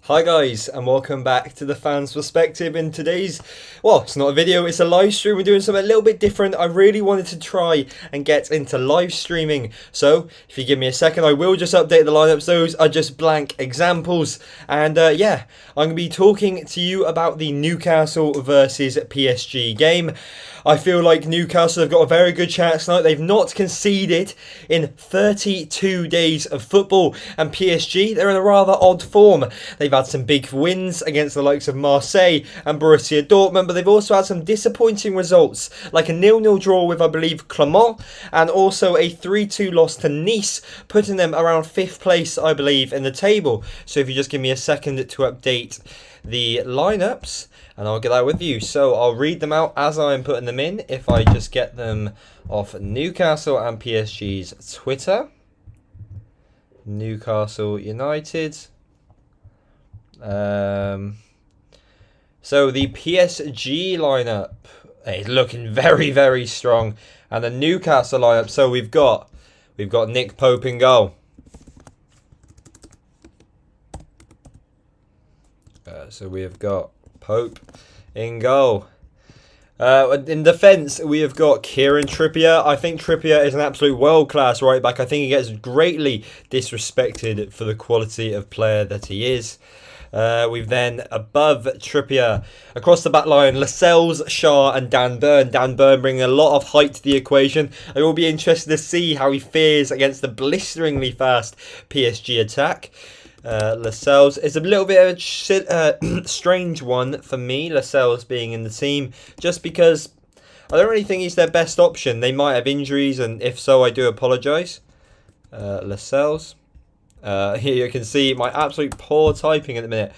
Hi guys, and welcome back to the Fans Perspective. In today's, well, it's not a video, it's a live stream. We're doing something a little bit different. I really wanted to try and get into live streaming. So, if you give me a second, I will just update the lineups. Those are just blank examples. And yeah, I'm going to be talking to you about the Newcastle versus PSG game. I feel like Newcastle have got a very good chance tonight. They've not conceded in 32 days of football. And PSG, they're in a rather odd form. They've had some big wins against the likes of Marseille and Borussia Dortmund, but they've also had some disappointing results, like a 0-0 draw with, I believe, Clermont, and also a 3-2 loss to Nice, putting them around 5th place, I believe, in the table. So if you just give me a second to update the lineups, and I'll get that with you. So I'll read them out as I'm putting them in. If I just get them off Newcastle and PSG's Twitter. Newcastle United. So the PSG lineup is looking very, very strong. And the Newcastle lineup. So we've got Nick Pope in goal. So we have got Pope in goal. In defence, we have got Kieran Trippier. I think Trippier is an absolute world-class right back. I think he gets greatly disrespected for the quality of player that he is. We've then, above Trippier, across the back line, Lascelles, Shaw and Dan Burn. Dan Burn bringing a lot of height to the equation. I will be interested to see how he fares against the blisteringly fast PSG attack. Lascelles is a little bit of a strange one for me, Lascelles being in the team, just because I don't really think he's their best option. They might have injuries, and if so, I do apologise. Lascelles. Here you can see my absolute poor typing at the minute.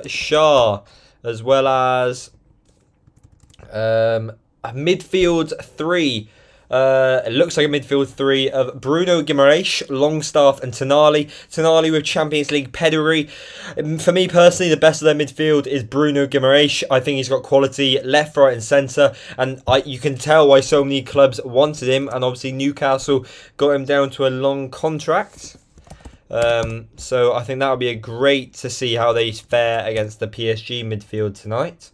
Shah, as well as a midfield three. It looks like a midfield three of Bruno Guimaraes, Longstaff and Tonali. Tonali with Champions League pedigree. For me personally, the best of their midfield is Bruno Guimaraes. I think he's got quality left, right and centre. And you can tell why so many clubs wanted him. And obviously Newcastle got him down to a long contract. So I think that would be great to see how they fare against the PSG midfield tonight.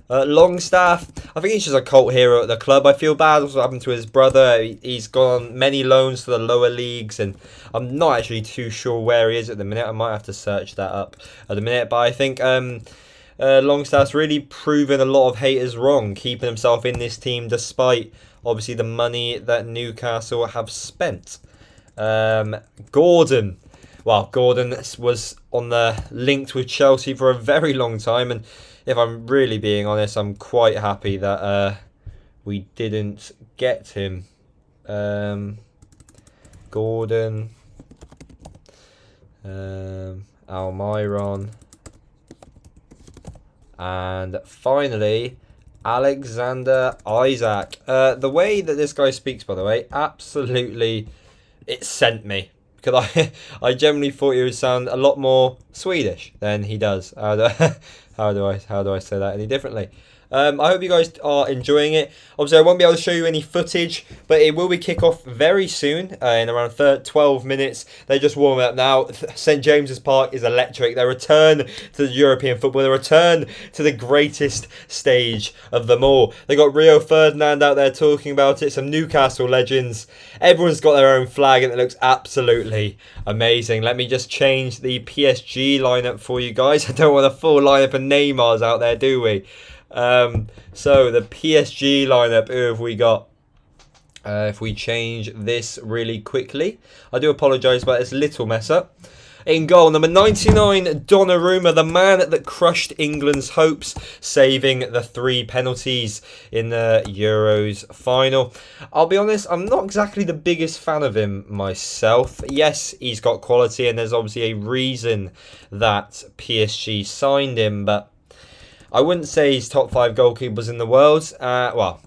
Longstaff, I think he's just a cult hero at the club. I feel bad what's happened to his brother. He's gone many loans to the lower leagues, and I'm not actually too sure where he is at the minute. I might have to search that up at the minute. But I think Longstaff's really proven a lot of haters wrong, keeping himself in this team despite obviously the money that Newcastle have spent. Gordon. Well, Gordon was on the linked with Chelsea for a very long time, and if I'm really being honest, I'm quite happy that we didn't get him. Gordon, Almiron, and finally Alexander Isaac. The way that this guy speaks, by the way, absolutely, it sent me. Because I generally thought he would sound a lot more Swedish than he does. How do I say that any differently? I hope you guys are enjoying it. Obviously, I won't be able to show you any footage, but it will be kick-off very soon, in around 12 minutes. They're just warming up now. St James's Park is electric. Their return to the European football, their return to the greatest stage of them all. They got Rio Ferdinand out there talking about it, some Newcastle legends. Everyone's got their own flag, and it looks absolutely amazing. Let me just change the PSG lineup for you guys. I don't want a full lineup of Neymars out there, do we? So the PSG lineup, who have we got? If we change this really quickly, I do apologise about this little mess up. In goal, number 99, Donnarumma, the man that crushed England's hopes, saving the 3 penalties in the Euros final. I'll be honest, I'm not exactly the biggest fan of him myself. Yes, he's got quality, and there's obviously a reason that PSG signed him, but I wouldn't say he's top 5 goalkeepers in the world. Well,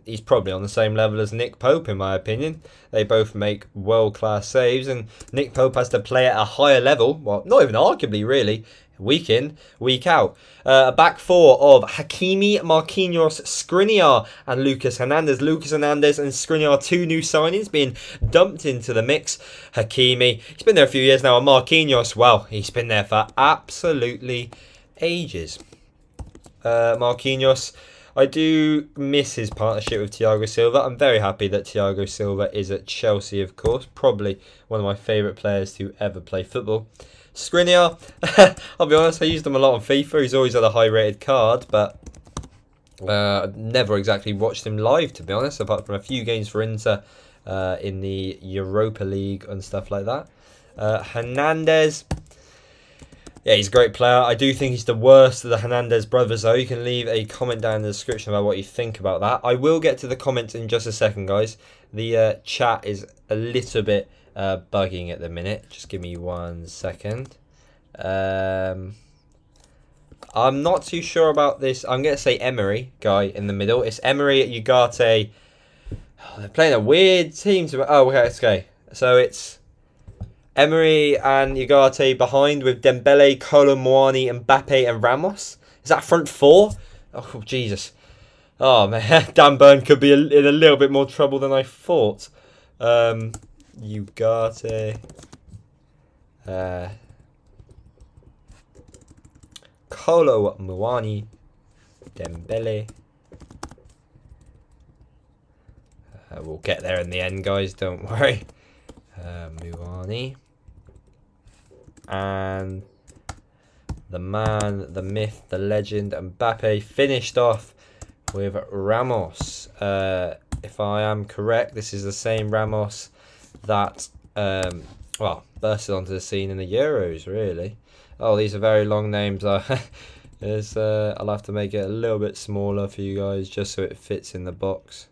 he's probably on the same level as Nick Pope, in my opinion. They both make world-class saves, and Nick Pope has to play at a higher level. Well, not even arguably, really. Week in, week out. A back four of Hakimi, Marquinhos, Skriniar and Lucas Hernandez. Lucas Hernandez and Skriniar, 2 new signings being dumped into the mix. Hakimi, he's been there a few years now. And Marquinhos, well, he's been there for absolutely ages. Marquinhos, I do miss his partnership with Thiago Silva. I'm very happy that Thiago Silva is at Chelsea, of course. Probably one of my favourite players to ever play football. Skriniar, I'll be honest, I used him a lot on FIFA. He's always had a high rated card, but never exactly watched him live, to be honest, apart from a few games for Inter in the Europa League and stuff like that. Hernandez, yeah, he's a great player. I do think he's the worst of the Hernandez brothers, though. You can leave a comment down in the description about what you think about that. I will get to the comments in just a second, guys. The chat is a little bit bugging at the minute. Just give me 1 second. I'm not too sure about this. I'm going to say Emery guy in the middle. It's Emery, Ugarte. Oh, they're playing a weird team. Okay. So it's Emery and Ugarte behind with Dembele, Kolo Muani, Mbappe and Ramos. Is that front four? Oh, Jesus. Oh, man. Dan Burn could be in a little bit more trouble than I thought. Ugarte, Kolo Muani, Dembele. We'll get there in the end, guys. Don't worry. Muani and the man, the myth, the legend, Mbappe finished off with Ramos. If I am correct, this is the same Ramos that bursted onto the scene in the Euros, really. Oh, these are very long names. I'll have to make it a little bit smaller for you guys just so it fits in the box.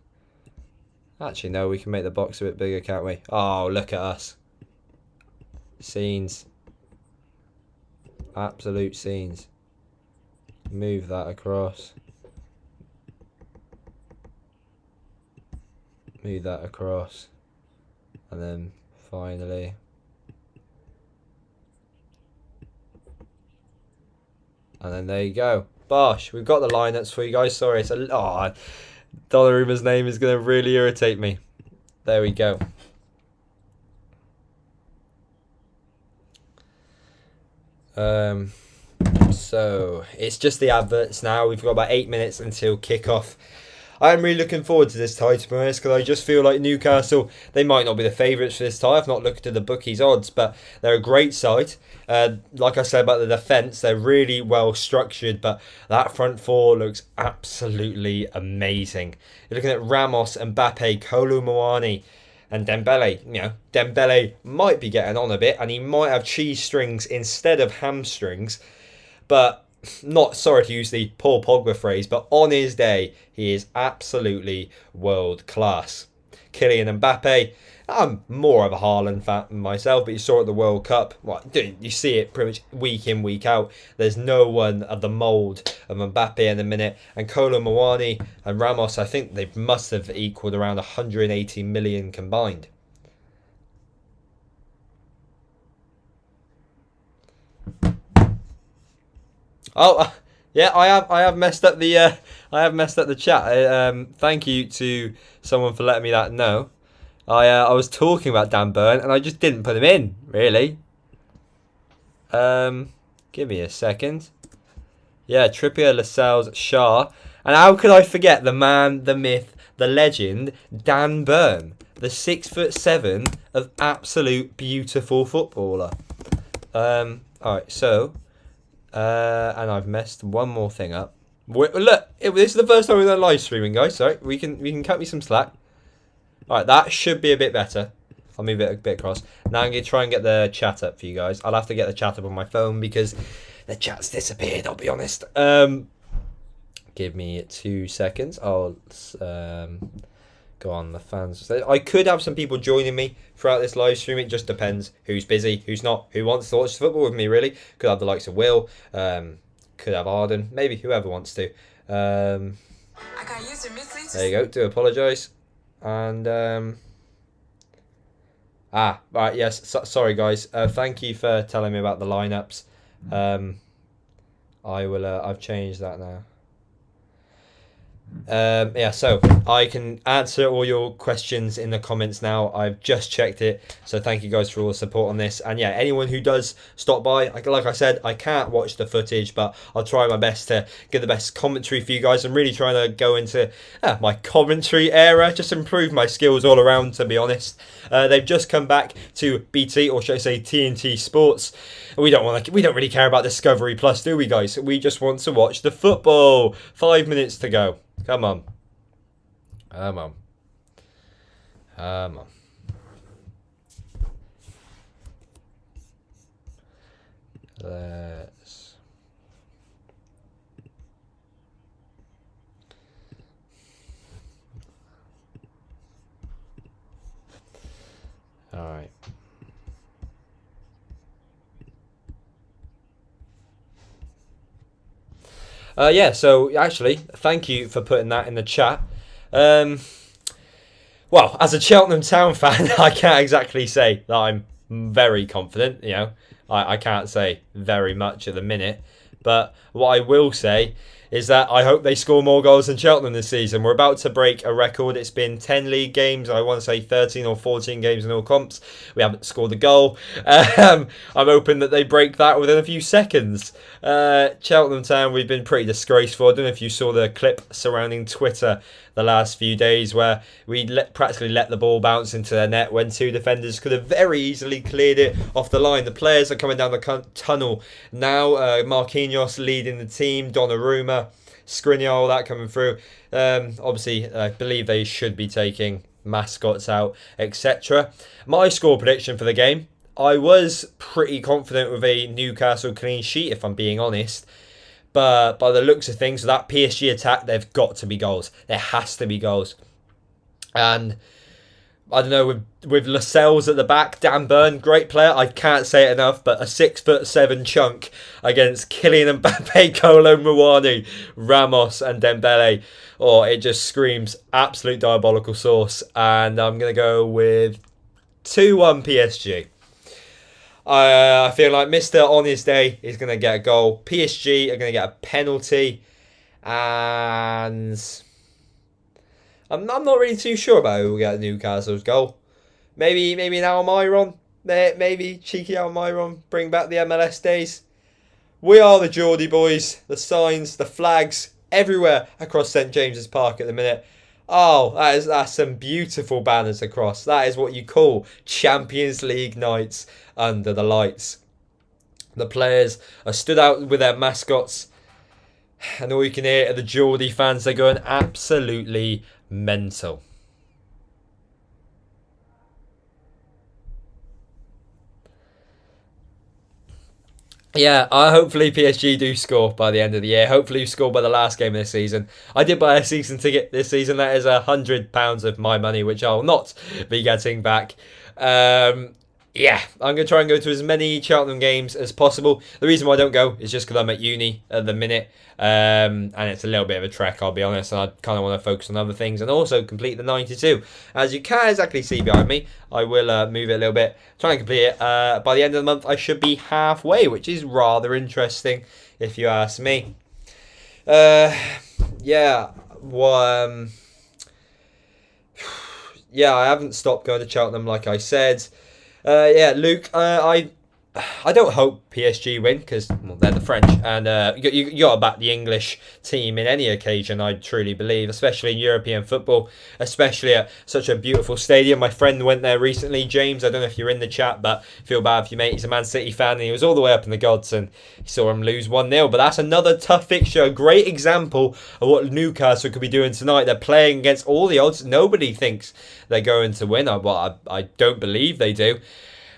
Actually, no, we can make the box a bit bigger, can't we? Oh, look at us. Scenes. Absolute scenes. Move that across. Move that across. And then finally, and then there you go. Bosh, we've got the lineups for you guys. Sorry, it's Donnarumma's name is going to really irritate me. There we go. So it's just the adverts now. We've got about 8 minutes until kickoff. I'm really looking forward to this tie, to be honest, because I just feel like Newcastle, they might not be the favourites for this tie. I've not looked at the bookies' odds, but they're a great side. Like I said about the defence, they're really well structured, but that front four looks absolutely amazing. You're looking at Ramos, Mbappe, Kolo Muani, and Dembele. Dembele might be getting on a bit, and he might have cheese strings instead of hamstrings, but not sorry to use the Paul Pogba phrase, but on his day, he is absolutely world class. Kylian Mbappe, I'm more of a Haaland fan myself, but you saw at the World Cup, you see it pretty much week in, week out. There's no one of the mould of Mbappe in a minute. And Kolo Muani and Ramos, I think they must have equalled around 180 million combined. Oh, yeah, I have messed up the chat. Thank you to someone for letting me that know. I was talking about Dan Burn and I just didn't put him in, really. Give me a second. Yeah, Trippier, Lascelles, Shah, and how could I forget the man, the myth, the legend, Dan Burn, the 6'7" of absolute beautiful footballer. All right, so. And I've messed one more thing up. Look, this is the first time we've done live streaming, guys. Sorry, we can cut me some slack. All right, that should be a bit better. I'll move it a bit across. Now I'm going to try and get the chat up for you guys. I'll have to get the chat up on my phone because the chat's disappeared, I'll be honest. Give me 2 seconds. I'll go on the fans. I could have some people joining me throughout this live stream. It just depends who's busy, who's not, who wants to watch football with me, really. Could have the likes of Will, Could have Arden. Maybe whoever wants to. There you go. Do apologise. And right. Yes. Sorry, guys. Thank you for telling me about the lineups. I will. I've changed that now. Yeah, so I can answer all your questions in the comments now. I've just checked it, so thank you guys for all the support on this. And yeah, anyone who does stop by, like I said, I can't watch the footage, but I'll try my best to get the best commentary for you guys. I'm really trying to go into my commentary era, just improve my skills all around, to be honest. They've just come back to BT, or should I say TNT Sports. We don't really care about Discovery Plus, do we, guys? We just want to watch the football. 5 minutes to go. Come on. Come on. Come on. Let's... Alright. Yeah, so actually, thank you for putting that in the chat. Well, as a Cheltenham Town fan, I can't exactly say that I'm very confident. You know, I can't say very much at the minute. But what I will say is that I hope they score more goals than Cheltenham this season. We're about to break a record. It's been 10 league games. I want to say 13 or 14 games in all comps. We haven't scored a goal. I'm hoping that they break that within a few seconds. Cheltenham Town, we've been pretty disgraceful. I don't know if you saw the clip surrounding Twitter the last few days where we practically let the ball bounce into their net when two defenders could have very easily cleared it off the line. The players are coming down the tunnel now. Marquinhos leading the team, Donnarumma, Skriniar, all that coming through. Obviously, I believe they should be taking mascots out, etc. My score prediction for the game, I was pretty confident with a Newcastle clean sheet, if I'm being honest. But by the looks of things, that PSG attack, they've got to be goals. There has to be goals. And I don't know, with Lascelles at the back, Dan Burn, great player. I can't say it enough, but a 6'7" chunk against Kylian Mbappe, Kolo Muani, Ramos and Dembele. Oh, it just screams absolute diabolical sauce. And I'm going to go with 2-1 PSG. I feel like Mr. On his day is going to get a goal. PSG are going to get a penalty. And I'm not really too sure about who will get Newcastle's goal. Maybe an Almiron. Maybe cheeky Almiron. Bring back the MLS days. We are the Geordie boys. The signs, the flags, everywhere across St James's Park at the minute. Oh, that's some beautiful banners across. That is what you call Champions League nights under the lights. The players are stood out with their mascots, and all you can hear are the Geordie fans. They're going absolutely mental. Yeah, hopefully PSG do score by the end of the year. Hopefully you score by the last game of the season. I did buy a season ticket this season. That is £100 of my money, which I'll not be getting back. Yeah, I'm going to try and go to as many Cheltenham games as possible. The reason why I don't go is just because I'm at uni at the minute. And it's a little bit of a trek, I'll be honest. And I kind of want to focus on other things and also complete the 92. As you can't exactly see behind me, I will move it a little bit. Try and complete it. By the end of the month, I should be halfway, which is rather interesting, if you ask me. Yeah, well, yeah, I haven't stopped going to Cheltenham, like I said. Yeah, Luke, I don't hope PSG win because they're the French, and you got to back the English team in any occasion, I truly believe, especially in European football, especially at such a beautiful stadium. My friend went there recently, James. I don't know if you're in the chat, but feel bad for your mate. He's a Man City fan, and he was all the way up in the gods, and he saw him lose 1-0. But that's another tough fixture, a great example of what Newcastle could be doing tonight. They're playing against all the odds. Nobody thinks they're going to win. I don't believe they do.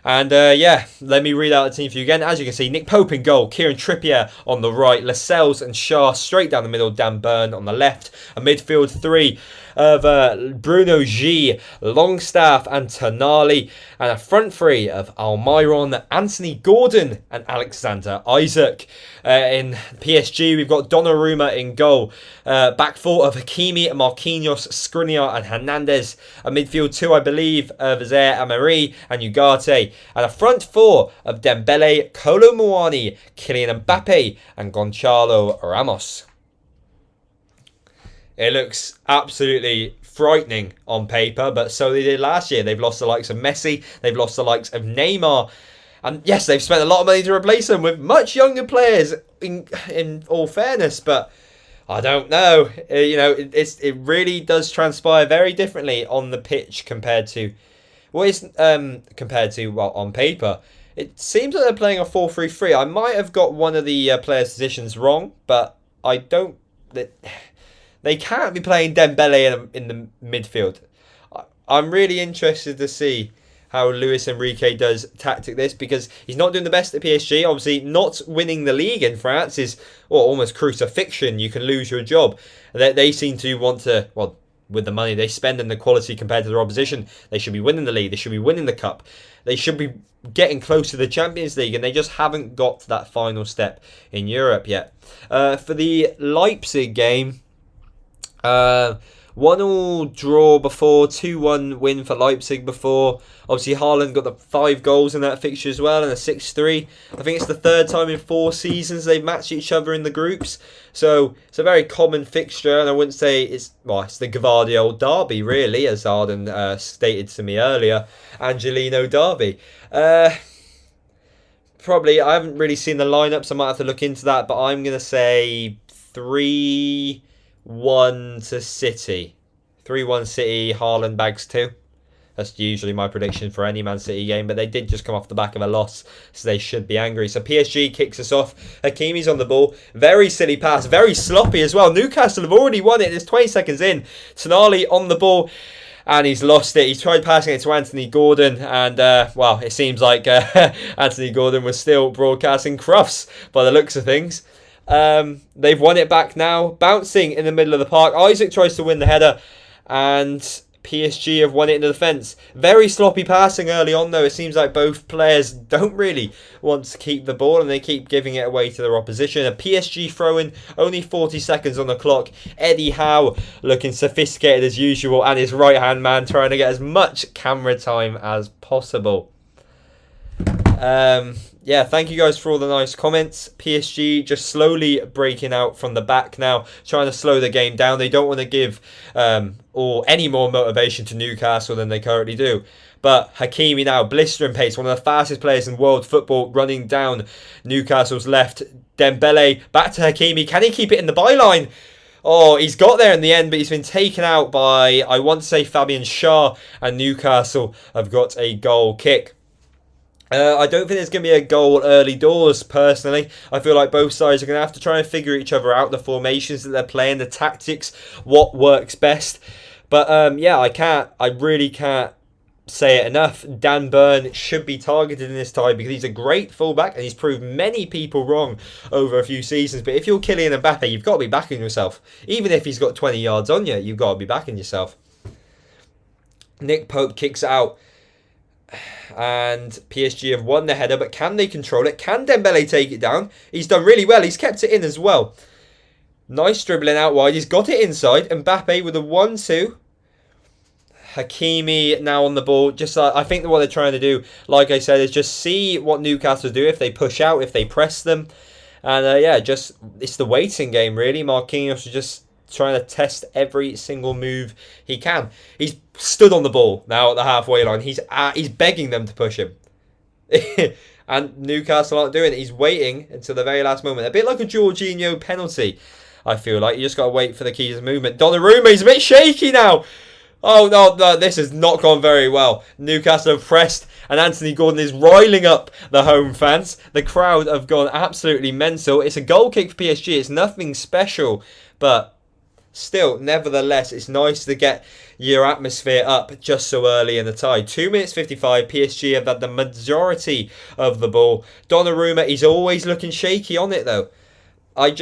And yeah, let me read out the team for you again. As you can see, Nick Pope in goal, Kieran Trippier on the right, Lascelles and Shah straight down the middle, Dan Burn on the left, a midfield three of Bruno G, Longstaff and Tonali, and a front three of Almiron, Anthony Gordon and Alexander Isaac. In PSG, we've got Donnarumma in goal, back four of Hakimi, Marquinhos, Skriniar and Hernandez, a midfield two, I believe, of Zaire Emery and Ugarte, and a front four of Dembele, Kolo Muani, Kylian Mbappe and Gonçalo Ramos. It looks absolutely frightening on paper, but so they did last year. They've lost the likes of Messi, they've lost the likes of Neymar, and yes, they've spent a lot of money to replace them with much younger players, in all fairness, but I don't know. It really does transpire very differently on the pitch compared to on paper. It seems like they're playing a 4-3-3. I might have got one of the players' positions wrong, but I don't... They can't be playing Dembele in the midfield. I'm really interested to see how Luis Enrique does tactic this, because he's not doing the best at PSG. Obviously, not winning the league in France is almost crucifixion. You can lose your job. They seem to want to, with the money they spend and the quality compared to their opposition, they should be winning the league. They should be winning the cup. They should be getting close to the Champions League, and they just haven't got to that final step in Europe yet. For the Leipzig game, 1-1 draw before, 2-1 win for Leipzig before. Obviously, Haaland got the 5 goals in that fixture as well, and a 6-3. I think it's the third time in 4 seasons they've matched each other in the groups. So it's a very common fixture, and I wouldn't say it's the Gvardiol derby, really, as Arden stated to me earlier. Angelino derby. Probably, I haven't really seen the lineups. I might have to look into that, but I'm going to say 3-1 to City. 3-1 City, Haaland bags 2. That's usually my prediction for any Man City game, but they did just come off the back of a loss, so they should be angry. So PSG kicks us off. Hakimi's on the ball. Very silly pass, very sloppy as well. Newcastle have already won it. There's 20 seconds in. Tonali on the ball, and he's lost it. He's tried passing it to Anthony Gordon, and, it seems like Anthony Gordon was still broadcasting Crufts by the looks of things. They've won it back now, bouncing in the middle of the park. Isaac tries to win the header, and PSG have won it in the defence. Very sloppy passing early on, though. It seems like both players don't really want to keep the ball, and they keep giving it away to their opposition. A PSG throw-in, only 40 seconds on the clock. Eddie Howe looking sophisticated as usual, and his right-hand man trying to get as much camera time as possible. Yeah, thank you guys for all the nice comments. PSG just slowly breaking out from the back now, trying to slow the game down. They don't want to give any more motivation to Newcastle than they currently do. But Hakimi now, blistering pace, one of the fastest players in world football, running down Newcastle's left. Dembele, back to Hakimi. Can he keep it in the byline? Oh, he's got there in the end, but he's been taken out by, I want to say, Fabian Schär, and Newcastle have got a goal kick. I don't think there's going to be a goal early doors, personally. I feel like both sides are going to have to try and figure each other out, the formations that they're playing, the tactics, what works best. But I really can't say it enough. Dan Burn should be targeted in this tie, because he's a great fullback and he's proved many people wrong over a few seasons. But if you're Kylian Mbappe, you've got to be backing yourself. Even if he's got 20 yards on you, you've got to be backing yourself. Nick Pope kicks out, and PSG have won the header, but can they control it? Can Dembele take it down? He's done really well. He's kept it in as well. Nice dribbling out wide. He's got it inside. Mbappe with a 1-2. Hakimi now on the ball. I think that what they're trying to do, like I said, is just see what Newcastle do if they push out, if they press them. And it's the waiting game, really. Marquinhos is just trying to test every single move he can. He's stood on the ball now at the halfway line. He's begging them to push him. And Newcastle aren't doing it. He's waiting until the very last moment. A bit like a Jorginho penalty, I feel like. You just got to wait for the keys movement. Donnarumma, he's a bit shaky now. Oh, no, this has not gone very well. Newcastle have pressed, and Anthony Gordon is riling up the home fans. The crowd have gone absolutely mental. It's a goal kick for PSG. It's nothing special, but still, nevertheless, it's nice to get your atmosphere up just so early in the tie. 2 minutes 55, PSG have had the majority of the ball. Donnarumma, he's always looking shaky on it though. I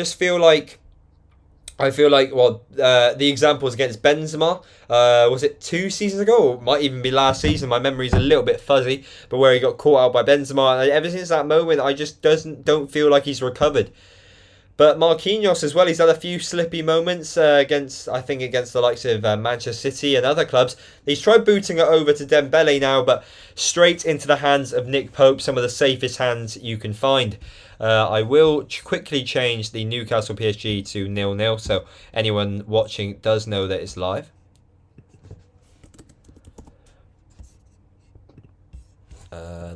feel like, well, the example was against Benzema. Was it 2 seasons ago? Or it might even be last season. My memory's a little bit fuzzy. But where he got caught out by Benzema. And ever since that moment, I just don't feel like he's recovered. But Marquinhos as well, he's had a few slippy moments against the likes of Manchester City and other clubs. He's tried booting it over to Dembele now, but straight into the hands of Nick Pope, some of the safest hands you can find. I will quickly change the Newcastle PSG to 0-0, so anyone watching does know that it's live.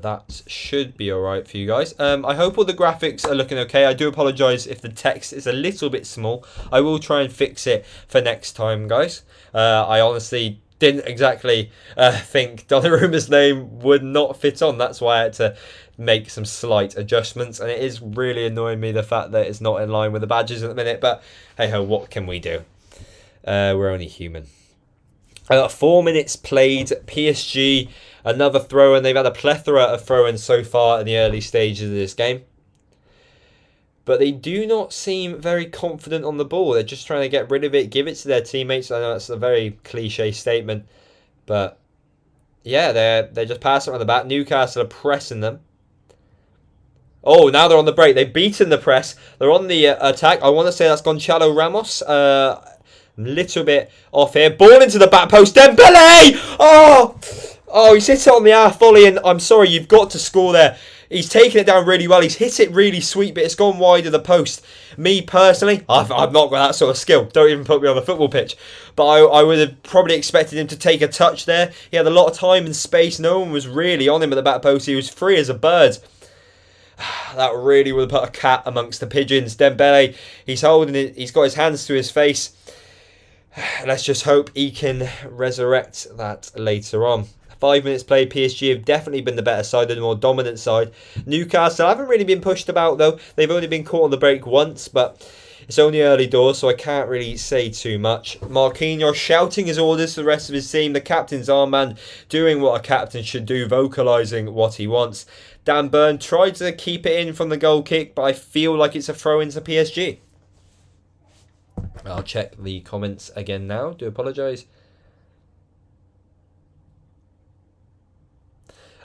That should be alright for you guys. I hope all the graphics are looking okay. I do apologise if the text is a little bit small. I will try and fix it for next time, guys. I honestly didn't exactly think Donnarumma's name would not fit on. That's why I had to make some slight adjustments. And it is really annoying me, the fact that it's not in line with the badges at the minute. But hey-ho, what can we do? We're only human. 4 minutes played. PSG, another throw-in. They've had a plethora of throw-ins so far in the early stages of this game. But they do not seem very confident on the ball. They're just trying to get rid of it, give it to their teammates. I know that's a very cliche statement. But yeah, they're just passing around the back. Newcastle are pressing them. Oh, now they're on the break. They've beaten the press. They're on the attack. I want to say that's Gonçalo Ramos. Little bit off here. Ball into the back post. Dembele! Oh, he's hit it on the half volley, and I'm sorry, you've got to score there. He's taken it down really well. He's hit it really sweet, but it's gone wide of the post. Me, personally, I've not got that sort of skill. Don't even put me on the football pitch. But I would have probably expected him to take a touch there. He had a lot of time and space. No one was really on him at the back post. He was free as a bird. That really would have put a cat amongst the pigeons. Dembele, he's holding it. He's got his hands to his face. Let's just hope he can resurrect that later on. 5 minutes played. PSG have definitely been the better side, the more dominant side. Newcastle haven't really been pushed about though. They've only been caught on the break once, but it's only early doors, so I can't really say too much. Marquinhos shouting his orders to the rest of his team. The captain's armband doing what a captain should do, vocalising what he wants. Dan Burn tried to keep it in from the goal kick, but I feel like it's a throw into PSG. I'll check the comments again now. Do apologise.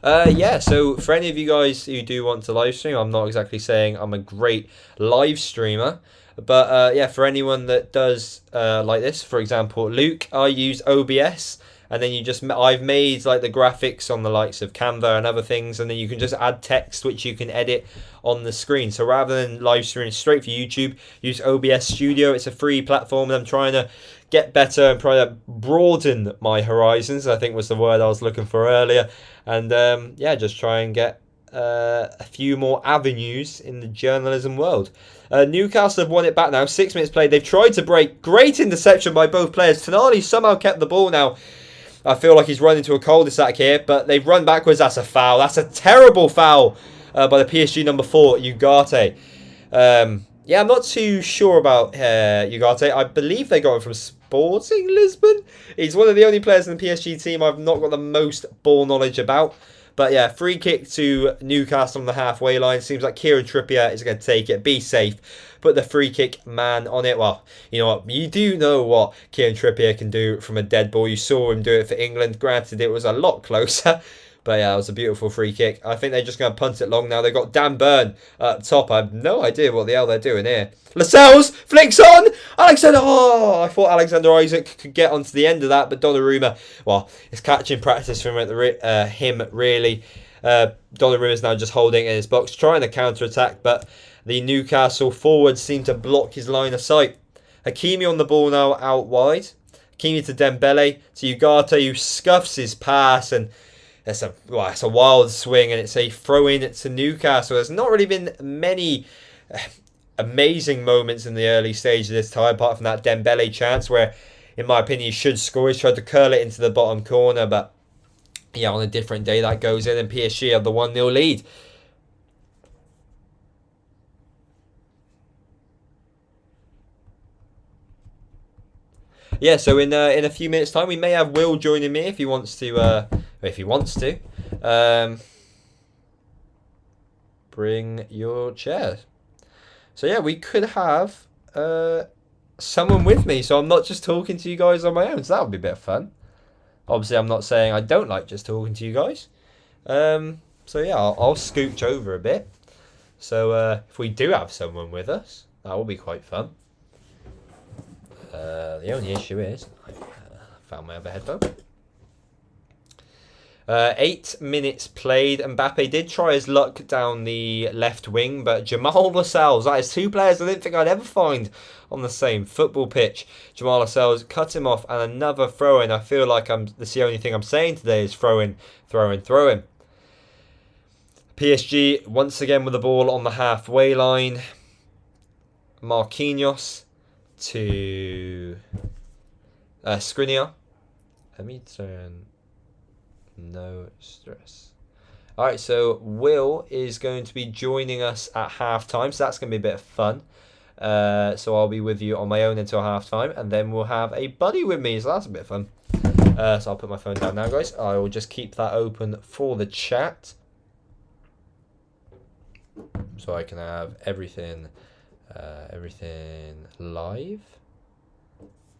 Yeah, so for any of you guys who do want to live stream, I'm not exactly saying I'm a great live streamer. But yeah, for anyone that does like this, for example, Luke, I use OBS. And then I've made like the graphics on the likes of Canva and other things, and then you can just add text which you can edit on the screen. So rather than live streaming straight for YouTube, use OBS Studio. It's a free platform, and I'm trying to get better and try to broaden my horizons, I think was the word I was looking for earlier. And yeah, just try and get a few more avenues in the journalism world. Newcastle have won it back now. 6 minutes played. They've tried to break. Great interception by both players. Tonali somehow kept the ball now. I feel like he's run into a cul-de-sac here, but they've run backwards. That's a foul. That's a terrible foul by the PSG number 4, Ugarte. Yeah, I'm not too sure about Ugarte. I believe they got him from Sporting Lisbon. He's one of the only players in the PSG team I've not got the most ball knowledge about. But yeah, free kick to Newcastle on the halfway line. Seems like Kieran Trippier is going to take it. Be safe. Put the free kick man on it. Well, you know what? You do know what Kieran Trippier can do from a dead ball. You saw him do it for England. Granted, it was a lot closer. But yeah, it was a beautiful free kick. I think they're just going to punt it long now. They've got Dan Burn up top. I have no idea what the hell they're doing here. Lascelles flicks on. Alexander. Oh, I thought Alexander Isaac could get onto the end of that. But Donnarumma, well, it's catching practice from him, really. Donnarumma's now just holding in his box, trying to counter-attack. But the Newcastle forwards seem to block his line of sight. Hakimi on the ball now out wide. Hakimi to Dembele. To Ugarte, who scuffs his pass, and it's a wild swing, and it's a throw-in to Newcastle. There's not really been many amazing moments in the early stage of this tie, apart from that Dembele chance where, in my opinion, he should score. He's tried to curl it into the bottom corner, but yeah, on a different day that goes in, and PSG have the 1-0 lead. yeah, so in a few minutes' time, we may have Will joining me if he wants to. Bring your chair. So yeah, we could have someone with me, so I'm not just talking to you guys on my own. So that would be a bit of fun. Obviously, I'm not saying I don't like just talking to you guys. So yeah, I'll scooch over a bit. So if we do have someone with us, that will be quite fun. The only issue is I found my other headphone. 8 minutes played. Mbappe did try his luck down the left wing, but Jamal Lascelles, that is two players I didn't think I'd ever find on the same football pitch. Jamal Lascelles cut him off, and another throw-in. I feel like that's the only thing I'm saying today is throw-in, throw-in, throw-in. PSG once again with the ball on the halfway line. Marquinhos to Skriniar. Let me turn... No stress. Alright, so Will is going to be joining us at half-time, so that's going to be a bit of fun. So I'll be with you on my own until half-time, and then we'll have a buddy with me, so that's a bit of fun. So I'll put my phone down now, guys. I will just keep that open for the chat, so I can have everything live.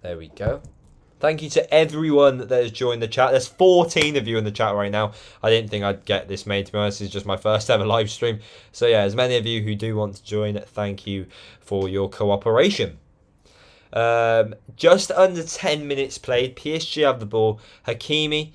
There we go. Thank you to everyone that has joined the chat. There's 14 of you in the chat right now. I didn't think I'd get this made, to be honest. This is just my first ever live stream. So yeah, as many of you who do want to join, thank you for your cooperation. Just under 10 minutes played. PSG have the ball. Hakimi.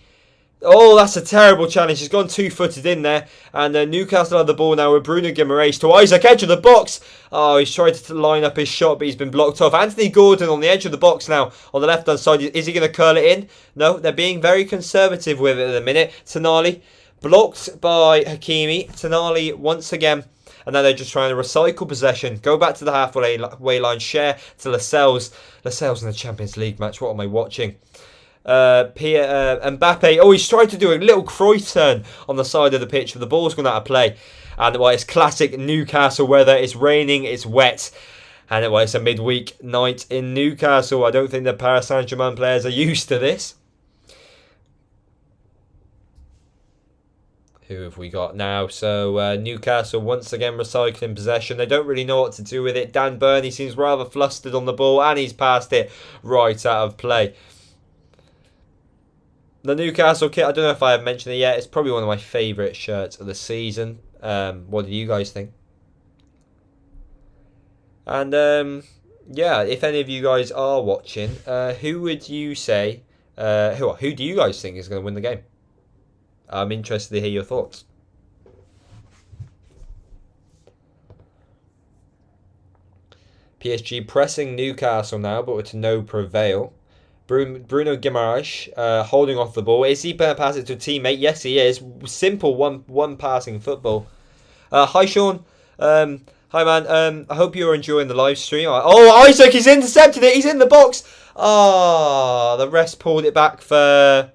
Oh, that's a terrible challenge. He's gone two-footed in there. And Newcastle have the ball now with Bruno Guimaraes to Isaac, edge of the box. Oh, he's tried to line up his shot, but he's been blocked off. Anthony Gordon on the edge of the box now on the left-hand side. Is he going to curl it in? No, they're being very conservative with it at the minute. Tonali blocked by Hakimi. Tonali once again. And now they're just trying to recycle possession. Go back to the halfway line. Share to Lascelles. Lascelles in the Champions League match. What am I watching? Mbappe, oh, he's tried to do a little Cruyff turn on the side of the pitch, but the ball's gone out of play. And well, it's classic Newcastle weather. It's raining, it's wet, and well, it's a midweek night in Newcastle. I don't think the Paris Saint-Germain players are used to this. Who have we got now? So Newcastle once again recycling possession. They don't really know what to do with it. Dan Burney seems rather flustered on the ball, and he's passed it right out of play. The Newcastle kit, I don't know if I have mentioned it yet. It's probably one of my favourite shirts of the season. What do you guys think? And yeah, if any of you guys are watching, who would you say, who do you guys think is going to win the game? I'm interested to hear your thoughts. PSG pressing Newcastle now, but with no prevail. Bruno Guimaraes holding off the ball. Is he going to pass it to a teammate? Yes, he is. Simple one passing football. Hi, Sean. Hi, man. I hope you're enjoying the live stream. Oh, Isaac, he's intercepted it. He's in the box. Oh, the ref pulled it back for...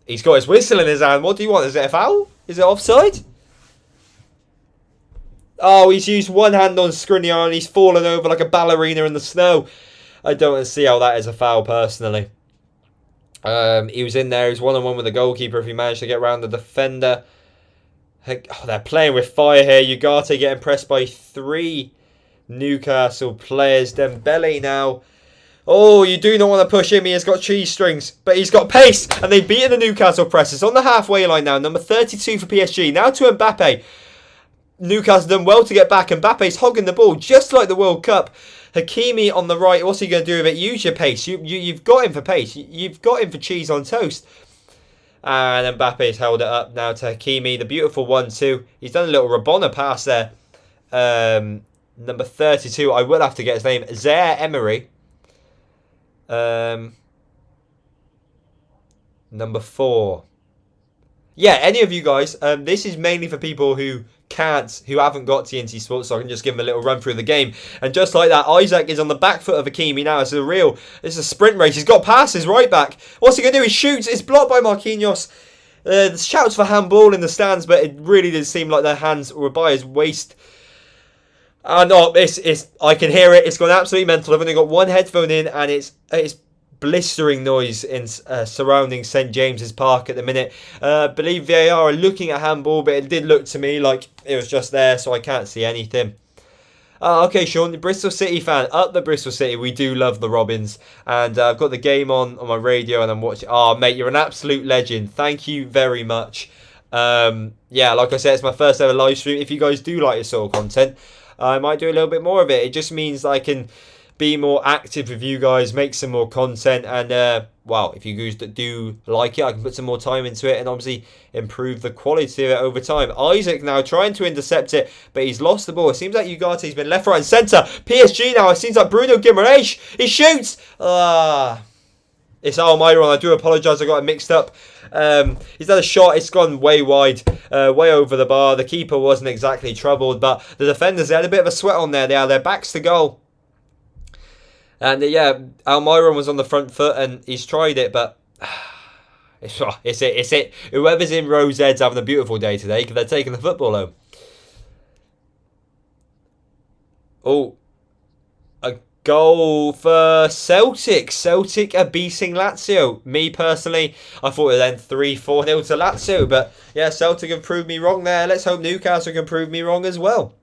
He's got his whistle in his hand. What do you want? Is it a foul? Is it offside? Oh, he's used one hand on Skriniar and he's fallen over like a ballerina in the snow. I don't see how that is a foul, personally. He was in there. He was one-on-one with the goalkeeper if he managed to get around the defender. Oh, they're playing with fire here. Ugarte getting pressed by 3 Newcastle players. Dembele now. Oh, you do not want to push him. He has got cheese strings, but he's got pace. And they've beaten the Newcastle press. It's on the halfway line now. Number 32 for PSG. Now to Mbappe. Newcastle done well to get back. Mbappe's hogging the ball just like the World Cup. Hakimi on the right. What's he going to do with it? Use your pace. You've got him for pace. You've got him for cheese on toast. And Mbappe's held it up now to Hakimi. The beautiful 1-2. He's done a little Rabona pass there. Number 32. I will have to get his name. Zaire Emery. Number 4. Yeah, any of you guys. This is mainly for people who haven't got TNT Sports, so I can just give them a little run through the game. And just like that, Isaac is on the back foot of Hakimi now. It's a sprint race. He's got passes right back. What's he going to do? He shoots. It's blocked by Marquinhos. The shouts for handball in the stands, but it really did seem like their hands were by his waist. No, it's I can hear it. It's gone absolutely mental. I've only got one headphone in, and it's blistering noise in surrounding St James's Park at the minute. I believe VAR are looking at handball, but it did look to me like it was just there, so I can't see anything. Okay, Sean, the Bristol City fan. Up the Bristol City. We do love the Robins. And I've got the game on my radio and I'm watching. Oh, mate, you're an absolute legend. Thank you very much. Yeah, like I said, it's my first ever live stream. If you guys do like this sort of content, I might do a little bit more of it. It just means that I can be more active with you guys, make some more content, and well, if you guys do like it, I can put some more time into it and obviously improve the quality of it over time. Isaac now trying to intercept it, but he's lost the ball. It seems like Ugate's been left, right and centre. PSG now, it seems like Bruno Guimaraes, he shoots! It's Almiron. I do apologise, I got it mixed up. He's had a shot, it's gone way wide, way over the bar. The keeper wasn't exactly troubled, but the defenders, they had a bit of a sweat on there. They had their backs to goal. And yeah, Almiron was on the front foot and he's tried it, but it's it. Whoever's in Rose Ed's having a beautiful day today because they're taking the football home. Oh, a goal for Celtic. Celtic are beating Lazio. Me personally, I thought it would end 3-4-0 to Lazio, but yeah, Celtic have proved me wrong there. Let's hope Newcastle can prove me wrong as well.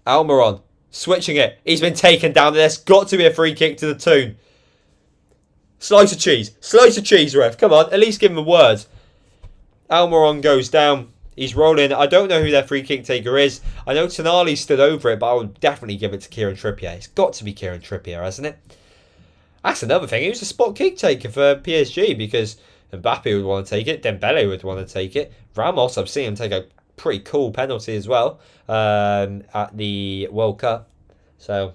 Almiron, switching it. He's been taken down. There's got to be a free kick to the Toon. Slice of cheese. Slice of cheese, ref. Come on, at least give him a word. Almiron goes down. He's rolling. I don't know who their free kick taker is. I know Tonali stood over it, but I would definitely give it to Kieran Trippier. It's got to be Kieran Trippier, hasn't it? That's another thing. He was a spot kick taker for PSG because Mbappe would want to take it. Dembele would want to take it. Ramos, I've seen him take a pretty cool penalty as well at the World Cup, so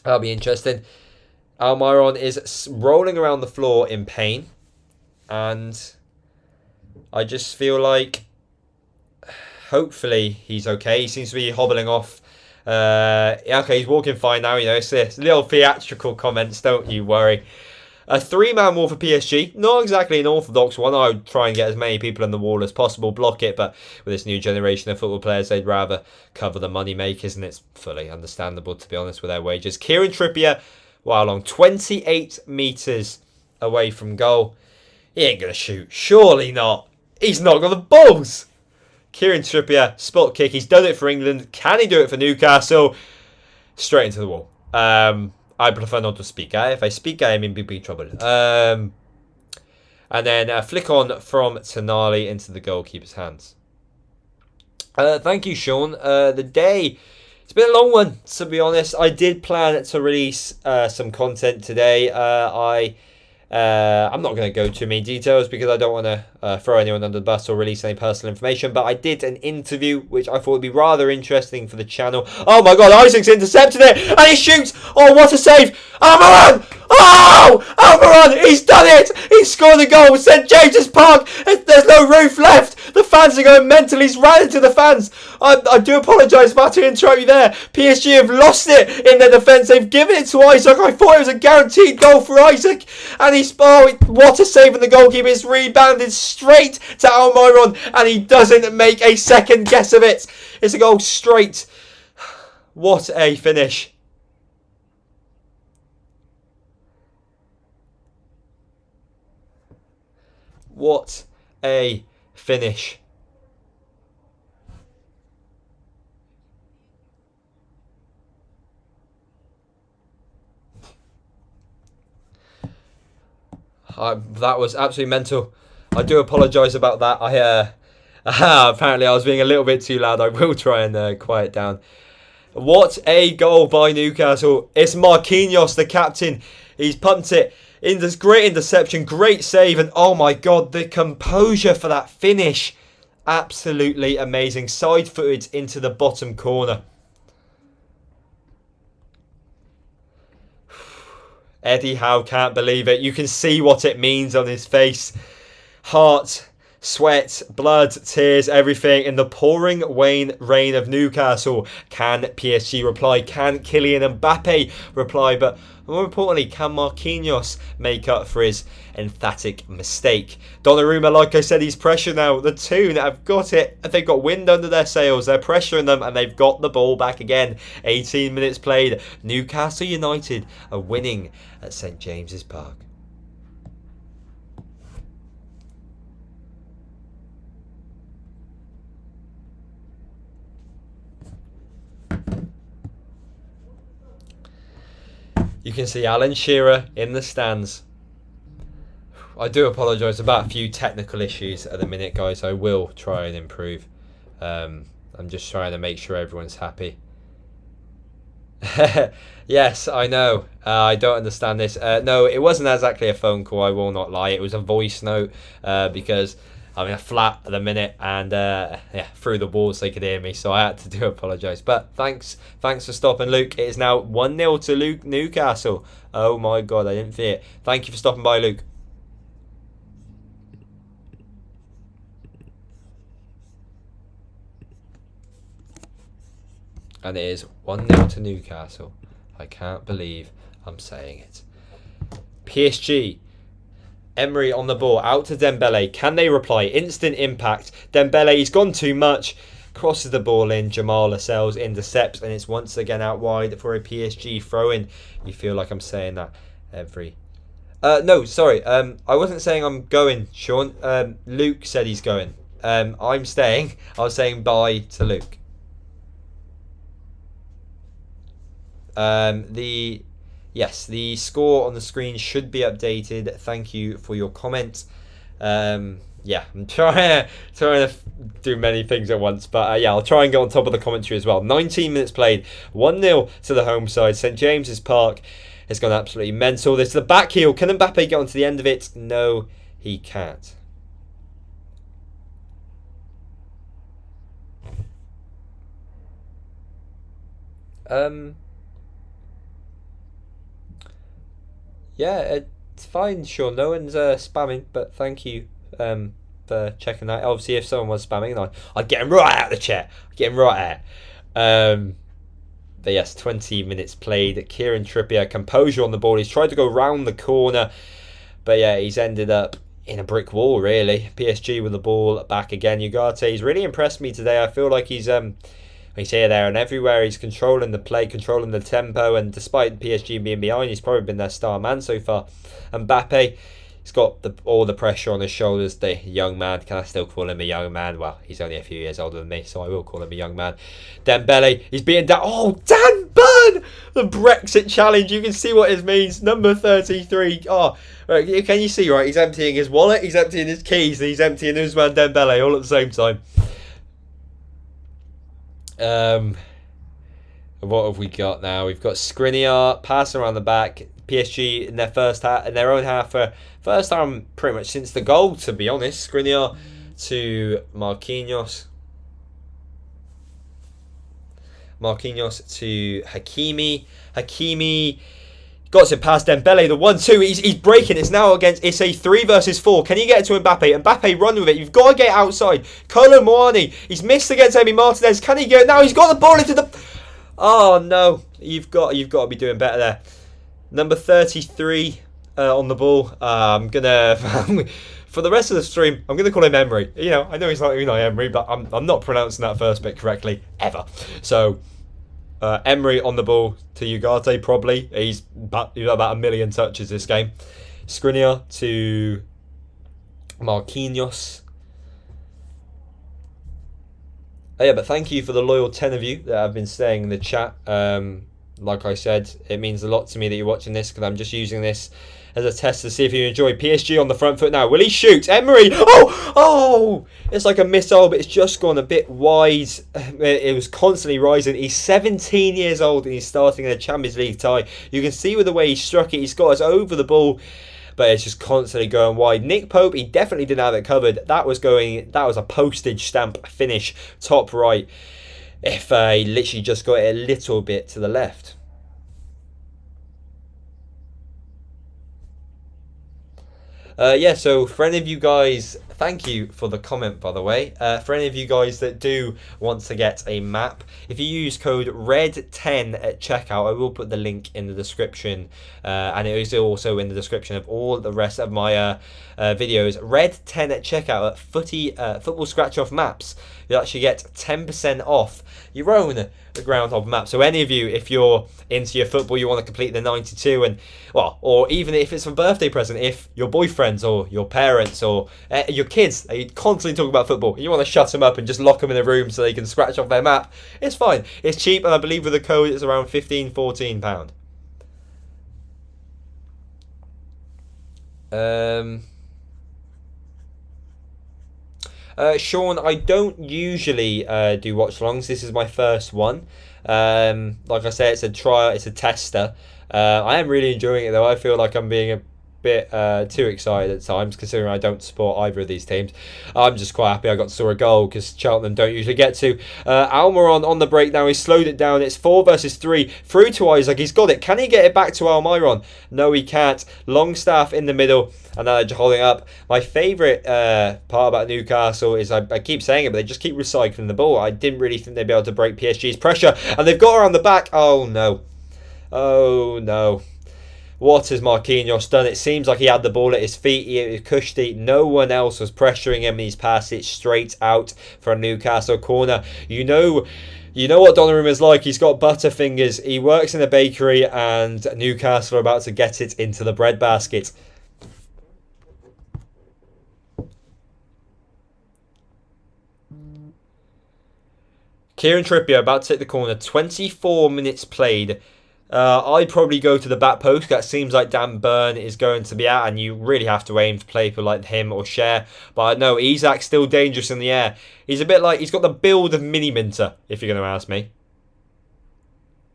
that'll be interesting. Almiron is rolling around the floor in pain, and I just feel like hopefully he's okay. He seems to be hobbling off. Okay, he's walking fine now. You know, it's little theatrical comments, don't you worry. A three-man wall for PSG. Not exactly an orthodox one. I would try and get as many people in the wall as possible, block it. But with this new generation of football players, they'd rather cover the money makers. And it's fully understandable, to be honest, with their wages. Kieran Trippier, wow, along 28 metres away from goal. He ain't going to shoot. Surely not. He's not got the balls. Kieran Trippier, spot kick. He's done it for England. Can he do it for Newcastle? Straight into the wall. I prefer not to speak. If I speak, I'm in big trouble. And then a flick on from Tonali into the goalkeeper's hands. Thank you, Sean. The day, it's been a long one, to be honest. I did plan to release some content today. I'm not going to go too many details because I don't want to throw anyone under the bus or release any personal information, but I did an interview which I thought would be rather interesting for the channel. Oh my god, Isaac's intercepted it and he shoots! Oh, what a save! Almiron! Oh! Almiron! He's done it! He's scored a goal with St James's Park! There's no roof left! The fans are going mental. He's ran into the fans. I do apologise if I had to interrupt you there. PSG have lost it in their defence. They've given it to Isaac. I thought it was a guaranteed goal for Isaac. And he's, oh, what a save from the goalkeeper. It's rebounded straight to Almiron. And he doesn't make a second guess of it. It's a goal straight. What a finish. What a finish. That was absolutely mental. I do apologise about that. Apparently I was being a little bit too loud. I will try and quiet down. What a goal by Newcastle. It's Marquinhos, the captain. He's pumped it in this great interception, great save, and oh my god, the composure for that finish. Absolutely amazing. Side-footed into the bottom corner. Eddie Howe can't believe it. You can see what it means on his face. Heart Sweat, blood, tears, everything in the pouring rain of Newcastle. Can PSG reply? Can Kylian Mbappe reply? But more importantly, can Marquinhos make up for his emphatic mistake? Donnarumma, like I said, he's pressure now. The Toon have got it. They've got wind under their sails. They're pressuring them and they've got the ball back again. 18 minutes played. Newcastle United are winning at St James's Park. You can see Alan Shearer in the stands. I do apologise about a few technical issues at the minute, guys. I will try and improve. I'm just trying to make sure everyone's happy. Yes, I know. I don't understand this. No, it wasn't exactly a phone call, I will not lie. It was a voice note because I'm in a flat at the minute and yeah, through the walls they could hear me, so I had to do apologise. But thanks for stopping, Luke. It is now 1-0 to Newcastle. Oh my God, I didn't see it. Thank you for stopping by, Luke. And it is 1-0 to Newcastle. I can't believe I'm saying it. PSG. Emery on the ball, out to Dembele. Can they reply? Instant impact. Dembele, he's gone too much. Crosses the ball in. Jamal Lascelles intercepts, and it's once again out wide for a PSG throw-in. You feel like I'm saying that every... no, sorry. I wasn't saying I'm going, Sean. Luke said he's going. I'm staying. I was saying bye to Luke. Yes, the score on the screen should be updated. Thank you for your comment. Yeah, I'm trying to do many things at once, but yeah, I'll try and get on top of the commentary as well. 19 minutes played, 1-0 to the home side. St James's Park has gone absolutely mental. This is the back heel. Can Mbappe get onto the end of it? No, he can't. Yeah, it's fine, sure. No one's spamming, but thank you for checking that. Obviously, if someone was spamming, I'd get him right out of the chat. Get him right out. But yes, 20 minutes played. Kieran Trippier, composure on the ball. He's tried to go round the corner, but yeah, he's ended up in a brick wall, really. PSG with the ball back again. Ugarte, he's really impressed me today. I feel like he's here, there, and everywhere. He's controlling the play, controlling the tempo, and despite PSG being behind, he's probably been their star man so far. Mbappe, he's got all the pressure on his shoulders. The young man, can I still call him a young man? Well, he's only a few years older than me, so I will call him a young man. Dembele, he's being down. Oh, Dan Burn! The Brexit challenge, you can see what it means. Number 33. Oh, right, can you see, right? He's emptying his wallet, he's emptying his keys, and he's emptying Ousmane Dembele all at the same time. What have we got now? We've got Skriniar passing around the back. PSG in their first half, in their own half, for first time pretty much since the goal, to be honest. Skriniar to Marquinhos. Marquinhos to Hakimi. Hakimi got it past Dembele, the 1-2. He's breaking. It's now against. It's a 3 versus 4. Can you get it to Mbappe? Mbappe, run with it. You've got to get outside. Kolo Muani. He's missed against Emi Martinez. Can he get it? Now he's got the ball into the. Oh no! You've got to be doing better there. Number 33 on the ball. I'm gonna for the rest of the stream. I'm gonna call him Emery. You know, I know he's not Unai Emery, but I'm not pronouncing that first bit correctly ever. So. Emery on the ball to Ugarte, probably. He's about 1 million touches this game. Skriniar to Marquinhos. Oh yeah, but thank you for the loyal 10 of you that have been staying in the chat. Like I said, it means a lot to me that you're watching this, because I'm just using this as a test to see if you enjoy. PSG on the front foot now. Will he shoot? Emery! Oh! It's like a missile, but it's just gone a bit wide. It was constantly rising. He's 17 years old and he's starting in a Champions League tie. You can see with the way he struck it, he's got us over the ball, but it's just constantly going wide. Nick Pope, he definitely didn't have it covered. That was a postage stamp finish, top right. If he literally just got it a little bit to the left. Yeah, so for any of you guys thank you for the comment, by the way. For any of you guys that do want to get a map, if you use code RED10 at checkout, I will put the link in the description, and it is also in the description of all the rest of my videos. RED10 at checkout at football scratch off maps. You'll actually get 10% off your own groundhog map. So any of you, if you're into your football, you want to complete the 92, and well, or even if it's a birthday present, if your boyfriends or your parents or your kids, they constantly talk about football, you want to shut them up and just lock them in a room so they can scratch off their map, it's fine. It's cheap, and I believe with the code it's around £15-14. Sean, I don't usually do watch-alongs. This is my first one. Like I said, it's a trial, it's a tester. I am really enjoying it, though. I feel like I'm being a bit too excited at times, considering I don't support either of these teams. I'm just quite happy I got to score a goal, because Cheltenham don't usually get to. Almiron on the break now. He's slowed it down. It's 4 versus 3. Through to Isaac. He's got it. Can he get it back to Almiron? No, he can't. Longstaff in the middle, and now they're holding up. My favourite part about Newcastle is, I keep saying it, but they just keep recycling the ball. I didn't really think they'd be able to break PSG's pressure, and they've got around the back. Oh, no. Oh, no. What has Marquinhos done? It seems like he had the ball at his feet. He was cushy. No one else was pressuring him. He's passed it straight out for a Newcastle corner. You know what Donnarumma's like. He's got butterfingers. He works in a bakery, and Newcastle are about to get it into the breadbasket. Kieran Trippier about to take the corner. 24 minutes played. I'd probably go to the back post. That seems like Dan Burn is going to be out, and you really have to aim to play people like him or Cher. But I know Isak's still dangerous in the air. He's a bit like, he's got the build of Mini Minter, if you're going to ask me.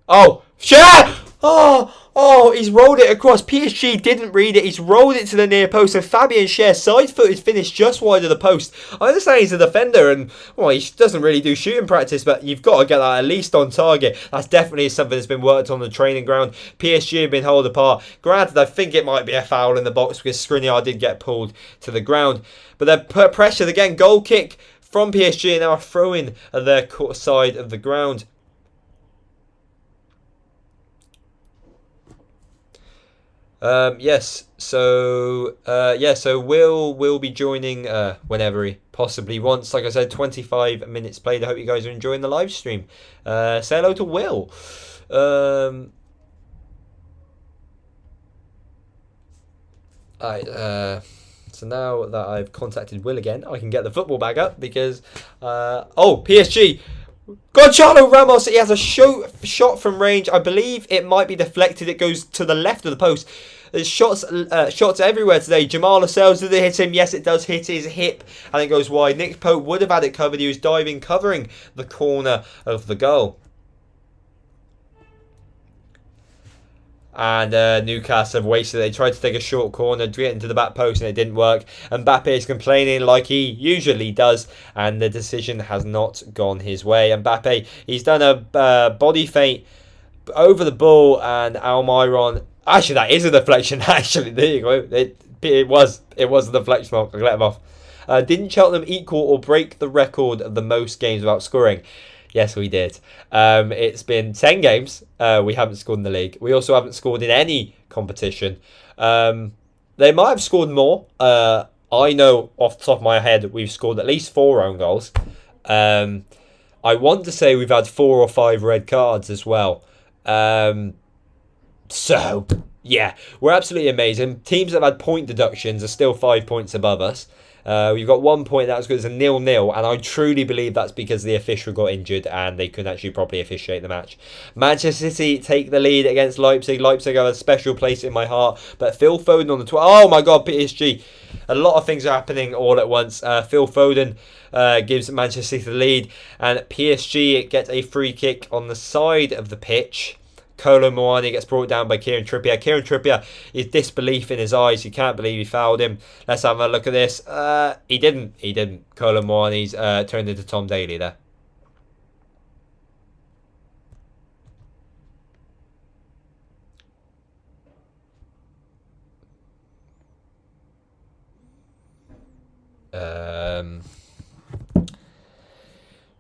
Oh, Cher! Oh, he's rolled it across. PSG didn't read it. He's rolled it to the near post. And Fabian Cher, side-footed finish just wide of the post. I understand he's a defender, and well, he doesn't really do shooting practice, but you've got to get that at least on target. That's definitely something that's been worked on the training ground. PSG have been held apart. Granted, I think it might be a foul in the box, because Skriniar did get pulled to the ground. But they're pressured again. Goal kick from PSG, and now a throw-in at their side of the ground. So we'll be joining whenever he possibly wants. Like I said, 25 minutes played. I hope you guys are enjoying the live stream. Say hello to Will. So now that I've contacted Will again, I can get the football bag up, because PSG. Gonzalo Ramos, he has a shot from range. I believe it might be deflected. It goes to the left of the post. There's shots everywhere today. Jamal Lascelles, did it hit him? Yes, it does hit his hip, and it goes wide. Nick Pope would have had it covered. He was diving, covering the corner of the goal. And Newcastle have wasted it. They tried to take a short corner, get into the back post, and it didn't work. Mbappe is complaining like he usually does, and the decision has not gone his way. Mbappe, he's done a body feint over the ball, and Almiron. Actually, that is a deflection. Actually, there you go. It was a deflection. I'll let him off. Didn't Cheltenham equal or break the record of the most games without scoring? Yes, we did. It's been 10 games. We haven't scored in the league. We also haven't scored in any competition. They might have scored more. I know off the top of my head we've scored at least 4 own goals. I want to say we've had 4 or 5 red cards as well. So, yeah, we're absolutely amazing. Teams that have had point deductions are still 5 points above us. We've got 1 point that was good as a 0-0, and I truly believe that's because the official got injured and they couldn't actually properly officiate the match. Manchester City take the lead against Leipzig. Leipzig have a special place in my heart, but Phil Foden on the oh my god, PSG. A lot of things are happening all at once. Phil Foden gives Manchester City the lead, and PSG gets a free kick on the side of the pitch. Kolo Muani gets brought down by Kieran Trippier. Kieran Trippier is disbelief in his eyes. He can't believe he fouled him. Let's have a look at this. He didn't. Kolo Muani's turned into Tom Daly there.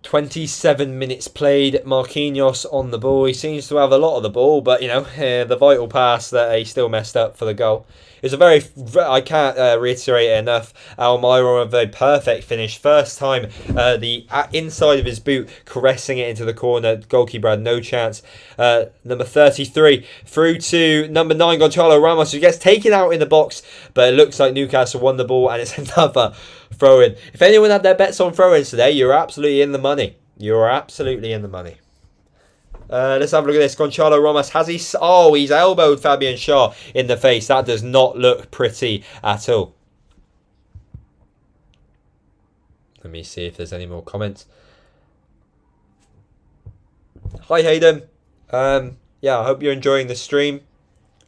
27 minutes played. Marquinhos on the ball. He seems to have a lot of the ball, but, you know, the vital pass that he still messed up for the goal. It was a very, I can't reiterate it enough, Almiron with a perfect finish. First time the inside of his boot caressing it into the corner. Goalkeeper had no chance. Number 33 through to number 9, Gonçalo Ramos, who gets taken out in the box, but it looks like Newcastle won the ball, and it's another throw-in. If anyone had their bets on throw-ins today, you're absolutely in the money. You're absolutely in the money. Let's have a look at this. Gonçalo Ramos, has he... Oh, he's elbowed Fabian Schär in the face. That does not look pretty at all. Let me see if there's any more comments. Hi, Hayden. Yeah, I hope you're enjoying the stream.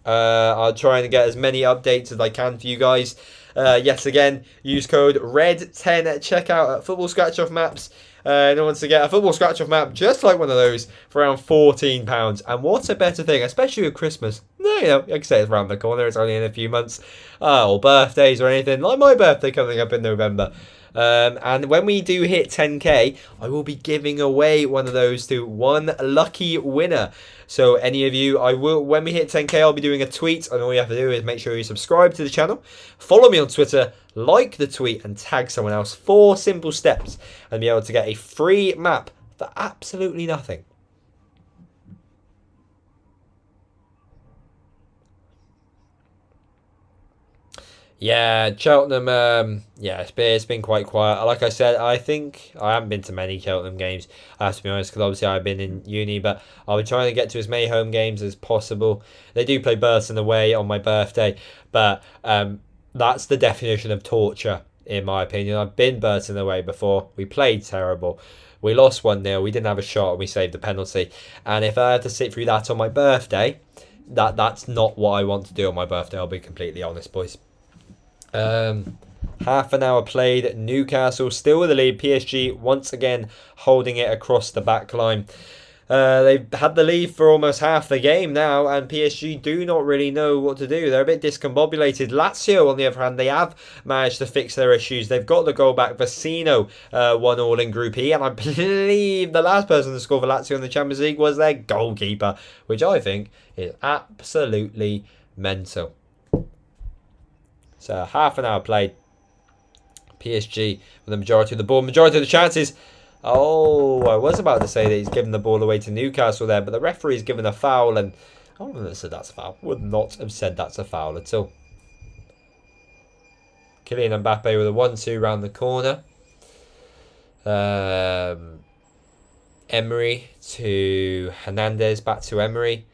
I'll try and get as many updates as I can for you guys. Yet again, use code RED10 at checkout at Football Scratch-Off Maps. In order to get a Football Scratch-Off map just like one of those for around £14. And what a better thing, especially with Christmas. You know, like I say, it's around the corner. It's only in a few months. Or birthdays or anything. Like my birthday coming up in November. And when we do hit 10k, I will be giving away one of those to one lucky winner. So any of you, when we hit 10k, I'll be doing a tweet, and all you have to do is make sure you subscribe to the channel, follow me on Twitter, like the tweet, and tag someone else. 4 simple steps, and be able to get a free map for absolutely nothing. Yeah, Cheltenham, yeah, it's been quite quiet. Like I said, I think I haven't been to many Cheltenham games, I have to be honest, because obviously I've been in uni, but I'll be trying to get to as many home games as possible. They do play Burton away on my birthday, but that's the definition of torture, in my opinion. I've been Burton away before. We played terrible. We lost 1-0. We didn't have a shot, and we saved the penalty. And if I had to sit through that on my birthday, that's not what I want to do on my birthday, I'll be completely honest, boys. Half an hour played. Newcastle still with the lead. PSG once again holding it across the back line. They've had the lead for almost half the game now, and PSG do not really know what to do. They're a bit discombobulated. Lazio, on the other hand, they have managed to fix their issues. They've got the goal back. Vecino 1-1 in Group E, and I believe the last person to score for Lazio in the Champions League was their goalkeeper, which I think is absolutely mental. So half an hour played. PSG with the majority of the ball, majority of the chances. Oh, I was about to say that he's given the ball away to Newcastle there, but the referee's given a foul, and I wouldn't have said that's a foul. Would not have said that's a foul at all. Kylian Mbappe with a 1-2 round the corner. Emery to Hernandez, back to Emery.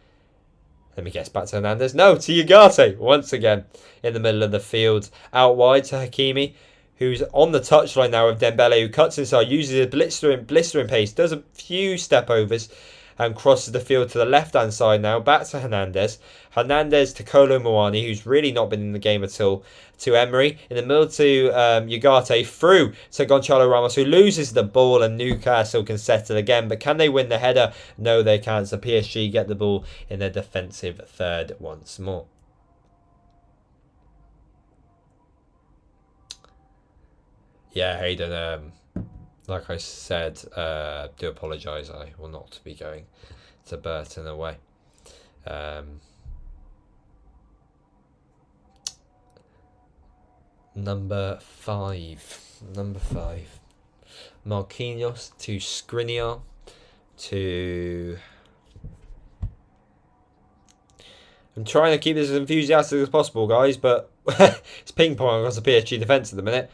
Let me guess, back to Hernandez. No, to Ugarte once again in the middle of the field. Out wide to Hakimi, who's on the touchline now with Dembele, who cuts inside, uses his blistering pace, does a few step overs, and crosses the field to the left-hand side now. Back to Hernandez. Hernandez to Kolo Muani, who's really not been in the game at all. To Emery. In the middle to Ugarte. Through to Gonçalo Ramos, who loses the ball, and Newcastle can settle again. But can they win the header? No, they can't. So PSG get the ball in their defensive third once more. Yeah, Hayden, like I said, do apologise. I will not be going to Burton away. Number 5. Marquinhos to Skriniar to... I'm trying to keep this as enthusiastic as possible, guys, but it's ping pong across the PSG defence at the minute.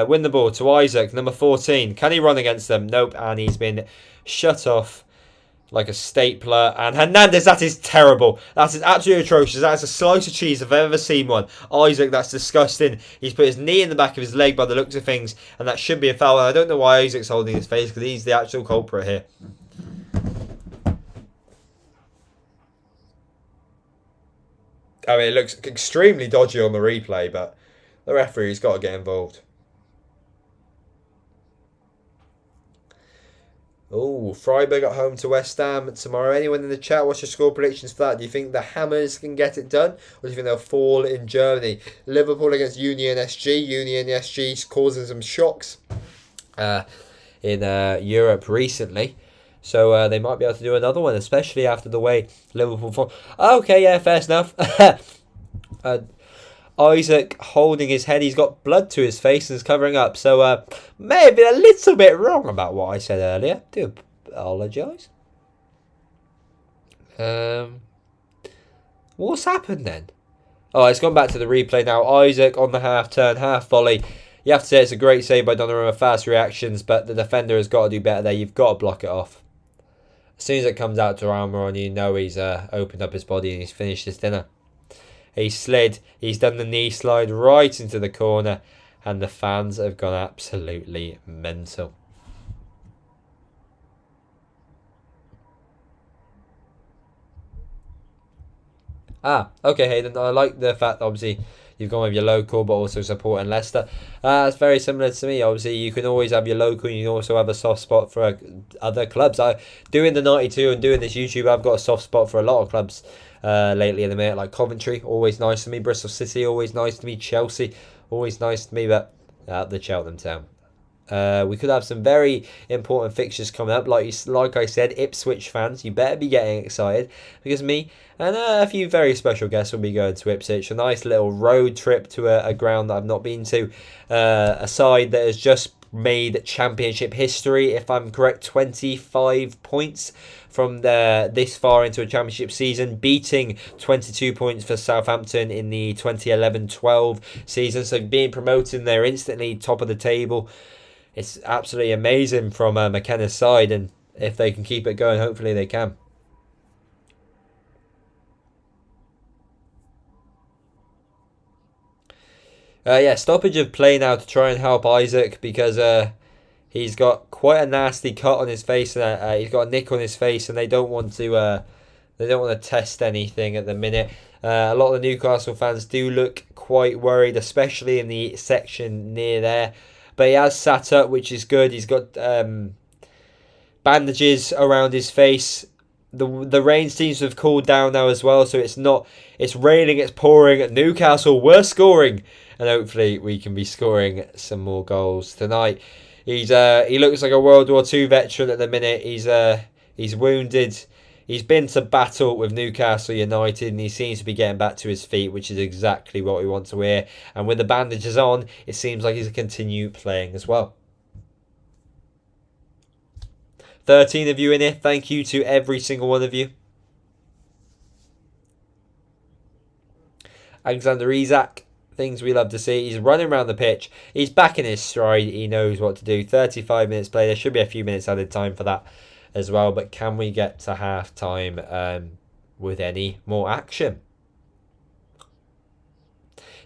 Win the ball to Isaac, number 14. Can he run against them? Nope, and he's been shut off like a stapler. And Hernandez, that is terrible. That is absolutely atrocious. That is a slice of cheese if I've ever seen one. Isaac, that's disgusting. He's put his knee in the back of his leg by the looks of things, and that should be a foul. And I don't know why Isaac's holding his face, because he's the actual culprit here. I mean, it looks extremely dodgy on the replay, but the referee's got to get involved. Oh, Freiburg at home to West Ham tomorrow. Anyone in the chat, what's your score predictions for that? Do you think the Hammers can get it done? Or do you think they'll fall in Germany? Liverpool against Union SG. Union SG causing some shocks in Europe recently. So they might be able to do another one, especially after the way Liverpool fall. Okay, yeah, fair enough. Isaac holding his head. He's got blood to his face and is covering up. So may have been a little bit wrong about what I said earlier. Do apologise. What's happened then? Oh, it's gone back to the replay now. Isaac on the half turn, half volley. You have to say it's a great save by Donnarumma. Fast reactions, but the defender has got to do better there. You've got to block it off. As soon as it comes out to Almiron, you know he's opened up his body and he's finished his dinner. He slid. He's done the knee slide right into the corner. And the fans have gone absolutely mental. Okay, Hayden. I like the fact that obviously you've gone with your local but also supporting Leicester. It's very similar to me. Obviously, you can always have your local and you can also have a soft spot for other clubs. Doing the 92 and doing this YouTube, I've got a soft spot for a lot of clubs lately in the minute, like Coventry, always nice to me. Bristol City, always nice to me. Chelsea, always nice to me. But the Cheltenham Town. We could have some very important fixtures coming up. Like I said, Ipswich fans, you better be getting excited because me and a few very special guests will be going to Ipswich. A nice little road trip to a ground that I've not been to. A side that has just made championship history, if I'm correct, 25 points from this far into a championship season, beating 22 points for Southampton in the 2011-12 season. So being promoted, they're instantly top of the table. It's absolutely amazing from McKenna's side, and if they can keep it going, hopefully they can. Stoppage of play now to try and help Isaac because he's got quite a nasty cut on his face and he's got a nick on his face, and they don't want to test anything at the minute. A lot of the Newcastle fans do look quite worried, especially in the section near there. But he has sat up, which is good. He's got bandages around his face. The rain seems to have cooled down now as well, so it's raining, it's pouring. Newcastle were scoring, and hopefully we can be scoring some more goals tonight. He looks like a World War II veteran at the minute. He's wounded. He's been to battle with Newcastle United and he seems to be getting back to his feet, which is exactly what we want to hear. And with the bandages on, it seems like he's continue playing as well. 13 of you in here. Thank you to every single one of you. Alexander Isak. Things we love to see. He's running around the pitch. He's back in his stride. He knows what to do. 35 minutes play. There should be a few minutes added time for that as well, but can we get to half time with any more action?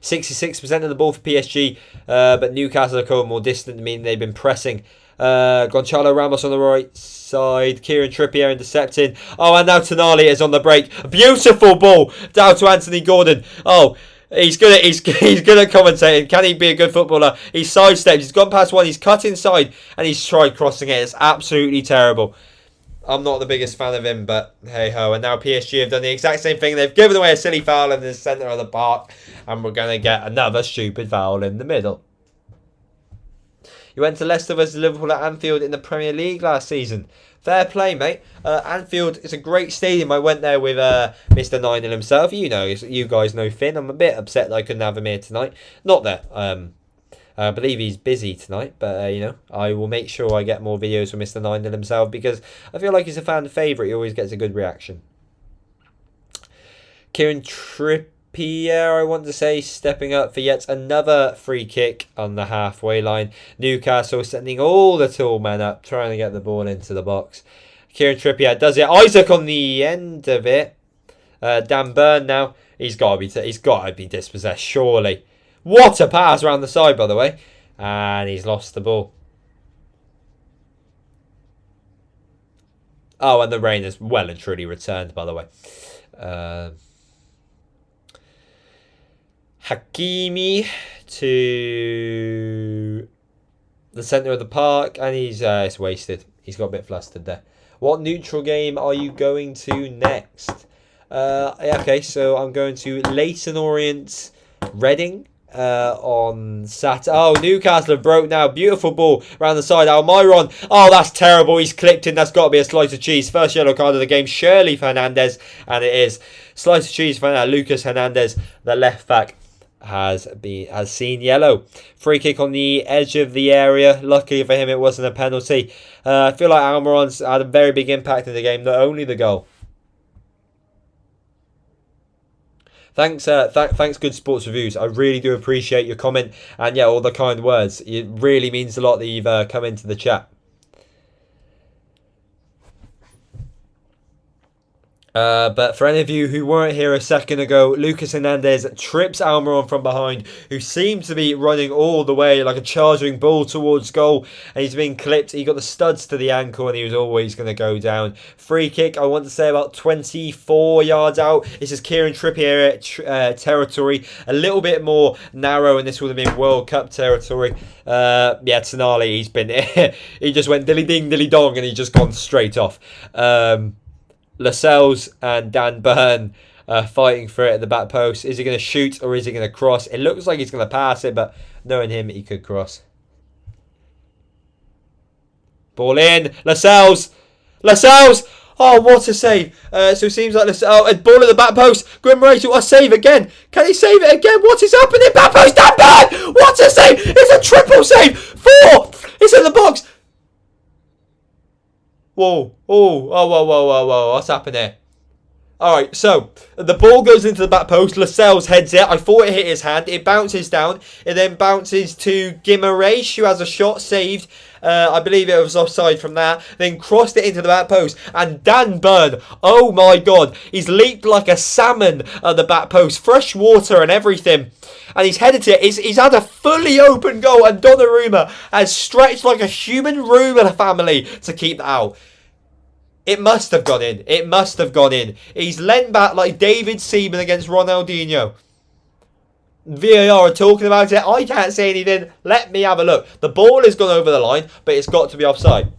66% of the ball for PSG, but Newcastle are coming more distant. I mean, they've been pressing. Gonçalo Ramos on the right side, Kieran Trippier intercepting. Oh, and now Tonali is on the break. A beautiful ball down to Anthony Gordon. Oh, he's good at commentating. Can he be a good footballer? He's sidestepped. He's gone past one. He's cut inside and he's tried crossing it. It's absolutely terrible. I'm not the biggest fan of him, but hey-ho. And now PSG have done the exact same thing. They've given away a silly foul in the centre of the park. And we're going to get another stupid foul in the middle. You went to Leicester versus Liverpool at Anfield in the Premier League last season. Fair play, mate. Anfield is a great stadium. I went there with Mr. 9 himself. You guys know Finn. I'm a bit upset that I couldn't have him here tonight. Not that I believe he's busy tonight, but I will make sure I get more videos from Mr. 9 himself because I feel like he's a fan favourite. He always gets a good reaction. Kieran Trippier, I want to say, stepping up for yet another free kick on the halfway line. Newcastle sending all the tall men up, trying to get the ball into the box. Kieran Trippier does it. Isaac on the end of it. Dan Burn now. He's got to be dispossessed, surely. What a pass around the side, by the way. And he's lost the ball. Oh, and the rain has well and truly returned, by the way. Hakimi to the centre of the park. And it's wasted. He's got a bit flustered there. What neutral game are you going to next? Okay, so I'm going to Leyton Orient Reading on Saturday. Oh, Newcastle have broke now. Beautiful ball around the side. Almiron. Oh, that's terrible. He's clipped in. That's got to be a slice of cheese. First yellow card of the game. Surely Fernandez. And it is. Slice of cheese for Lucas Hernandez, the left back, has seen yellow. Free kick on the edge of the area. Luckily for him, it wasn't a penalty. I feel like Almiron's had a very big impact in the game, not only the goal. Thanks, Good Sports Reviews. I really do appreciate your comment and yeah, all the kind words. It really means a lot that you've come into the chat. But for any of you who weren't here a second ago, Lucas Hernandez trips Almiron from behind, who seems to be running all the way like a charging bull towards goal, and he's been clipped. He got the studs to the ankle, and he was always going to go down. Free kick, I want to say about 24 yards out. This is Kieran Trippier territory, a little bit more narrow, and this would have been World Cup territory. Yeah, Tonali, he's been he just went dilly ding dilly dong, and he's just gone straight off. Lascelles and Dan Burn fighting for it at the back post. Is he going to shoot or is he going to cross? It looks like he's going to pass it, but knowing him, he could cross. Ball in. Lascelles! Lascelles! Oh, what a save. So it seems like Lascelles. Oh, a ball at the back post. Grim Rachel, a save again. Can he save it again? What is happening? Back post, Dan Burn! What a save! It's a triple save! 4! It's in the box! Whoa, whoa, what's happened here? Alright, so, the ball goes into the back post, Lascelles heads it, I thought it hit his hand, it bounces down, it then bounces to Guimaraes, who has a shot saved, I believe it was offside from that, then crossed it into the back post, and Dan Burn, oh my god, he's leaped like a salmon at the back post, fresh water and everything, and he's headed to it, he's had a fully open goal, and Donnarumma has stretched like a human room in a family to keep that out. It must have gone in. It must have gone in. He's leant back like David Seaman against Ronaldinho. VAR are talking about it. I can't say anything. Let me have a look. The ball has gone over the line, but it's got to be offside.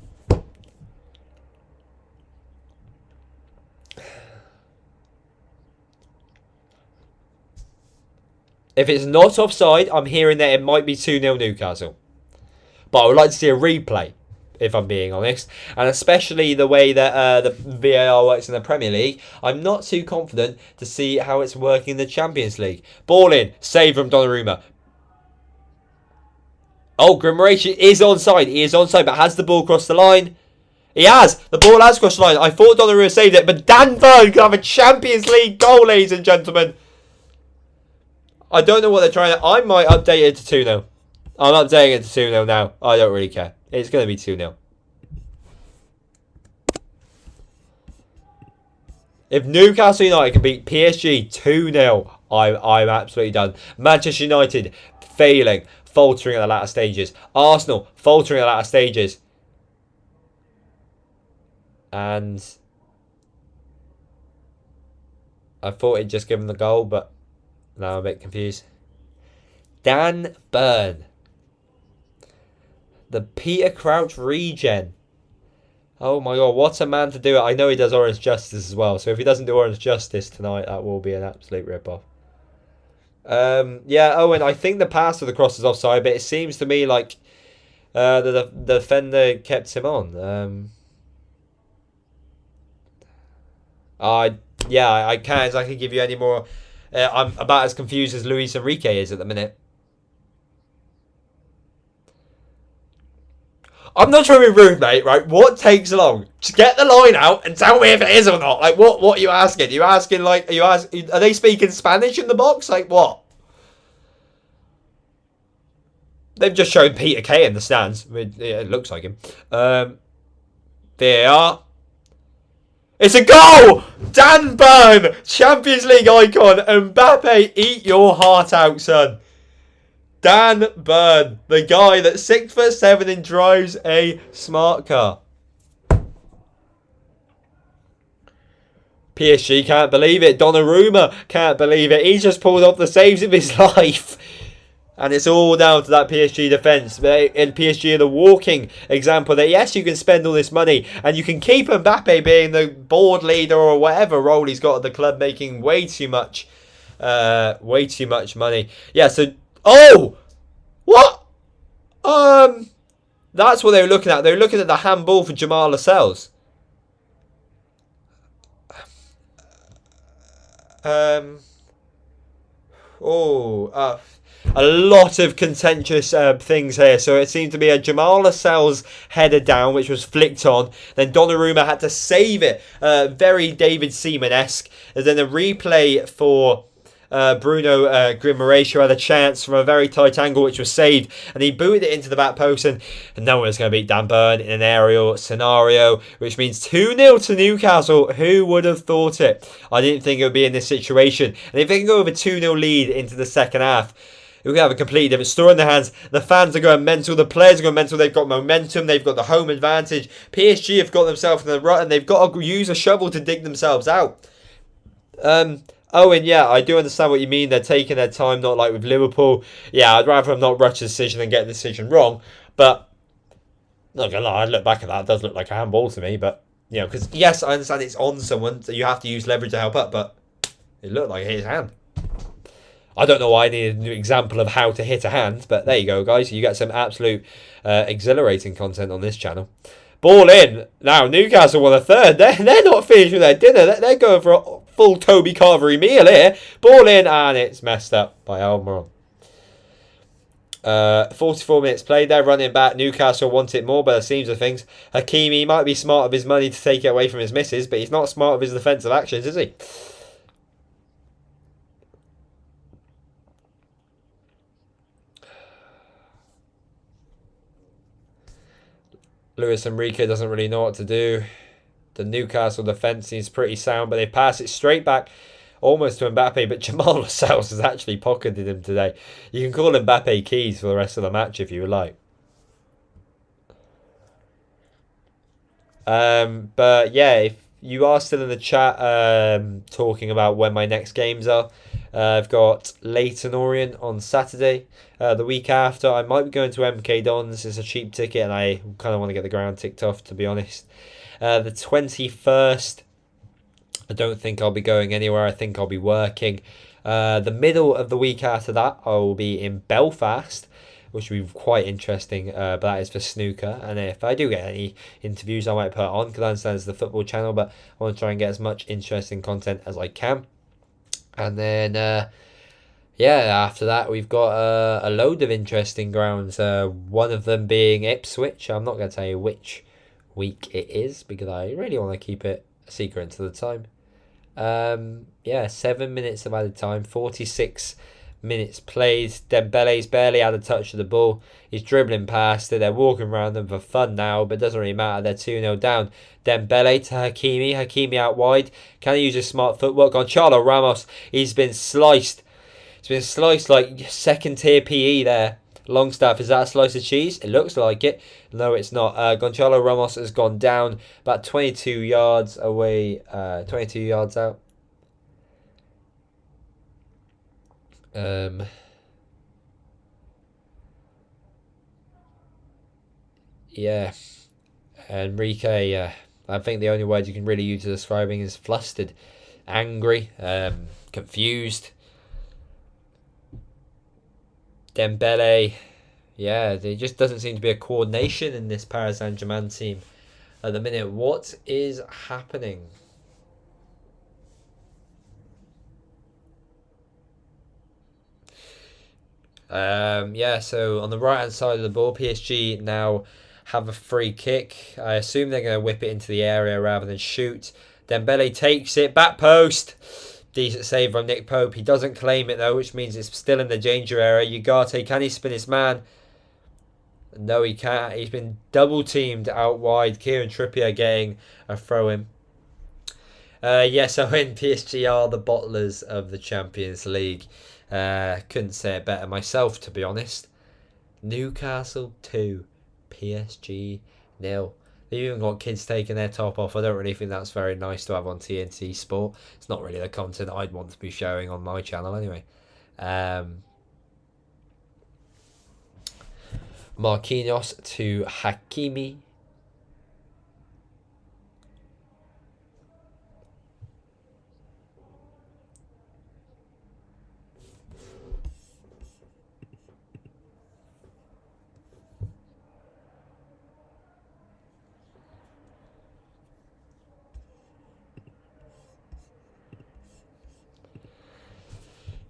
If it's not offside, I'm hearing that it might be 2-0 Newcastle. But I would like to see a replay, if I'm being honest. And especially the way that the VAR works in the Premier League, I'm not too confident to see how it's working in the Champions League. Ball in, save from Donnarumma. Oh, Guimaraes is onside. He is onside, but has the ball crossed the line? He has. The ball has crossed the line. I thought Donnarumma saved it, but Dan Burn could have a Champions League goal, ladies and gentlemen. I don't know what they're trying to... I might update it to 2-0. I'm updating it to 2-0 now. I don't really care. It's going to be 2-0. If Newcastle United can beat PSG 2-0, I'm absolutely done. Manchester United failing, faltering at the latter stages. Arsenal faltering at the latter stages. And I thought he'd just given the goal, but now I'm a bit confused. Dan Burn. The Peter Crouch regen. Oh my god, what a man to do it. I know he does Orange Justice as well. So if he doesn't do Orange Justice tonight, that will be an absolute rip-off. Yeah, Owen, I think the pass of the cross is offside, but it seems to me like the defender kept him on. Yeah, I can't exactly give you any more. I'm about as confused as Luis Enrique is at the minute. I'm not trying to be rude, mate, right? What takes long? Just get the line out and tell me if it is or not. Like, what are you asking? You asking, like, are they speaking Spanish in the box? Like, what? They've just shown Peter Kay in the stands. I mean, yeah, it looks like him. There are. It's a goal! Dan Burn, Champions League icon. Mbappe, eat your heart out, son. Dan Burn, the guy that's 6'7" and drives a smart car. PSG can't believe it. Donnarumma can't believe it. He's just pulled off the saves of his life. And it's all down to that PSG defence. And PSG are the walking example that, yes, you can spend all this money and you can keep Mbappe being the board leader or whatever role he's got at the club, making way too much money. Yeah, so... Oh! What? That's what they were looking at. They were looking at the handball for Jamal Lascelles. A lot of contentious things here. So it seemed to be a Jamal Lascelles header down, which was flicked on. Then Donnarumma had to save it. Very David Seaman-esque. And then a replay for Bruno Guimaraes, who had a chance from a very tight angle, which was saved. And he booted it into the back post. And no one was going to beat Dan Burn in an aerial scenario, which means 2-0 to Newcastle. Who would have thought it? I didn't think it would be in this situation. And if they can go with a 2-0 lead into the second half, we're going to have a completely different story in their hands. The fans are going mental. The players are going mental. They've got momentum. They've got the home advantage. PSG have got themselves in the rut and they've got to use a shovel to dig themselves out. Owen, yeah, I do understand what you mean. They're taking their time, not like with Liverpool. Yeah, I'd rather them not rush a decision than get the decision wrong. But, not going to lie, I look back at that. It does look like a handball to me. But, you know, because, yes, I understand it's on someone, so you have to use leverage to help up. But it looked like it hit his hand. I don't know why I need a new example of how to hit a hand, but there you go, guys. You get some absolute exhilarating content on this channel. Ball in. Now, Newcastle won a third. They're not finished with their dinner. They're going for a full Toby Carvery meal here. Ball in, and it's messed up by Almiron. 44 minutes played there, running back. Newcastle want it more, but it seems of things. Hakimi might be smart of his money to take it away from his misses, but he's not smart of his defensive actions, is he? Luis Enrique doesn't really know what to do. The Newcastle defence seems pretty sound, but they pass it straight back almost to Mbappe, but Jamal Lascelles has actually pocketed him today. You can call Mbappe keys for the rest of the match if you would like. But yeah, if you are still in the chat talking about when my next games are, I've got Leyton Orient on Saturday. The week after, I might be going to MK Dons. It's a cheap ticket, and I kind of want to get the ground ticked off, to be honest. The 21st, I don't think I'll be going anywhere. I think I'll be working. The middle of the week after that, I will be in Belfast, which will be quite interesting. But that is for snooker. And if I do get any interviews, I might put it on, because I understand it's the football channel, but I want to try and get as much interesting content as I can. And then, yeah, after that, we've got a load of interesting grounds. One of them being Ipswich. I'm not going to tell you which week it is, because I really want to keep it a secret until the time. Yeah, 7 minutes of added time, 46 minutes played. Dembele's barely had a touch of the ball. He's dribbling past it. They're walking around them for fun now, but it doesn't really matter. They're 2-0 down. Dembele to Hakimi. Hakimi out wide. Can he use his smart footwork? Gonçalo Ramos. He's been sliced. It's been sliced like second tier PE there. Longstaff, is that a slice of cheese? It looks like it. No, it's not. Gonçalo Ramos has gone down about 22 yards away. 22 yards out. Yeah. Enrique, I think the only word you can really use to describe him is flustered, angry, confused. Dembele, yeah, there just doesn't seem to be a coordination in this Paris Saint-Germain team at the minute. What is happening? Yeah, so on the right hand side of the ball, PSG now have a free kick. I assume they're going to whip it into the area rather than shoot. Dembele takes it, back post. Decent save from Nick Pope. He doesn't claim it though, which means it's still in the danger area. Ugarte, can he spin his man? No, he can't. He's been double teamed out wide. Kieran Trippier getting a throw in. Yes, I win. PSG are the bottlers of the Champions League. Couldn't say it better myself, to be honest. Newcastle 2, PSG 0. They've even got kids taking their top off. I don't really think that's very nice to have on TNT Sport. It's not really the content I'd want to be showing on my channel anyway. Marquinhos to Hakimi.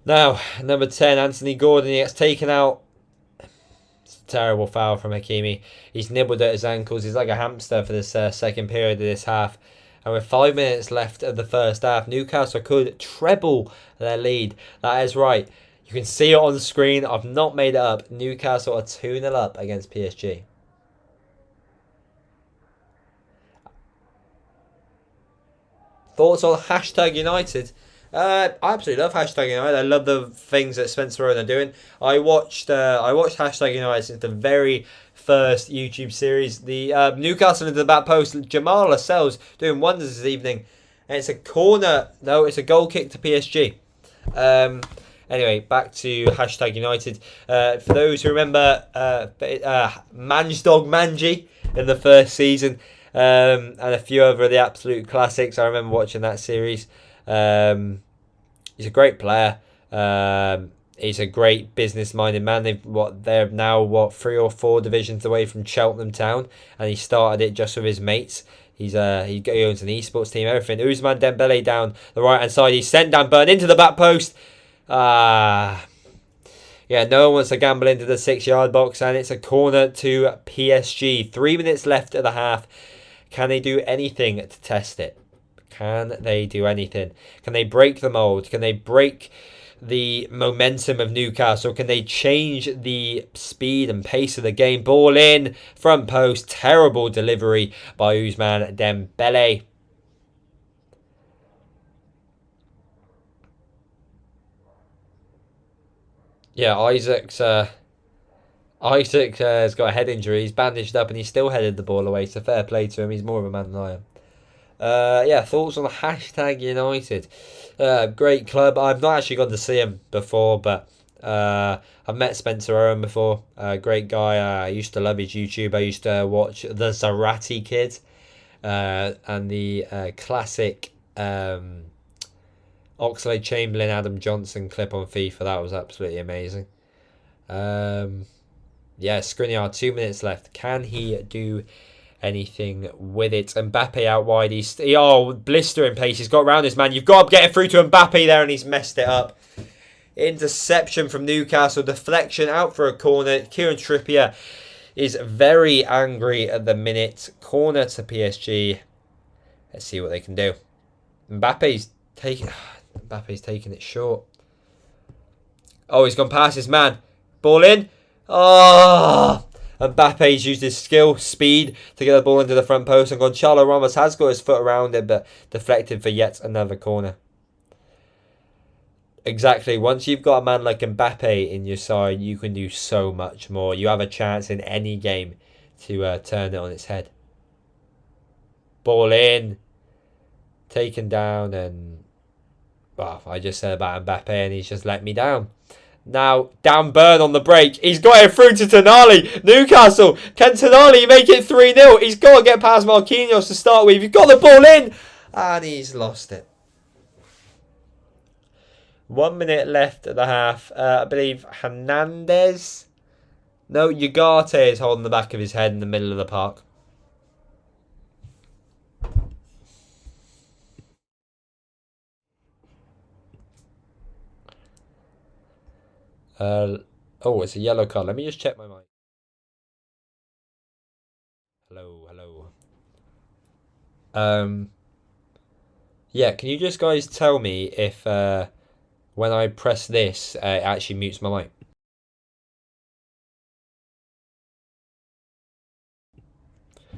Now, number 10, Anthony Gordon. He gets taken out. It's a terrible foul from Hakimi. He's nibbled at his ankles. He's like a hamster for this second period of this half. And with 5 minutes left of the first half, Newcastle could treble their lead. That is right. You can see it on the screen. I've not made it up. Newcastle are 2-0 up against PSG. Thoughts on hashtag United? I absolutely love hashtag United. I love the things that Spencer Owen are doing. I watched hashtag United since the very first YouTube series. The Newcastle into the back post. Jamal Lascelles doing wonders this evening, and it's a corner. No, it's a goal kick to PSG. Anyway, back to hashtag United. For those who remember, Manjdog Manji in the first season, and a few other of the absolute classics. I remember watching that series. He's a great player. He's a great business-minded man. They're now 3 or 4 divisions away from Cheltenham Town, and he started it just with his mates. He owns an esports team, everything. Ousmane Dembele down the right-hand side. He's sent down, Burn into the back post. Yeah, no one wants to gamble into the 6-yard box, and it's a corner to PSG. 3 minutes left of the half. Can they do anything to test it? Can they do anything? Can they break the mould? Can they break the momentum of Newcastle? Can they change the speed and pace of the game? Ball in, front post, terrible delivery by Ousmane Dembele. Yeah, Isaac has got a head injury. He's bandaged up and he still headed the ball away. So fair play to him. He's more of a man than I am. Yeah, thoughts on the hashtag United. Great club. I've not actually gone to see him before, but I've met Spencer Owen before. Great guy. I used to love his YouTube. I used to watch the Zarate Kid and the classic Oxlade-Chamberlain, Adam Johnson clip on FIFA. That was absolutely amazing. Yeah, Skriniar, 2 minutes left. Can he do anything with it? Mbappe out wide. Blistering pace. He's got around this man. You've got to get it through to Mbappe there, and he's messed it up. Interception from Newcastle. Deflection out for a corner. Kieran Trippier is very angry at the minute. Corner to PSG. Let's see what they can do. Mbappe's taking it short. Oh, he's gone past his man. Ball in. Oh, Mbappe's used his skill, speed to get the ball into the front post, and Gonçalo Ramos has got his foot around it, but deflected for yet another corner. Exactly. Once you've got a man like Mbappe in your side, you can do so much more. You have a chance in any game to turn it on its head. Ball in. Taken down, and well, I just said about Mbappe, and he's just let me down. Now, down Burn on the break. He's got it through to Tonali. Newcastle. Can Tonali make it 3-0? He's got to get past Marquinhos to start with. He's got the ball in. And he's lost it. 1 minute left at the half. I believe Hernandez. No, Ugarte is holding the back of his head in the middle of the park. Oh, it's a yellow card. Let me just check my mic. Hello. Yeah, can you just guys tell me if when I press this, it actually mutes my mic?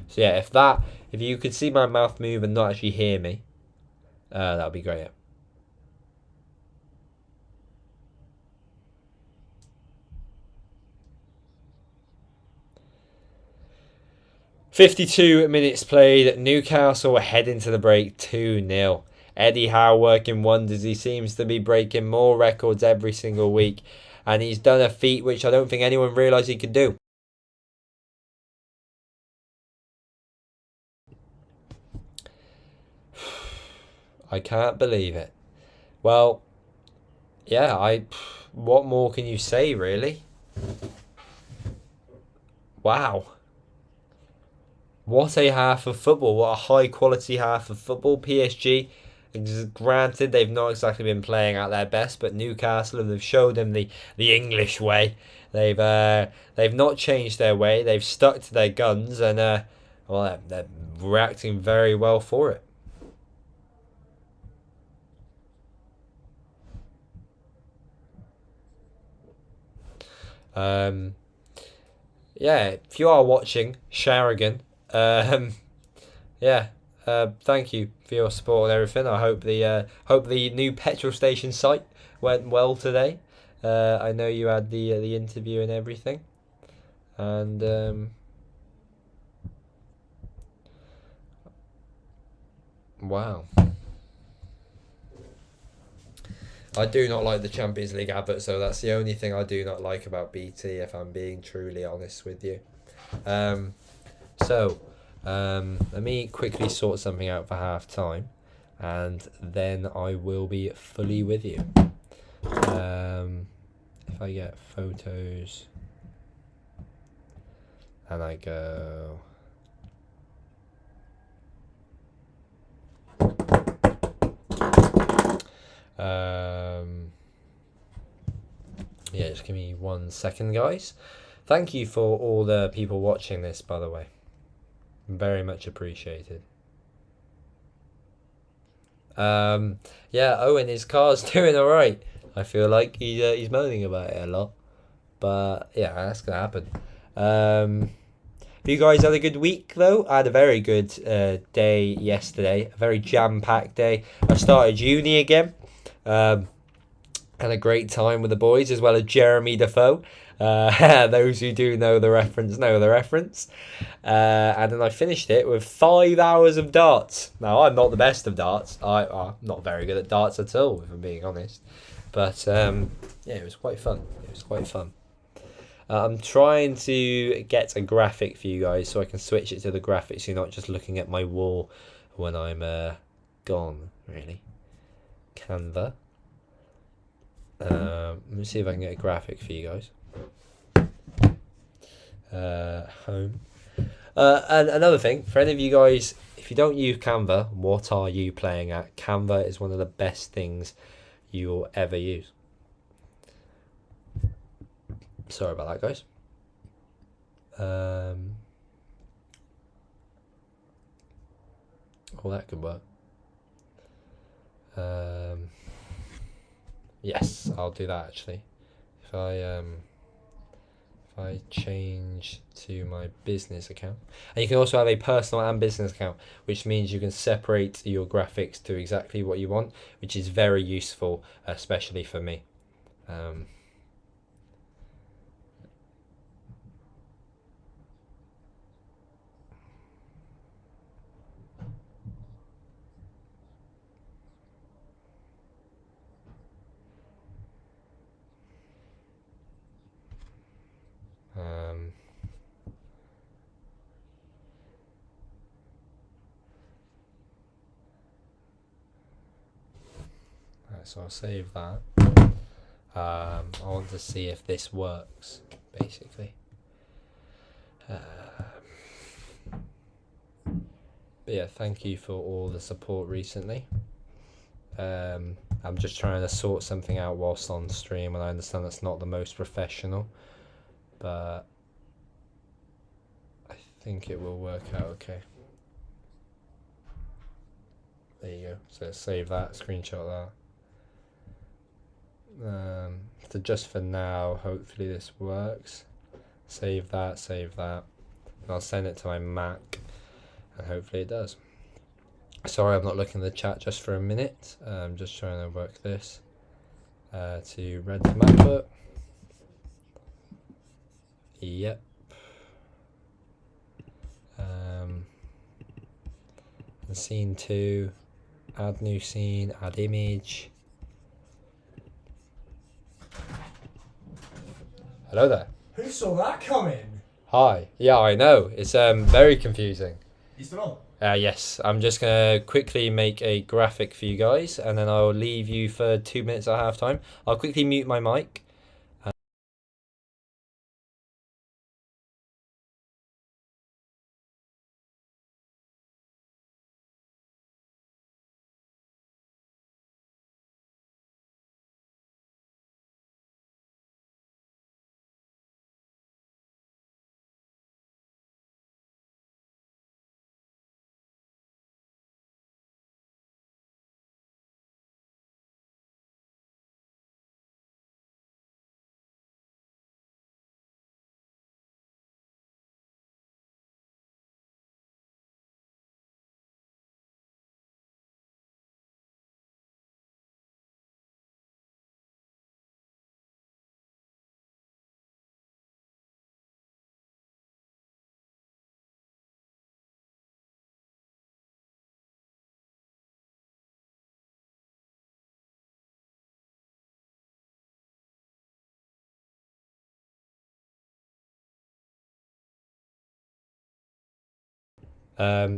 So yeah, if you could see my mouth move and not actually hear me, that would be great. 52 minutes played. Newcastle heading to the break 2-0. Eddie Howe working wonders. He seems to be breaking more records every single week. And he's done a feat which I don't think anyone realised he could do. I can't believe it. Well, yeah, what more can you say, really? Wow. What a half of football. What a high-quality half of football. PSG, granted, they've not exactly been playing at their best, but Newcastle have showed them the English way. They've not changed their way. They've stuck to their guns, and well, they're reacting very well for it. Yeah, if you are watching, Sharagan, yeah, thank you for your support and everything. I hope the new petrol station site went well today. I know you had the interview and everything, and wow. I do not like the Champions League advert, so that's the only thing I do not like about BT, if I'm being truly honest with you. Let me quickly sort something out for half time, and then I will be fully with you. If I get photos, and I go... yeah, just give me 1 second, guys. Thank you for all the people watching this, by the way. Very much appreciated. Yeah, Owen, his car's doing alright. I feel like he's moaning about it a lot. But yeah, that's gonna happen. You guys had a good week, though? I had a very good day yesterday. A very jam-packed day. I started uni again. Had a great time with the boys, as well as Jeremy Defoe. Those who do know the reference know the reference. And then I finished it with 5 hours of darts. Now, I'm not the best of darts. I'm not very good at darts at all, if I'm being honest. But yeah, it was quite fun. I'm trying to get a graphic for you guys so I can switch it to the graphics. So you're not just looking at my wall when I'm gone, really. Canva. Let me see if I can get a graphic for you guys. Home. And another thing, for any of you guys, if you don't use Canva, what are you playing at? Canva is one of the best things you'll ever use. Sorry about that, guys. Oh, that could work. Yes, I'll do that actually. If I change to my business account, and you can also have a personal and business account, which means you can separate your graphics to exactly what you want, which is very useful, especially for me. So I'll save that. I want to see if this works, basically. But yeah, thank you for all the support recently. I'm just trying to sort something out whilst on stream, and I understand that's not the most professional, but I think it will work out okay. There you go. So let's save that, screenshot that. So just for now, hopefully this works. Save that, and I'll send it to my Mac, and hopefully it does. Sorry, I'm not looking at the chat just for a minute. I'm just trying to work this to red to MacBook. Yep. And scene 2, add new scene, add image. Hello there. Who saw that coming? Hi. Yeah, I know. It's very confusing. You still on? Yes, I'm just going to quickly make a graphic for you guys, and then I'll leave you for 2 minutes at halftime. I'll quickly mute my mic.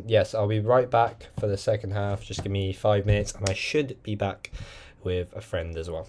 Yes, I'll be right back for the second half. Just give me 5 minutes, and I should be back with a friend as well.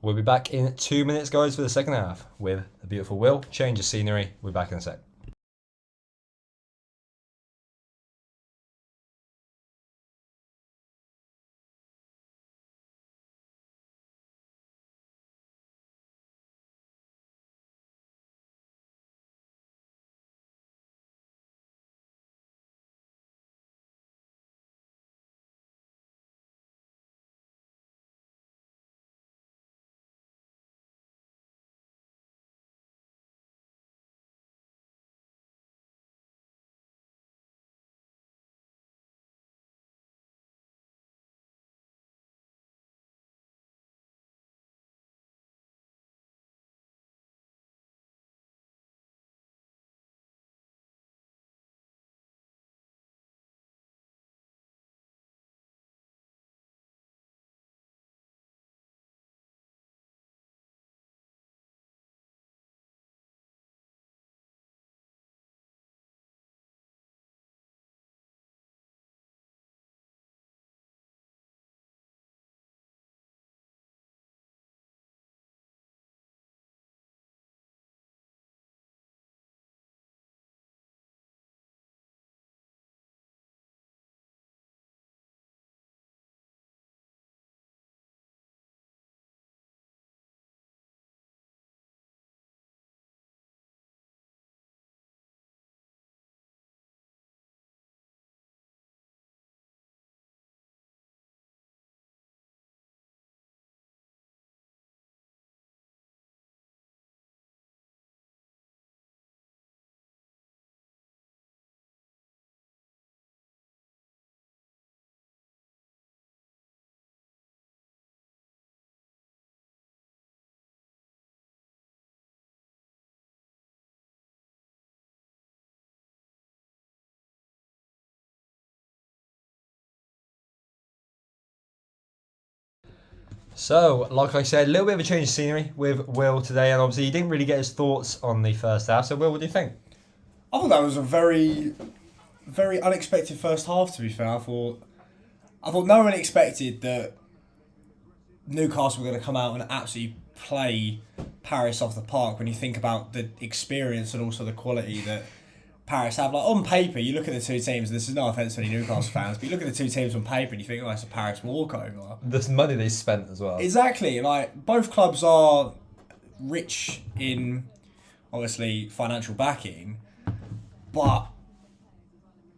We'll be back in 2 minutes, guys, for the second half with the beautiful Will. Change of scenery. We'll be back in a sec. So, like I said, a little bit of a change of scenery with Will today, and obviously he didn't really get his thoughts on the first half. So, Will, what do you think? I thought that was a very, very unexpected first half. To be fair, I thought no one expected that Newcastle were going to come out and absolutely play Paris off the park. When you think about the experience and also the quality that Paris have, like on paper, you look at the two teams. This is no offense to any Newcastle fans, but you look at the two teams on paper and you think, oh, it's a Paris walkover. The money they spent as well. Exactly. Like both clubs are rich in obviously financial backing, but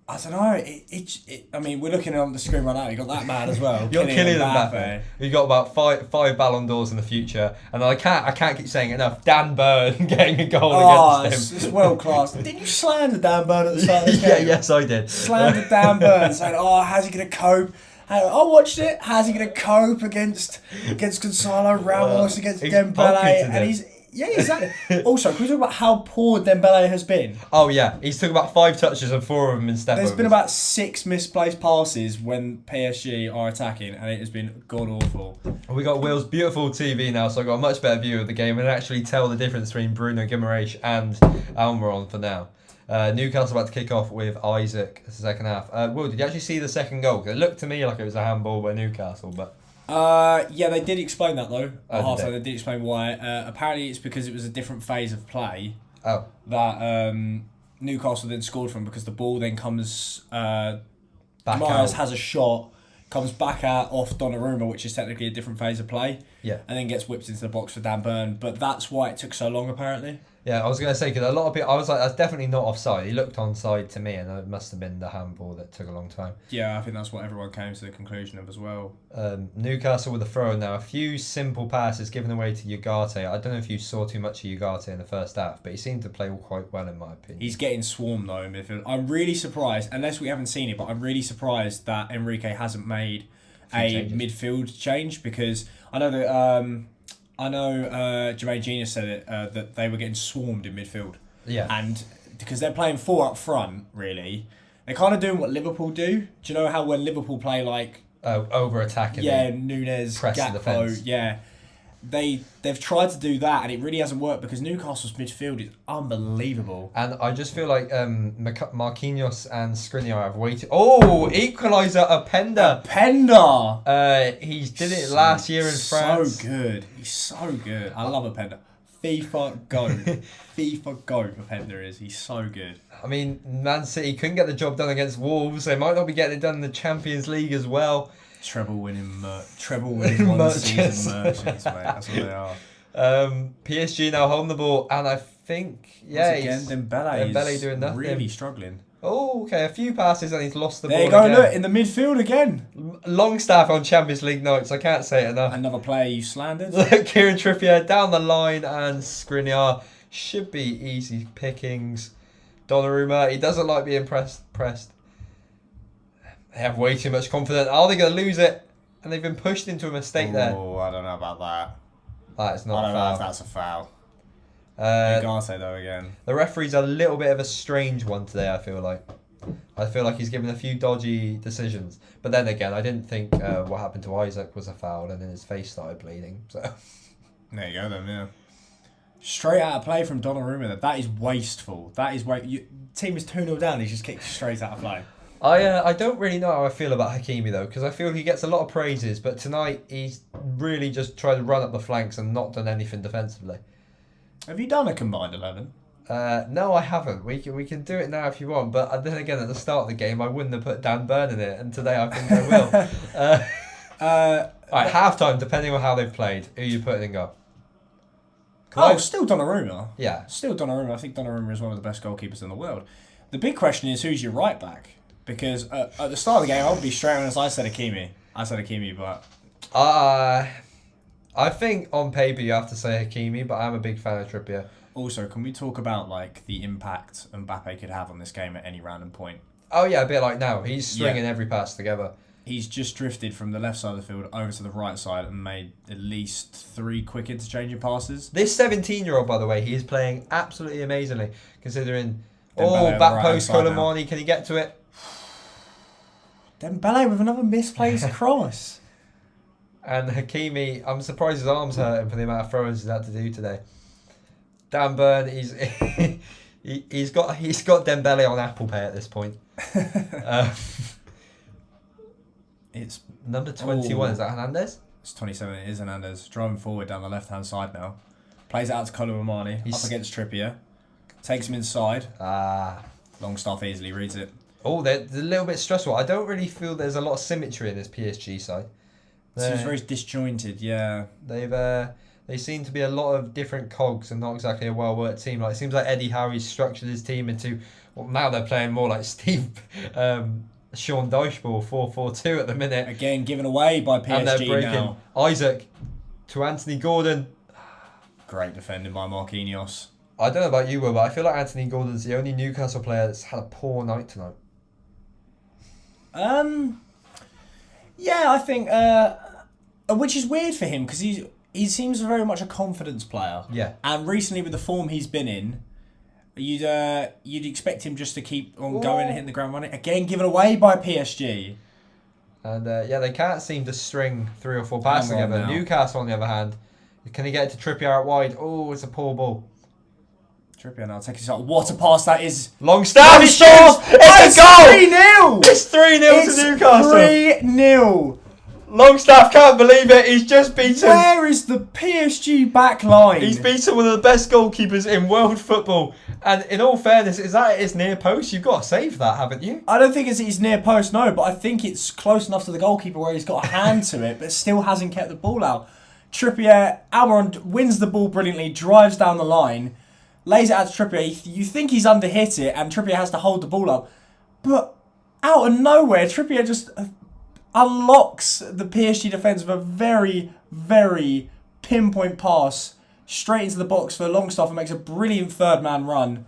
I don't know. I mean, we're looking on the screen right now. You got that man as well. You're killing Mbappe. You got about five Ballon d'Ors in the future, and I can't keep saying it enough. Dan Burn getting a goal against him. It's world class. Didn't you slander Dan Burn at the start of this game? Yes, I did. Slander Dan Burn, saying, "Oh, how's he going to cope?" I watched it. How's he going to cope against Gonzalo Ramos, against Dembele, and he's. Yeah, exactly. Also, can we talk about how poor Dembele has been? Oh, yeah. He's took about 5 touches and 4 of them in step There's been about 6 misplaced passes when PSG are attacking, and it has been god-awful. We got Will's beautiful TV now, so I got a much better view of the game and actually tell the difference between Bruno Guimaraes and Almiron for now. Newcastle about to kick off with Isaac the second half. Will, did you actually see the second goal? 'Cause it looked to me like it was a handball by Newcastle, but... Yeah, they did explain that though. They did explain why. Apparently, it's because it was a different phase of play. Oh. That Newcastle then scored from, because the ball then comes. Back Myers out. has a shot, comes back out off Donnarumma, which is technically a different phase of play. Yeah. And then gets whipped into the box for Dan Burn. But that's why it took so long, apparently. Yeah, I was going to say, because a lot of people, I was like, that's definitely not offside. He looked onside to me, and it must have been the handball that took a long time. Yeah, I think that's what everyone came to the conclusion of as well. Newcastle with a throw now. A few simple passes given away to Ugarte. I don't know if you saw too much of Ugarte in the first half, but he seemed to play quite well in my opinion. He's getting swarmed though in midfield. I'm really surprised, unless we haven't seen it, but I'm really surprised that Enrique hasn't made a midfield change, because I know that... Jermaine Genius said it, that they were getting swarmed in midfield. Yeah. And because they're playing 4 up front, really, they're kind of doing what Liverpool do. Do you know how when Liverpool play like... over attacking? Yeah, Nunes, press the Gakpo, defence. yeah. they've tried to do that and it really hasn't worked because Newcastle's midfield is unbelievable. And I just feel like Marquinhos and Skriniar have waited. Oh, equaliser, Openda. Openda! He did it last year in France. So good. He's so good. I love Openda. FIFA go. FIFA go, Openda is. He's so good. I mean, Man City couldn't get the job done against Wolves. They might not be getting it done in the Champions League as well. Treble winning one season merchants, mate. That's what they are. PSG now holding the ball, and I think Dembele doing nothing. Really struggling. Oh, okay, a few passes and he's lost the ball. There you go. Again. Look in the midfield again. Longstaff on Champions League nights. I can't say it enough. Another player you slandered. Kieran Trippier down the line, and Skriniar should be easy pickings. Donnarumma, he doesn't like being pressed. They have way too much confidence. Are they going to lose it? And they've been pushed into a mistake there. Oh, I don't know about that. That's not I don't a foul. know if that's a foul. Ugarte though again. The referee's a little bit of a strange one today, I feel like. I feel like he's given a few dodgy decisions. But then again, I didn't think what happened to Isaac was a foul and then his face started bleeding. So there you go then, yeah. Straight out of play from Donnarumma. That is wasteful. That is team is 2-0 down, he's just kicked straight out of play. I don't really know how I feel about Hakimi though, because I feel he gets a lot of praises, but tonight he's really just tried to run up the flanks and not done anything defensively. Have you done a combined 11? No, I haven't. We can do it now if you want, but then again, at the start of the game, I wouldn't have put Dan Burn in it, and today I think I will. Alright, half-time, depending on how they've played, who you putting in goal? Still Donnarumma. Yeah. Still Donnarumma. I think Donnarumma is one of the best goalkeepers in the world. The big question is who's your right back? Because at the start of the game, I would be straight honest, I said Hakimi, but... I think on paper you have to say Hakimi, but I'm a big fan of Trippier. Also, can we talk about like the impact Mbappe could have on this game at any random point? Oh yeah, a bit like now. He's stringing every pass together. He's just drifted from the left side of the field over to the right side and made at least 3 quick interchanging passes. This 17-year-old, by the way, he is playing absolutely amazingly, considering... Dembele back post, Colomani, can he get to it? Dembele with another misplaced cross. And Hakimi, I'm surprised his arm's hurting for the amount of throw-ins he's had to do today. Dan Burn, he's got Dembele on Apple Pay at this point. It's number 21. Is that Hernandez? It's 27. It is Hernandez driving forward down the left-hand side now. Plays it out to Colomani up against Trippier. Takes him inside. Longstaff easily reads it. Oh, they're a little bit stressful. I don't really feel there's a lot of symmetry in this PSG side. Seems very disjointed, yeah. They seem to be a lot of different cogs and not exactly a well-worked team. Like, it seems like Eddie Howe's structured his team into... Well, now they're playing more like Sean Dyche ball, 4-4-2 at the minute. Again, given away by PSG and they're breaking now. Isaac to Anthony Gordon. Great defending by Marquinhos. I don't know about you, Will, but I feel like Anthony Gordon's the only Newcastle player that's had a poor night tonight. Yeah, I think, which is weird for him because he seems very much a confidence player. Yeah. And recently with the form he's been in, you'd expect him just to keep on going and hitting the ground running. Again, given away by PSG. And they can't seem to string 3 or 4 passes together. Now. Newcastle, on the other hand, can he get it to Trippier out wide? Oh, it's a poor ball. Trippier now taking his shot. What a pass that is. Longstaff, he scores! It's a goal! 3-0! It's 3-0 to Newcastle. 3-0. Longstaff can't believe it. He's just beaten. Where is the PSG back line? He's beaten one of the best goalkeepers in world football. And in all fairness, is that his near post? You've got to save that, haven't you? I don't think it's his near post, no, but I think it's close enough to the goalkeeper where he's got a hand to it, but still hasn't kept the ball out. Trippier, Almiron wins the ball brilliantly, drives down the line, lays it out to Trippier. You think he's under-hit it, and Trippier has to hold the ball up. But out of nowhere, Trippier just unlocks the PSG defence with a very, very pinpoint pass straight into the box for Longstaff and makes a brilliant third-man run.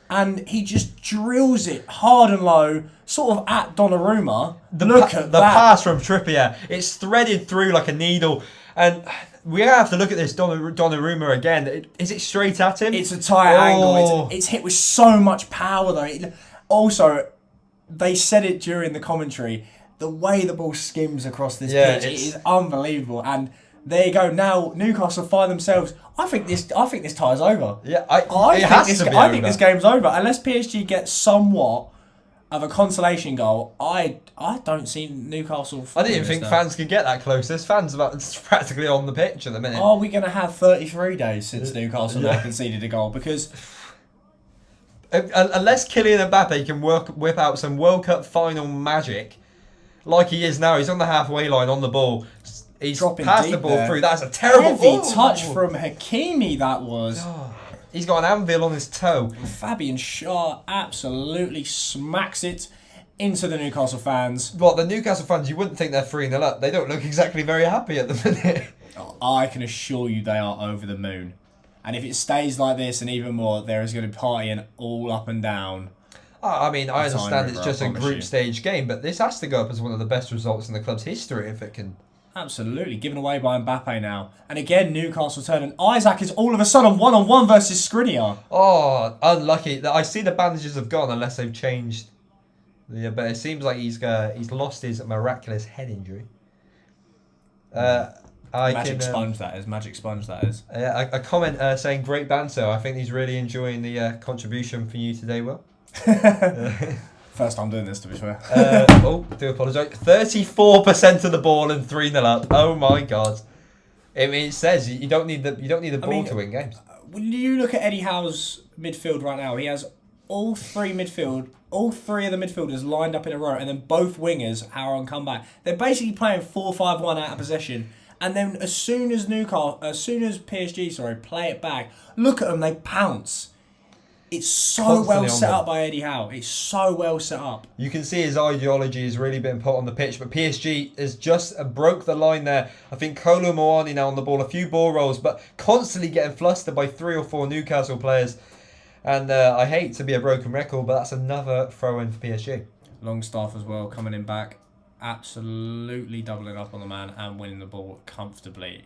And he just drills it hard and low, sort of at Donnarumma. Look at the that. pass from Trippier. It's threaded through like a needle. And we have to look at this Donnarumma again. Is it straight at him? It's a tight angle. It's hit with so much power, though. Also, they said it during the commentary. The way the ball skims across this pitch, it is unbelievable. And There you go. Now Newcastle find themselves. I think this tie's over. Yeah, I think this game's over unless PSG gets somewhat of a consolation goal. I don't see Newcastle. I didn't think fans could get that close. There's fans practically on the pitch at the minute. Are we going to have 33 days since Newcastle now conceded a goal? Because unless Kylian Mbappe can whip out some World Cup final magic, like he is now, he's on the halfway line on the ball. He's dropping passed the ball there. through. That's a terrible heavy touch from Hakimi. That was. Oh, he's got an anvil on his toe. Fabian Schär absolutely smacks it into the Newcastle fans. Well, the Newcastle fans, you wouldn't think they're 3-0 up. They don't look exactly very happy at the minute. I can assure you they are over the moon. And if it stays like this and even more, there is going to be partying all up and down. I mean, I understand it's just a group stage game, but this has to go up as one of the best results in the club's history if it can. Absolutely, given away by Mbappe now. And again, Newcastle turn, and Isaac is all of a sudden one-on-one versus Skriniar. Oh, unlucky. I see the bandages have gone unless they've changed. Yeah, but it seems like he's lost his miraculous head injury. Magic sponge, that is. A comment saying great banter. I think he's really enjoying the contribution for you today, Will. First time doing this, to be fair. Do apologise. 34% of the ball and 3-0 up. Oh my god! I mean, it says you don't need the ball to win games. When you look at Eddie Howe's midfield right now, he has all three of the midfielders lined up in a row, and then both wingers are on comeback. They're basically playing 4-5-1 out of possession. And then as soon as PSG play it back, look at them, they pounce. It's so Constantly well set up by Eddie Howe. It's so well set up. You can see his ideology has really been put on the pitch, but PSG has just broke the line there. I think Kolo Muani now on the ball, a few ball rolls, but constantly getting flustered by 3 or 4 Newcastle players. And I hate to be a broken record, but that's another throw-in for PSG. Longstaff as well, coming in back. Absolutely doubling up on the man and winning the ball comfortably.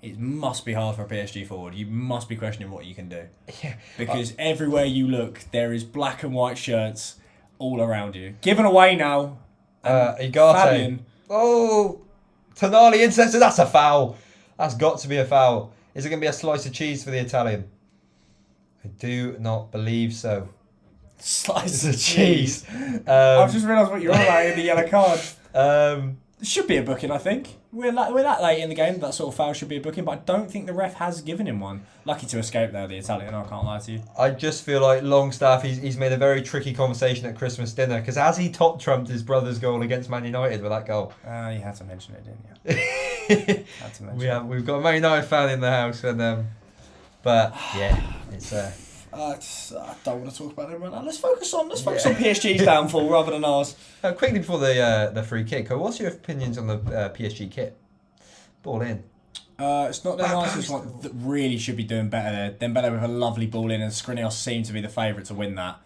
It must be hard for a PSG forward. You must be questioning what you can do. Yeah. Because everywhere you look, there is black and white shirts all around you. Given away now. Igate. Fabian. Oh, Tonali intercepted. That's a foul. That's got to be a foul. Is it going to be a slice of cheese for the Italian? I do not believe so. Slice of cheese. I've just realised what you're on about in the yellow card. Should be a booking, I think. We're that late in the game, that sort of foul should be a booking, but I don't think the ref has given him one. Lucky to escape there, the Italian, I can't lie to you. I just feel like Longstaff, he's made a very tricky conversation at Christmas dinner, because has he top-trumped his brother's goal against Man United with that goal? You had to mention it, didn't you? Had to mention it. We've got a Man United fan in the house, and but yeah, it's... I don't want to talk about him right now. Let's focus on PSG's downfall rather than ours. Quickly before the free kick, what's your opinions on the PSG kit? Ball in. It's not the nicest one. That really should be doing better there. Dembele with a lovely ball in, and Skriniar seemed to be the favourite to win that.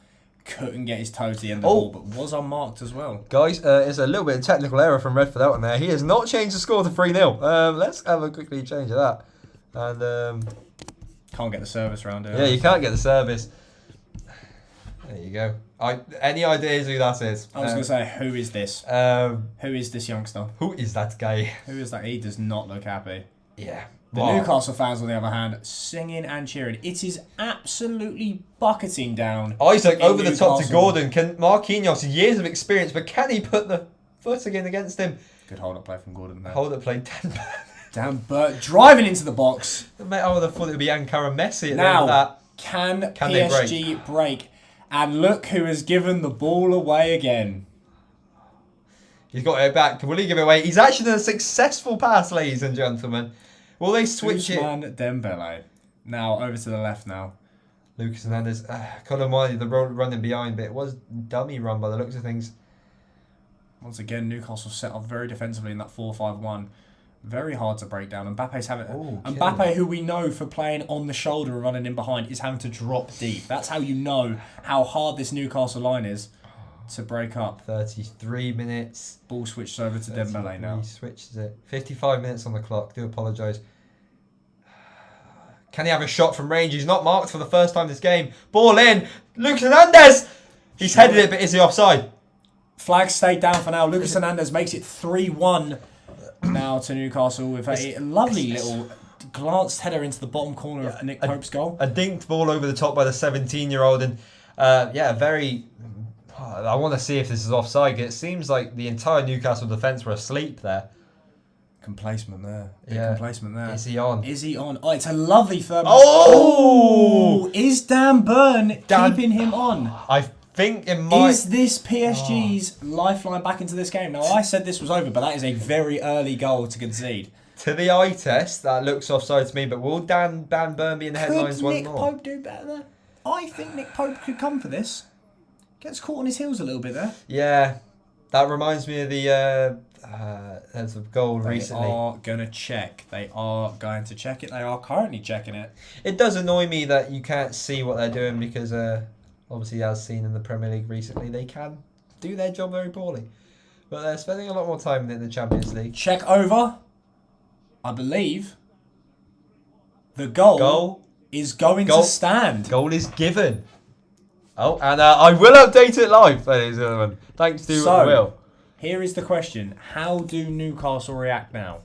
Couldn't get his toe to the end of the ball, but was unmarked as well. Guys, it's a little bit of technical error from Redford out on there. He has not changed the score to 3-0. Let's have a quickly change of that. And can't get the service round here. Yeah, you can't get the service. There you go. Any ideas who that is? I was going to say, who is this? Who is this youngster? Who is that guy? Who is that? He does not look happy. Yeah. The Newcastle fans, on the other hand, singing and cheering. It is absolutely bucketing down. Isaac over the top to Gordon. Can Marquinhos, years of experience, but can he put the foot again against him? Good hold-up play from Gordon there. Hold-up play. Dan Burt driving into the box. Mate, I would have thought it would be Ankara Messi at the end of that. Can PSG break? And look who has given the ball away again. He's got it back. Will he give it away? He's actually done a successful pass, ladies and gentlemen. Will they switch Ousmane Dembele. Now, over to the left now. Lucas Hernandez. Colomani, the running behind, but it was dummy run by the looks of things. Once again, Newcastle set up very defensively in that 4-5-1. Very hard to break down. Mbappe's having Mbappe, who we know for playing on the shoulder and running in behind, is having to drop deep. That's how you know how hard this Newcastle line is to break up. 33 minutes. Ball switched over to Dembele now. He switches it. 55 minutes on the clock. Do apologise. Can he have a shot from range? He's not marked for the first time this game. Ball in. Lucas Hernandez. He's headed it, but is he offside? Flag stayed down for now. Lucas Hernandez makes it 3-1. now to Newcastle with a lovely little glanced header into the bottom corner of Nick Pope's goal. A dinked ball over the top by the 17-year-old, and very. I want to see if this is offside. It seems like the entire Newcastle defence were asleep there. Complacement there. Complacement there. Is he on? Is he on? Oh, it's a lovely third. Oh! Is Dan Burn keeping him on? I think it might. Is this PSG's lifeline back into this game? Now, I said this was over, but that is a very early goal to concede. To the eye test, that looks offside to me, but will Dan Burn be in the headlines Could once Nick more? Pope do better there? I think Nick Pope could come for this. Gets caught on his heels a little bit there. Yeah, that reminds me of the there's a goal recently. They are going to check. They are going to check it. They are currently checking it. It does annoy me that you can't see what they're doing because obviously, as seen in the Premier League recently, they can do their job very poorly. But they're spending a lot more time in the Champions League. Check over. I believe the goal is going to stand. Goal is given. Oh, and I will update it live, ladies and gentlemen. Thanks to Will. Here is the question: how do Newcastle react now?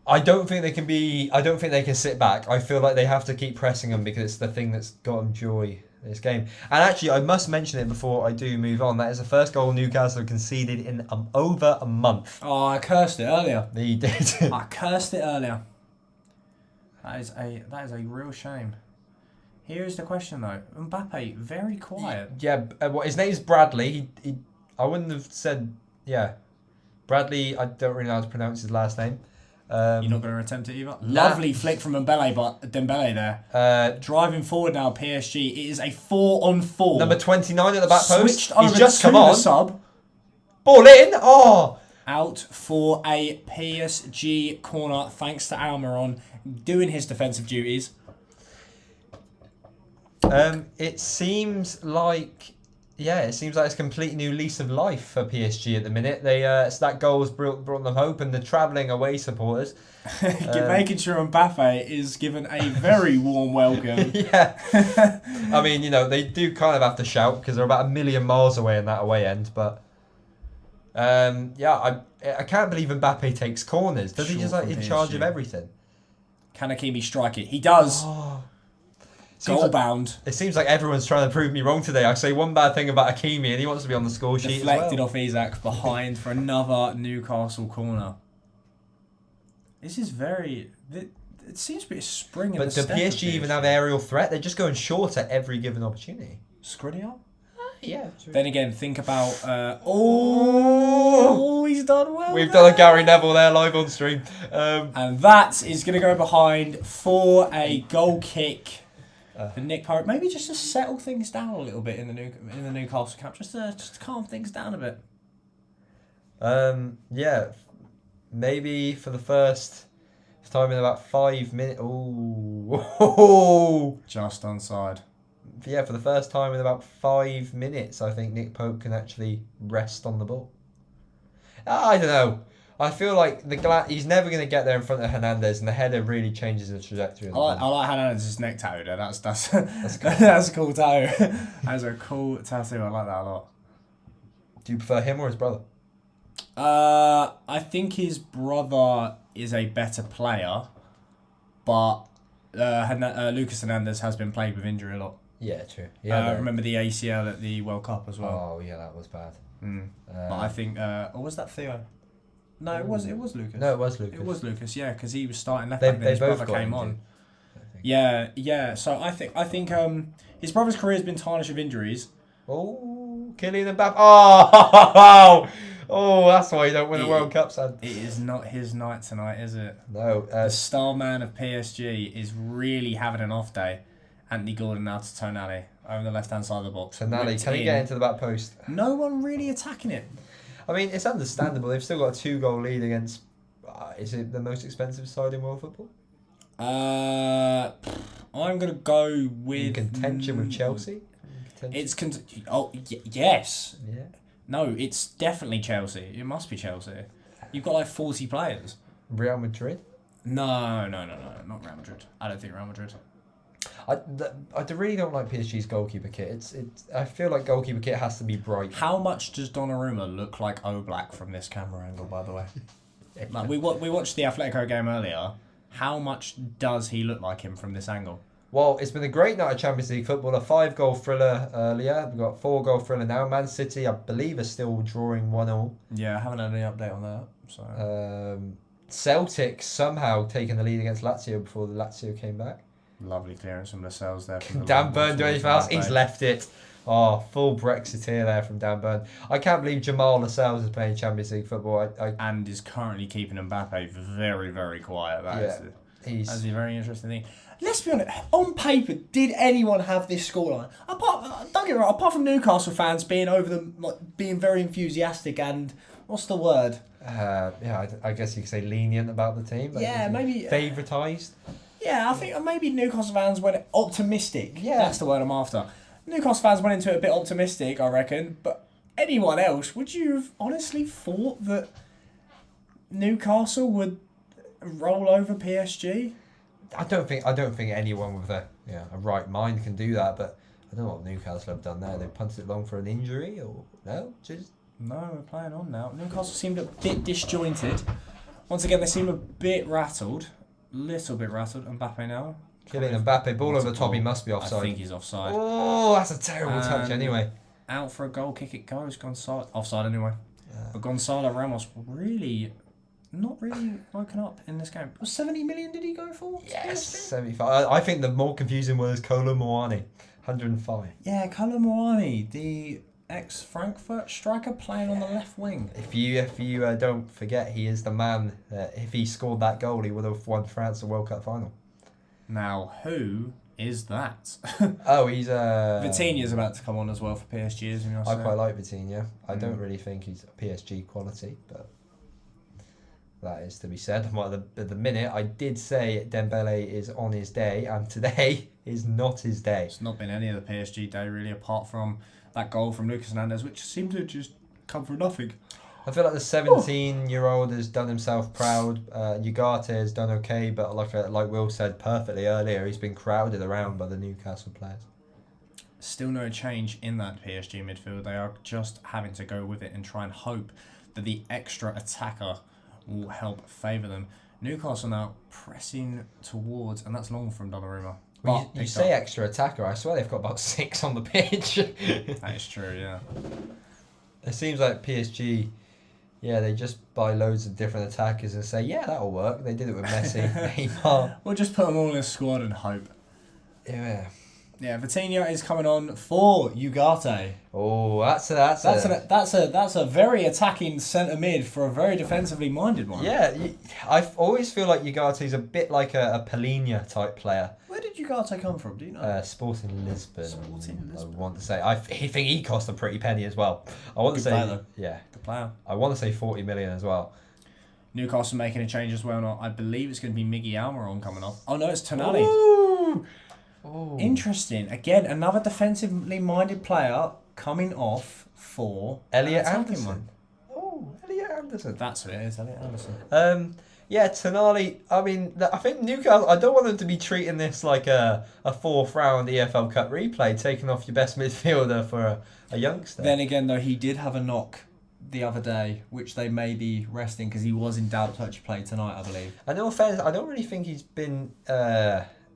I don't think they can be. I don't think they can sit back. I feel like they have to keep pressing them because it's the thing that's got them joy in this game. And actually, I must mention it before I do move on. That is the first goal Newcastle conceded in over a month. Oh, I cursed it earlier. You did. I cursed it earlier. That is a real shame. Here is the question though. Mbappe, very quiet. Yeah, his name is Bradley. He I wouldn't have said, Bradley, I don't really know how to pronounce his last name. You're not going to attempt it either? Lovely flick from Dembele there. Driving forward now, PSG. It is a 4-on-4. Number 29 at the back post. Switched over He's just to come on. the sub. Ball in. Oh! Out for a PSG corner, thanks to Almiron doing his defensive duties. It seems like it's a complete new lease of life for PSG at the minute. They so that goal has brought them hope, and the travelling away supporters making sure Mbappe is given a very warm welcome. Yeah, I mean, they do kind of have to shout because they're about 1 million miles away in that away end. But I can't believe Mbappe takes corners. Does he just in charge of everything? Can Hakimi strike it? He does. Oh. Goal bound. It seems like everyone's trying to prove me wrong today. I say one bad thing about Hakimi and he wants to be on the score sheet Deflected as well. off Isak behind for another Newcastle corner. This is very... It seems to be a spring in the step. But do PSG even have aerial threat? They're just going short at every given opportunity. Skriniar? Yeah. True. Then again, think about... he's done well. We've done a Gary Neville there live on stream. And that is going to go behind for a goal kick. For Nick Pope, maybe just to settle things down a little bit in the Newcastle camp, just to calm things down a bit. Maybe for the first time in about 5 minutes. Oh, just onside. Yeah, for the first time in about 5 minutes, I think Nick Pope can actually rest on the ball. I don't know. I feel like he's never going to get there in front of Hernandez, and the header really changes the trajectory. I like Hernandez's neck tattoo there. That's cool. That's a cool tattoo. That's a cool tattoo. I like that a lot. Do you prefer him or his brother? I think his brother is a better player, but Lucas Hernandez has been plagued with injury a lot. Yeah, true. Yeah, remember the ACL at the World Cup as well. Oh yeah, that was bad. But I think, or was that Theo? No, it was Lucas. No, it was Lucas. It was Lucas, yeah, because he was starting left back. Then his brother came on. Yeah. So I think his brother's career has been tarnished with injuries. Oh, Kylian Mbappe! Oh, that's why you don't win the World Cup, son. It is not his night tonight, is it? No. The star man of PSG is really having an off day. Anthony Gordon now to Tonali over the left-hand side of the box. Tonali, can he get into the back post? No one really attacking it. I mean, it's understandable. They've still got a 2-goal lead against... is it the most expensive side in world football? I'm going to go with... In contention with Chelsea? It's... yes. Yeah. No, it's definitely Chelsea. It must be Chelsea. You've got like 40 players. Real Madrid? No, not Real Madrid. I don't think Real Madrid. I really don't like PSG's goalkeeper kit. I feel like goalkeeper kit has to be bright. How much does Donnarumma look like Oblak from this camera angle, by the way? Like we watched the Atletico game earlier. How much does he look like him from this angle? Well, it's been a great night of Champions League football. A 5-goal thriller earlier. We've got a 4-goal thriller now. Man City, I believe, are still drawing 1-1. Yeah, I haven't had any update on that. So Celtic somehow taking the lead against Lazio before the Lazio came back. lovely clearance from Lascelles there. Can Dan Burn do anything else? He's left it. Oh, full Brexit here there from Dan Burn. I can't believe Jamal Lascelles is playing Champions League football. And is currently keeping Mbappe very, very quiet. That's a very interesting thing. Let's be honest. On paper, did anyone have this scoreline? Don't get me wrong. Apart from Newcastle fans being over them, like being very enthusiastic and what's the word? I guess you could say lenient about the team. Yeah, maybe favoritised. Yeah, I think maybe Newcastle fans went optimistic. Yeah, that's the word I'm after. Newcastle fans went into it a bit optimistic, I reckon. But anyone else, would you have honestly thought that Newcastle would roll over PSG? I don't think anyone with a right mind can do that. But I don't know what Newcastle have done there. They punted it long for an injury, or no? No, we're playing on now. Newcastle seemed a bit disjointed. Once again, they seem a bit rattled. Little bit rattled. Mbappe now. Killing Mbappe, ball over the top, he must be offside. I think he's offside. Oh, that's a terrible touch anyway. Out for a goal kick it goes. Gonzalo, offside anyway. But Gonzalo Ramos not really woken up in this game. 70 million did he go for? Yes, 75. I think the more confusing was Kolo Muani, 105. Yeah, Kolo Muani, the ex-Frankfurt striker playing on the left wing. If you don't forget, he is the man that if he scored that goal, he would have won France the World Cup final. Now, who is that? Oh, he's Vitinha's about to come on as well for PSG, isn't he? I quite like Vitinha. I don't really think he's PSG quality, but that is to be said. Well, at the minute, I did say Dembele is on his day, and today is not his day. It's not been any of the PSG day, really, apart from that goal from Lucas Hernandez, which seemed to just come from nothing. I feel like the 17-year-old has done himself proud. Ugarte has done okay, but like Will said perfectly earlier, he's been crowded around by the Newcastle players. Still no change in that PSG midfield. They are just having to go with it and try and hope that the extra attacker will help favour them. Newcastle now pressing towards, and that's long from Donnarumma. Well, you say extra attacker, I swear they've got about 6 on the pitch. That is true, yeah. It seems like PSG, they just buy loads of different attackers and say, yeah, that'll work. They did it with Messi, Neymar. We'll just put them all in a squad and hope. Yeah. Yeah, Vitinha is coming on for Ugarte. Oh, that's a very attacking centre mid for a very defensively minded one. Yeah, I always feel like Ugarte's a bit like a Palhinha type player. Where did Ugarte come from? Do you know? Sporting Lisbon. I want to say. I think he cost a pretty penny as well. I want to say. Player, though. Yeah. Good player. I want to say 40 million as well. Newcastle making a change as well. Now, I believe it's going to be Miggy Almiron coming off. Oh no, it's Tonali. Ooh. Interesting. Again, another defensively minded player coming off for Elliot Anderson. Elliot Anderson. That's what it is, Elliot Anderson. Tonali. I mean, I think Newcastle. I don't want them to be treating this like a 4th round EFL Cup replay, taking off your best midfielder for a youngster. Then again, though, he did have a knock the other day, which they may be resting because he was in doubt to actually play tonight, I believe. And no offense, I don't really think he's been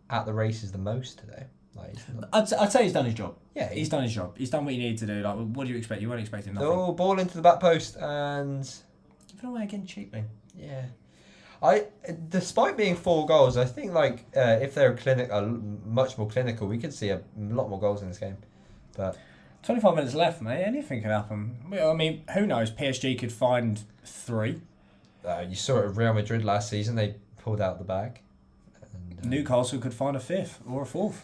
at the races the most today. I'd say he's done his job. Yeah, he's done his job. He's done what he needed to do. Like, what do you expect? You weren't expecting nothing. Oh, ball into the back post and give it away again cheaply. Yeah, despite being 4 goals, I think if they're much more clinical, we could see a lot more goals in this game. But 25 minutes left, mate. Anything could happen. I mean, who knows? PSG could find 3. You saw it at Real Madrid last season. They pulled out the bag. And, Newcastle could find a 5th or a 4th.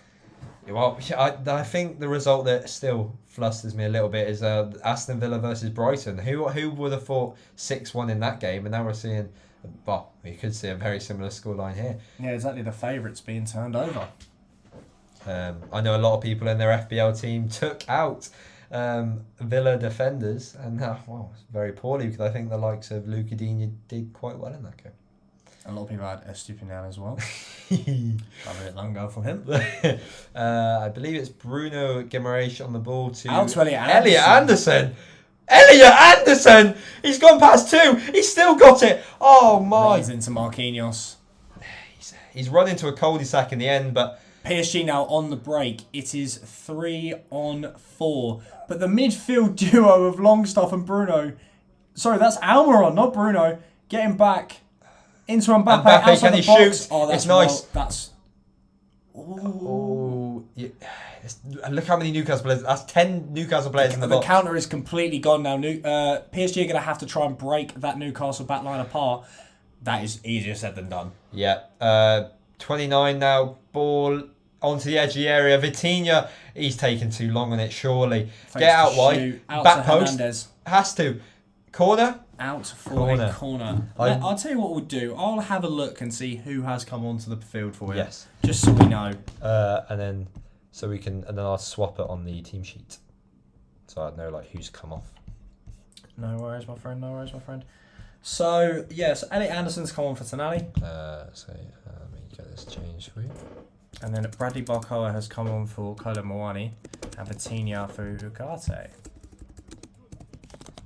Well, I think the result that still flusters me a little bit is Aston Villa versus Brighton. Who would have thought 6-1 in that game? And now we're seeing, we could see a very similar scoreline here. Yeah, exactly. The favourites being turned over. I know a lot of people in their FBL team took out Villa defenders, and very poorly, because I think the likes of Luca Digne did quite well in that game. A lot of people had Estupiñán as well. Have a long go from him. I believe it's Bruno Guimaraes on the ball to Elliot Anderson. Elliot Anderson! He's gone past 2. He's still got it. Oh, my. Runs into Marquinhos. He's run into a cul-de-sac in the end, but... PSG now on the break. It is 3-on-4. But the midfield duo of Longstaff and Bruno... Sorry, that's Almiron, not Bruno. Getting back into Mbappe outside can the he box. shoot? Oh, that's It's nice. That's... Oh, yeah. Look how many Newcastle players. That's 10 Newcastle players in the box. The counter is completely gone now. PSG are going to have to try and break that Newcastle backline apart. That is easier said than done. Yeah. 29 now. Ball onto the edge of the area. Vitinha, he's taken too long on it, surely. Get out wide. Back post. Hernandez. Has to. Corner. Out for a corner. I'll tell you what we'll do. I'll have a look and see who has come onto the field for you. Yes. Just so we know. And then I'll swap it on the team sheet. So I know like who's come off. No worries, my friend. So, yes, Elliot Anderson's come on for Tonali. Let me get this changed for you. And then Bradley Barcoa has come on for Kolo Muani. And Vitinha for Ugarte.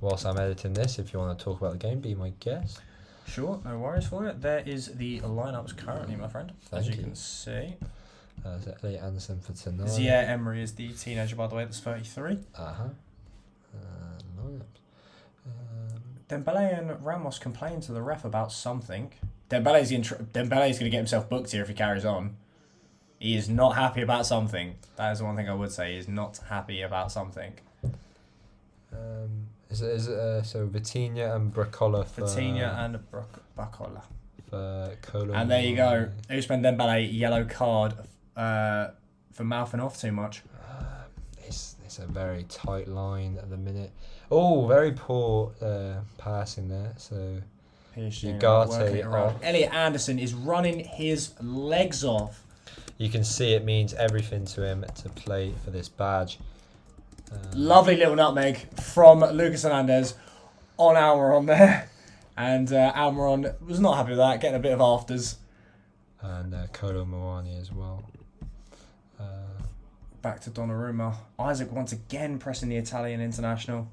Whilst I'm editing this, if you want to talk about the game, be my guest. Sure, no worries for you. There is the lineups currently, my friend. Thank as you you can see. Is it Elliot Anderson for tonight? Zia Emery is the teenager, by the way, that's 33. Lineups. Dembele and Ramos complained to the ref about something. Dembele's going to get himself booked here if he carries on. He is not happy about something. That is the one thing I would say. He is not happy about something. Is it so Vitinha and Bracola for... Vitinha and Bracola. For Kolo. And there you go. Ousmane Dembele, yellow card for mouthing off too much. It's a very tight line at the minute. Oh, very poor passing there. So Ugarte off. Elliot Anderson is running his legs off. You can see it means everything to him to play for this badge. Lovely little nutmeg from Lucas Hernandez on Almiron there. And Almiron was not happy with that, getting a bit of afters. And Kolo Muani as well. Back to Donnarumma. Isaac once again pressing the Italian international.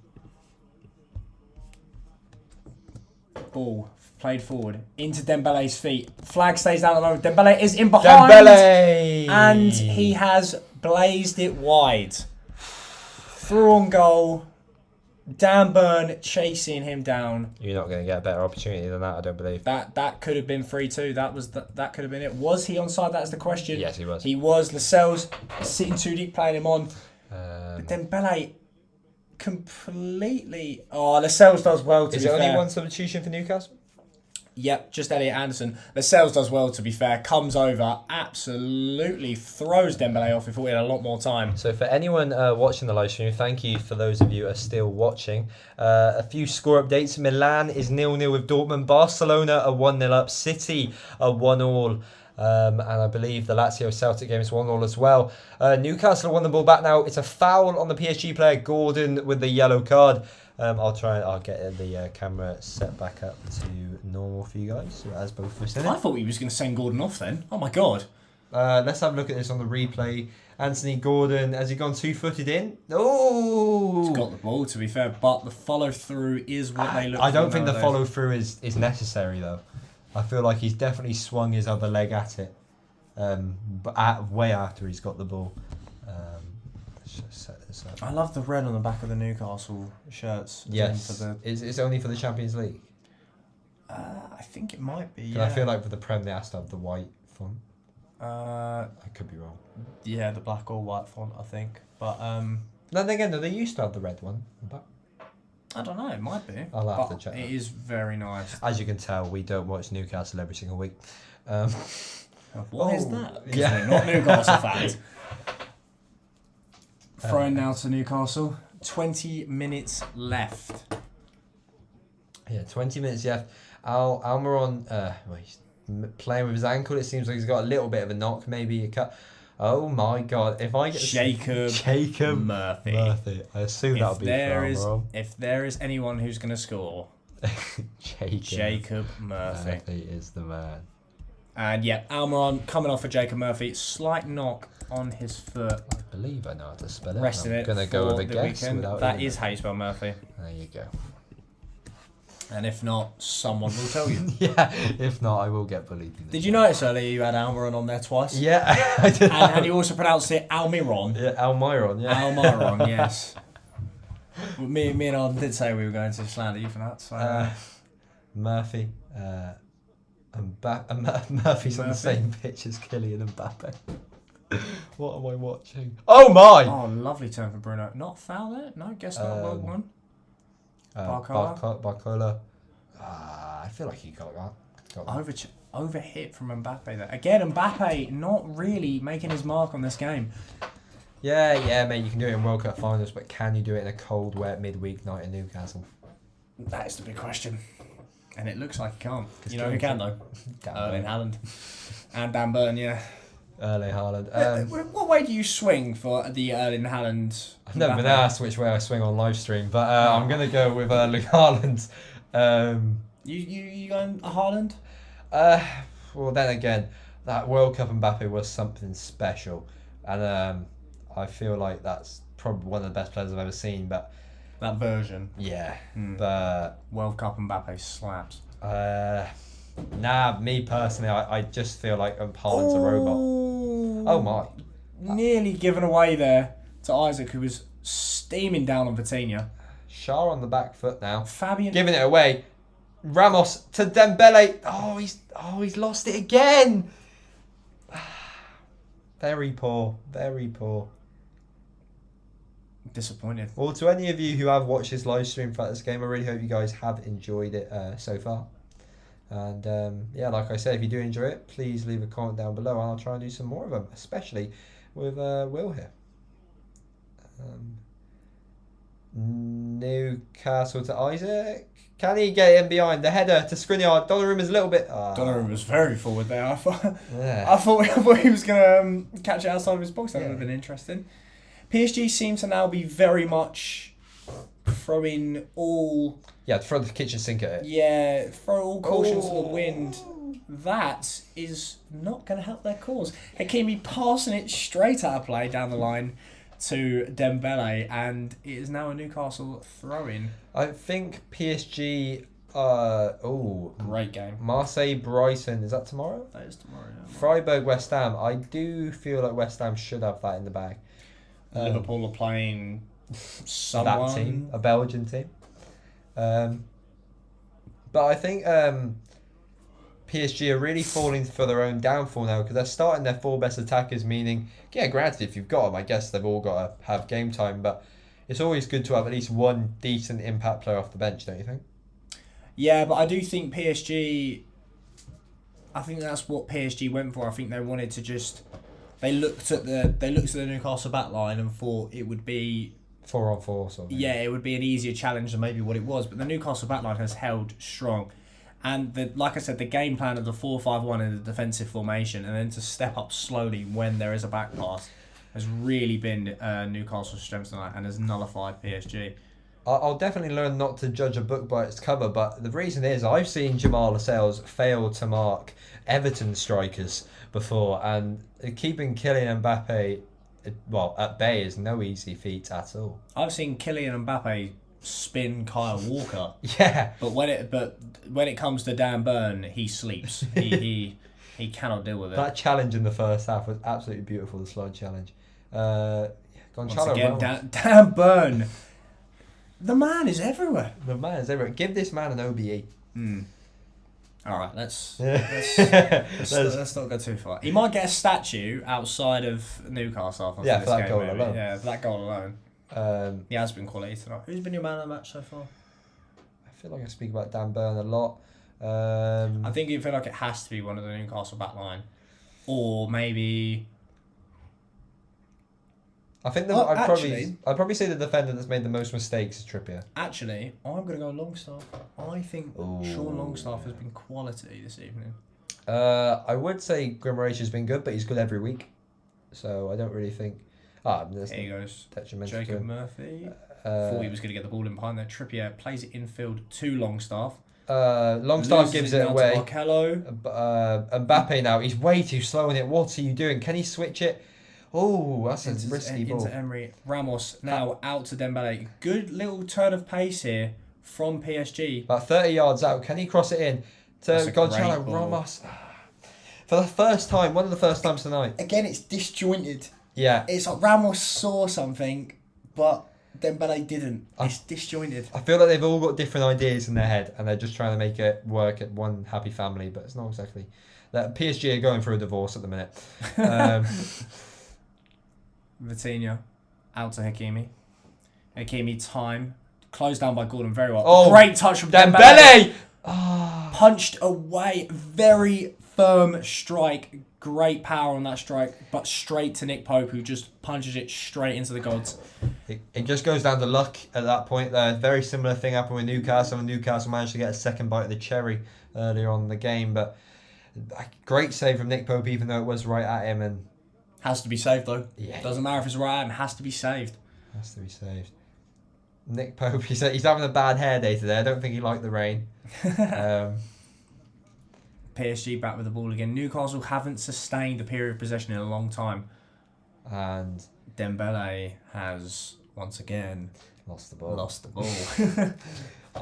Ball played forward into Dembele's feet. Flag stays down at the moment. Dembele is in behind. Dembele! And he has blazed it wide. Through on goal. Dan Burn chasing him down. You're not going to get a better opportunity than that, I don't believe. That could have been 3-2. That could have been it. Was he onside? That's the question. Yes, he was. He was. Lascelles sitting too deep, playing him on. But Dembele completely... Oh, Lascelles does well, to be fair. Is it only one substitution for Newcastle? Yep, just Elliot Anderson. Lascelles does well, to be fair. Comes over, absolutely throws Dembele off. We thought we had a lot more time. So for anyone watching the live stream, thank you for those of you who are still watching. A few score updates. Milan is 0-0 with Dortmund. Barcelona are 1-0 up. City are 1-1. And I believe the Lazio Celtic game is 1-1 as well. Newcastle won the ball back now. It's a foul on the PSG player, Gordon, with the yellow card. I'll get the camera set back up to normal for you guys, as both of us in it. I thought he was going to send Gordon off then. Oh my god. Let's have a look at this on the replay. Anthony Gordon, has he gone 2-footed in? Oh! He's got the ball, to be fair, but the follow through is what they look for. I don't think the follow through is necessary though. I feel like he's definitely swung his other leg at it, but way after he's got the ball. Let's just set this up. I love the red on the back of the Newcastle shirts. Yes, it's only for the Champions League. I think it might be. Yeah. I feel like for the Prem they has to have the white font. I could be wrong. Yeah, the black or white font, I think. But then again, they used to have the red one. But I don't know. It might be. I'll have to check. It is very nice. As you can tell, we don't watch Newcastle every single week. What is that? Because we're not Newcastle fans. Throwing now to Newcastle. 20 minutes left. Yeah, 20 minutes left. Almiron, he's playing with his ankle. It seems like he's got a little bit of a knock, maybe a cut. Oh my god! If I get Jacob Murphy, I assume that'll be for Almiron. If there is anyone who's going to score, Jacob Murphy is the man. And yeah, Almiron coming off for Jacob Murphy. Slight knock on his foot. believe I know how to spell it. Resting I'm it going to go for with a the guess. weekend. Without That even is how you spell Murphy. There you go. And if not, someone will tell you. Yeah, if not, I will get bullied. Did you notice earlier you had Almiron on there twice? Yeah, I did. And you also pronounced it Almiron. Yeah, Almiron, yeah. Almiron, yes. Well, me and Arden did say we were going to slander you for that. So Murphy. Murphy's on the same pitch as Kylian and Mbappe. What am I watching? Oh my! Oh, lovely turn for Bruno. Not foul there? No, guess not. Well won. Barcola. I feel like he got that. Over hit from Mbappe there. Again, Mbappe not really making his mark on this game. Yeah, mate, you can do it in World Cup finals, but can you do it in a cold, wet midweek night in Newcastle? That is the big question. And it looks like he can't. You know who can, though? Erling Haaland. And Dan Burn, yeah. Erling Haaland. What way do you swing for the Erling Haaland? I've never been asked which way I swing on live stream, but I'm going to go with Erling Haaland. You going Haaland? Well, then again, that World Cup Mbappe was something special. And I feel like that's probably one of the best players I've ever seen, but... That version. Yeah, but... World Cup Mbappe slaps. Nah, me personally, I just feel like Haaland's a robot. Oh my. Nearly given away there to Isaac, who was steaming down on Vitinha. Shah on the back foot now. Fabian... Giving it away. Ramos to Dembele. Oh, he's lost it again. Very poor. Very poor. Disappointed. Well, to any of you who have watched this live stream throughout this game, I really hope you guys have enjoyed it so far. And yeah, like I said, if you do enjoy it, please leave a comment down below, and I'll try and do some more of them, especially with Will here. Newcastle to Isaac. Can he get in behind the header to Skriniar? Donnarumma's a little bit. Donnarumma was very forward there. I thought he was going to catch it outside of his box. That would have been interesting. PSG seem to now be very much throwing all... Yeah, throw the kitchen sink at it. Yeah, throw all caution to the wind. That is not going to help their cause. Hakimi passing it straight out of play down the line to Dembele, and it is now a Newcastle throw-in. I think PSG... Great game. Marseille-Brighton, is that tomorrow? That is tomorrow, yeah. Freiburg-West Ham. I do feel like West Ham should have that in the bag. Liverpool are playing someone. That team, a Belgian team. But I think PSG are really falling for their own downfall now, because they're starting their four best attackers, meaning, yeah, granted, if you've got them, I guess they've all got to have game time, but it's always good to have at least one decent impact player off the bench, don't you think? Yeah, but I do think PSG... I think that's what PSG went for. I think they wanted to just... They looked at the Newcastle back line and thought it would be 4-on-4 sort of. Yeah, it would be an easier challenge than maybe what it was. But the Newcastle back line has held strong, and like I said, the game plan of the 4-5-1 in the defensive formation, and then to step up slowly when there is a back pass, has really been Newcastle's strength tonight and has nullified PSG. I'll definitely learn not to judge a book by its cover, but the reason is I've seen Jamal Lascelles fail to mark Everton strikers before, and keeping Kylian Mbappe at bay is no easy feat at all. I've seen Kylian Mbappe spin Kyle Walker. Yeah. But when it comes to Dan Burn, he sleeps. He cannot deal with it. That challenge in the first half was absolutely beautiful, the slide challenge. Once again, Dan Burn. The man is everywhere. Give this man an OBE. All right, let's not go too far. He might get a statue outside of Newcastle. For that goal alone. Yeah, for that goal alone. He has been quality tonight. Who's been your man of the match so far? I feel like I speak about Dan Burn a lot. I think you feel like it has to be one of the Newcastle back line, or maybe. I think I'd probably say the defender that's made the most mistakes is Trippier. Actually, I'm going to go Longstaff. I think Sean Longstaff has been quality this evening. I would say Guimaraes has been good, but he's good every week. So I don't really think... Here he goes. Detrimental Jacob Murphy. Thought he was going to get the ball in behind there. Trippier plays it infield to Longstaff. Longstaff gives it away. Mbappe Mbappe now, he's way too slow in it. What are you doing? Can he switch it? Oh, that's a risky ball. Into Emery. Ramos now out to Dembele. Good little turn of pace here from PSG. About 30 yards out. Can he cross it in to Gonzalo great ball. Ramos? For the first time, one of the first times tonight. Again, it's disjointed. Yeah. It's like Ramos saw something, but Dembele didn't. It's disjointed. I feel like they've all got different ideas in their head and they're just trying to make it work at one happy family, but it's not exactly. That PSG are going through a divorce at the minute. Vitinha out to Hakimi. Hakimi time. Closed down by Gordon very well. Oh, great touch from Dembele! Punched away. Very firm strike. Great power on that strike. But straight to Nick Pope, who just punches it straight into the gods. It just goes down to luck at that point there. Very similar thing happened with Newcastle. And Newcastle managed to get a second bite of the cherry earlier on in the game. But a great save from Nick Pope, even though it was right at him. And has to be saved, though. Yeah. Doesn't matter if it's right at him. Has to be saved. Has to be saved. Nick Pope, he's having a bad hair day today. I don't think he liked the rain. PSG back with the ball again. Newcastle haven't sustained a period of possession in a long time. And Dembele has, once again, lost the ball.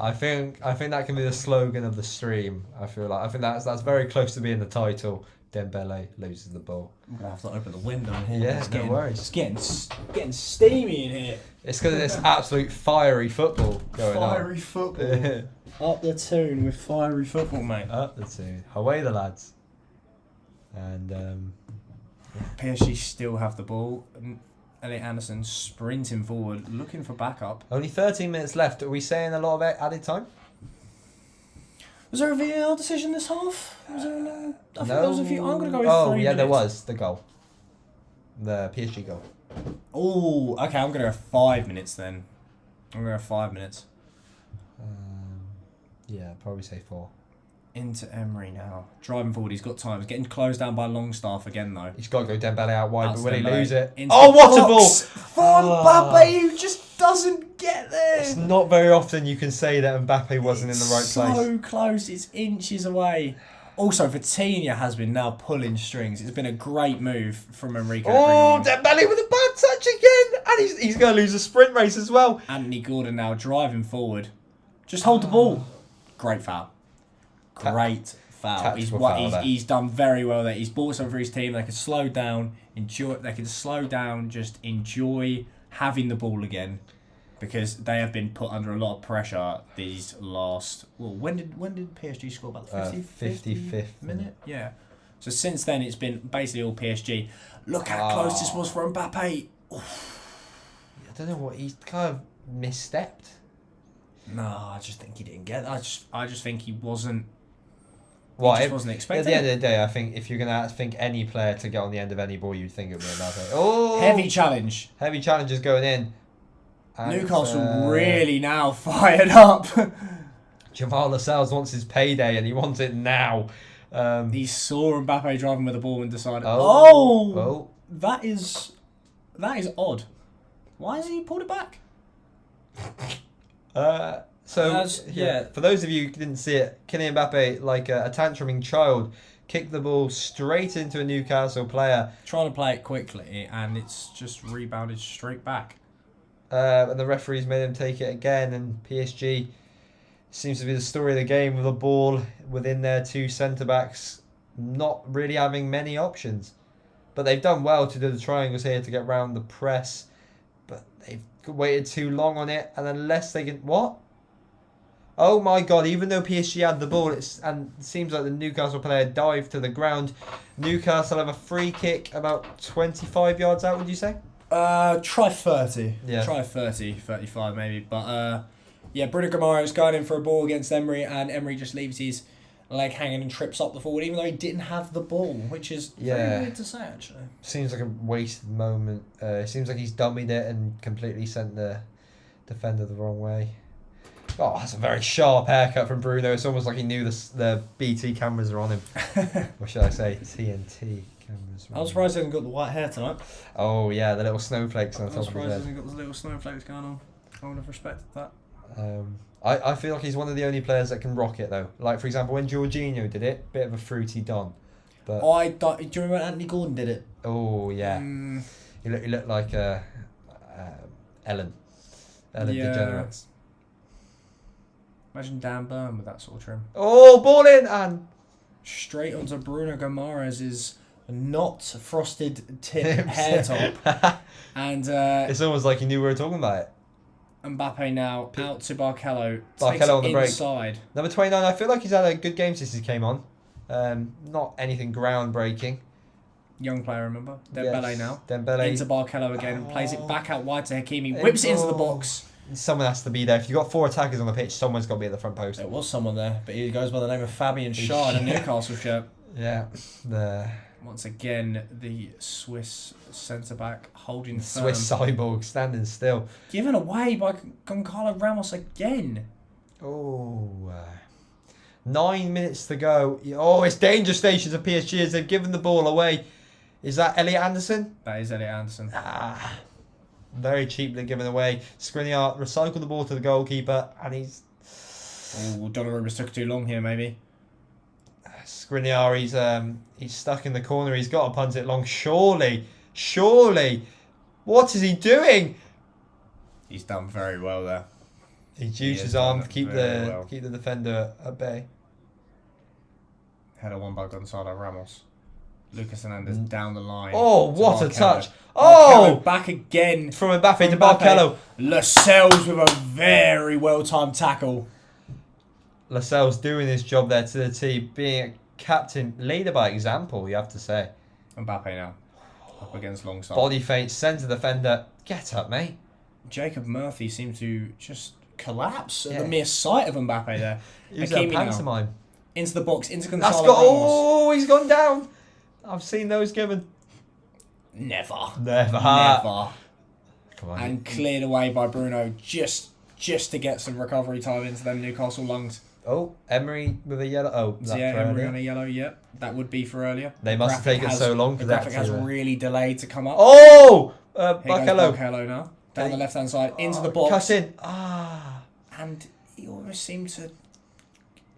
I think that can be the slogan of the stream. I think that's very close to being the title. Dembele loses the ball. I'm going to have to open the window. Yeah, no worries. It's getting steamy in here. It's because of this absolute fiery football going on. Fiery football. Up the toon with fiery football, mate. Up the toon. Away the lads. And PSG still have the ball. Elliot Anderson sprinting forward, looking for backup. only 13 minutes left. Are we saying a lot of added time? Was there a VAR decision this half? I think there was a few. I'm going to go with 3 Oh, yeah, minutes. there was. The goal. The PSG goal. Oh, okay, I'm going to go 5 minutes then. I'm going to go 5 minutes. Yeah, probably say 4. Into Emery now. Driving forward, he's got time. He's getting closed down by Longstaff again, though. He's got to go Dembele out wide, That's but will he Dembele. lose it? Into Oh, the what a ball! box for Mbappe, who just doesn't get there. It's not very often you can say that Mbappe wasn't in the right place. So close, it's inches away. Also, Vitinha has been now pulling strings. It's been a great move from Enrique. Oh, Dembele with a bad touch again! And he's going to lose a sprint race as well. Anthony Gordon now driving forward. Just hold the ball. Great foul. Great foul. He's done very well there. He's bought something for his team. They can slow down, just enjoy having the ball again, because they have been put under a lot of pressure these last. Well, when did PSG score? About the 55th minute. Yeah. So since then it's been basically all PSG. Look how close this was for Mbappe. Oof. I don't know what he's kind of misstepped. No, I just think he didn't get it. I just think he wasn't. Well, he just wasn't expecting at the end of the day, I think if you're going to think any player to get on the end of any ball, you'd think it would be Mbappe. Oh! Heavy challenge. Heavy challenges going in. And Newcastle really now fired up. Jamal Lascelles wants his payday and he wants it now. He saw Mbappe driving with the ball and decided, Oh. That is odd. Why has he pulled it back? For those of you who didn't see it, Kylian Mbappe, like a tantruming child, kicked the ball straight into a Newcastle player. Trying to play it quickly, and it's just rebounded straight back. And the referees made him take it again, and PSG seems to be the story of the game with the ball within their 2 centre-backs not really having many options. But they've done well to do the triangles here to get round the press, but they've waited too long on it, and unless they can... What? Oh my god, even though PSG had the ball, it seems like the Newcastle player dived to the ground. Newcastle have a free kick about 25 yards out, would you say? Try 30. Yeah. Try 30, 35 maybe. But, Bruno Guimaraes going in for a ball against Emery, and Emery just leaves his leg hanging and trips up the forward, even though he didn't have the ball, which is very weird to say, actually. Seems like a wasted moment. It seems like he's dummied it and completely sent the defender the wrong way. Oh, that's a very sharp haircut from Bruno. It's almost like he knew the BT cameras are on him. Or should I say TNT cameras? I'm surprised he hasn't got the white hair tonight. Oh, yeah, the little snowflakes on top of his head. I'm surprised he hasn't got the little snowflakes going on. I would have respected that. I feel like he's one of the only players that can rock it, though. Like, for example, when Jorginho did it, bit of a fruity don. But do you remember when Anthony Gordon did it? oh yeah, he looked like Ellen DeGeneres. Imagine Dan Burn with that sort of trim. Oh, ball in and Straight onto Bruno Guimaraes' not frosted tip hair top. And it's almost like he knew we were talking about it. Mbappe now out to Barcello. Barcello on the break. Inside. Number 29, I feel like he's had a good game since he came on. Not anything groundbreaking. Young player, remember? Dembele now. Dembele. Into Barcello again. Plays it back out wide to Hakimi. Whips it into the box. Someone has to be there. If you've got 4 attackers on the pitch, someone's got to be at the front post. There was someone there, but he goes by the name of Fabian Schär in a Newcastle shirt. Yeah. Once again, the Swiss centre-back holding firm. Swiss cyborg standing still. Given away by Goncalo Ramos again. Oh. 9 minutes to go. Oh, it's danger stations of PSG as they've given the ball away. Is that Elliot Anderson? That is Elliot Anderson. Very cheaply given away. Skriniar recycled the ball to the goalkeeper and he's... Oh, Donnarumma's took too long here, maybe. Skriniar, he's stuck in the corner. He's got to punt it long. Surely. What is he doing? He's done very well there. He used his arm to keep the defender at bay. Header won by Gonzalo Ramos. Lucas Hernandez down the line. Oh, what a touch. Oh! Back again. From Mbappe to Barcello. Lascelles with a very well-timed tackle. Lascelles doing his job there to the team, being a captain, leader by example, you have to say. Mbappe now. Up against longside. Body feint, centre defender. Get up, mate. Jacob Murphy seemed to just collapse at the mere sight of Mbappe there. Use that pantomime. Into the box, into Gonzalo Ramos. Oh, he's gone down. I've seen those given. Never. Come on. And cleared away by Bruno just to get some recovery time into them Newcastle lungs. Oh, Emery with a yellow. Oh, that's Emery on a yellow, yep. That would be for earlier. They must have taken so long for that. The graphic has really delayed to come up. Oh! Barcello now. Down the left-hand side, into the box. Cut in. And he almost seemed to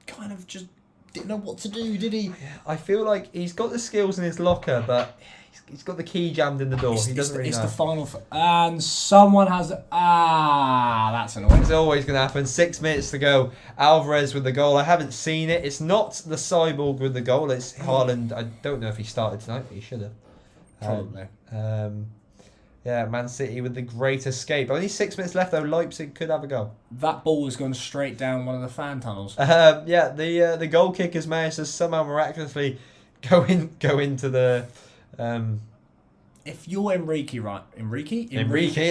kind of just didn't know what to do, did he? I feel like he's got the skills in his locker, but he's got the key jammed in the door. He doesn't really know. It's the final... and someone has... that's annoying. It's always going to happen. 6 minutes to go. Alvarez with the goal. I haven't seen it. It's not the cyborg with the goal. It's Haaland. I don't know if he started tonight, but he should have. Probably. Yeah, Man City with the great escape. Only 6 minutes left, though. Leipzig could have a goal. That ball has gone straight down one of the fan tunnels. Yeah, the goal kickers managed to somehow miraculously go into the... If you're Enrique, right? Enrique?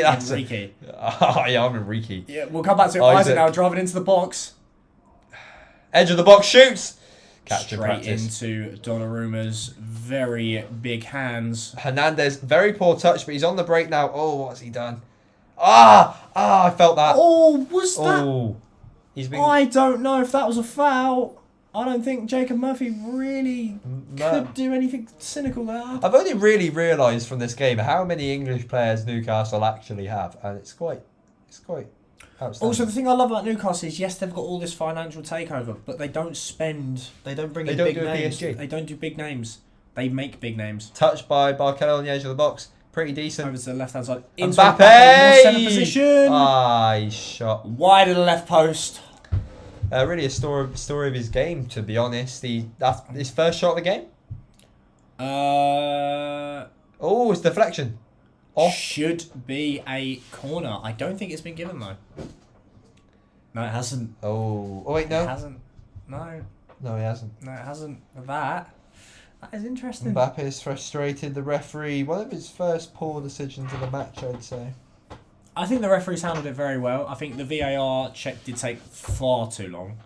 That's Enrique. Oh, yeah, I'm Enrique. Yeah, we'll come back to Isaac now, driving into the box. Edge of the box, shoots! Catch straight into Donnarumma's very big hands. Hernandez, very poor touch, but he's on the break now. Oh, what has he done? I felt that. Oh, was that? Oh, I don't know if that was a foul. I don't think Jacob Murphy really could do anything cynical there. I've only really realised from this game how many English players Newcastle actually have, and it's quite also, the thing I love about Newcastle is, yes, they've got all this financial takeover, but they don't spend. They don't bring in big names. They don't do big names. They make big names. Touched by Barcello on the edge of the box. Pretty decent. Over to the left-hand side. Mbappe! More centre position. He's shot. Wide of the left post. Really a story of his game, to be honest. That's his first shot of the game. Oh, it's deflection. Off. Should be a corner. I don't think it's been given though. No, it hasn't. Oh wait, no. It hasn't. No, it hasn't. No, it hasn't. That is interesting. Mbappe is frustrated. The referee, one of his first poor decisions of the match, I'd say. I think the referees handled it very well. I think the VAR check did take far too long.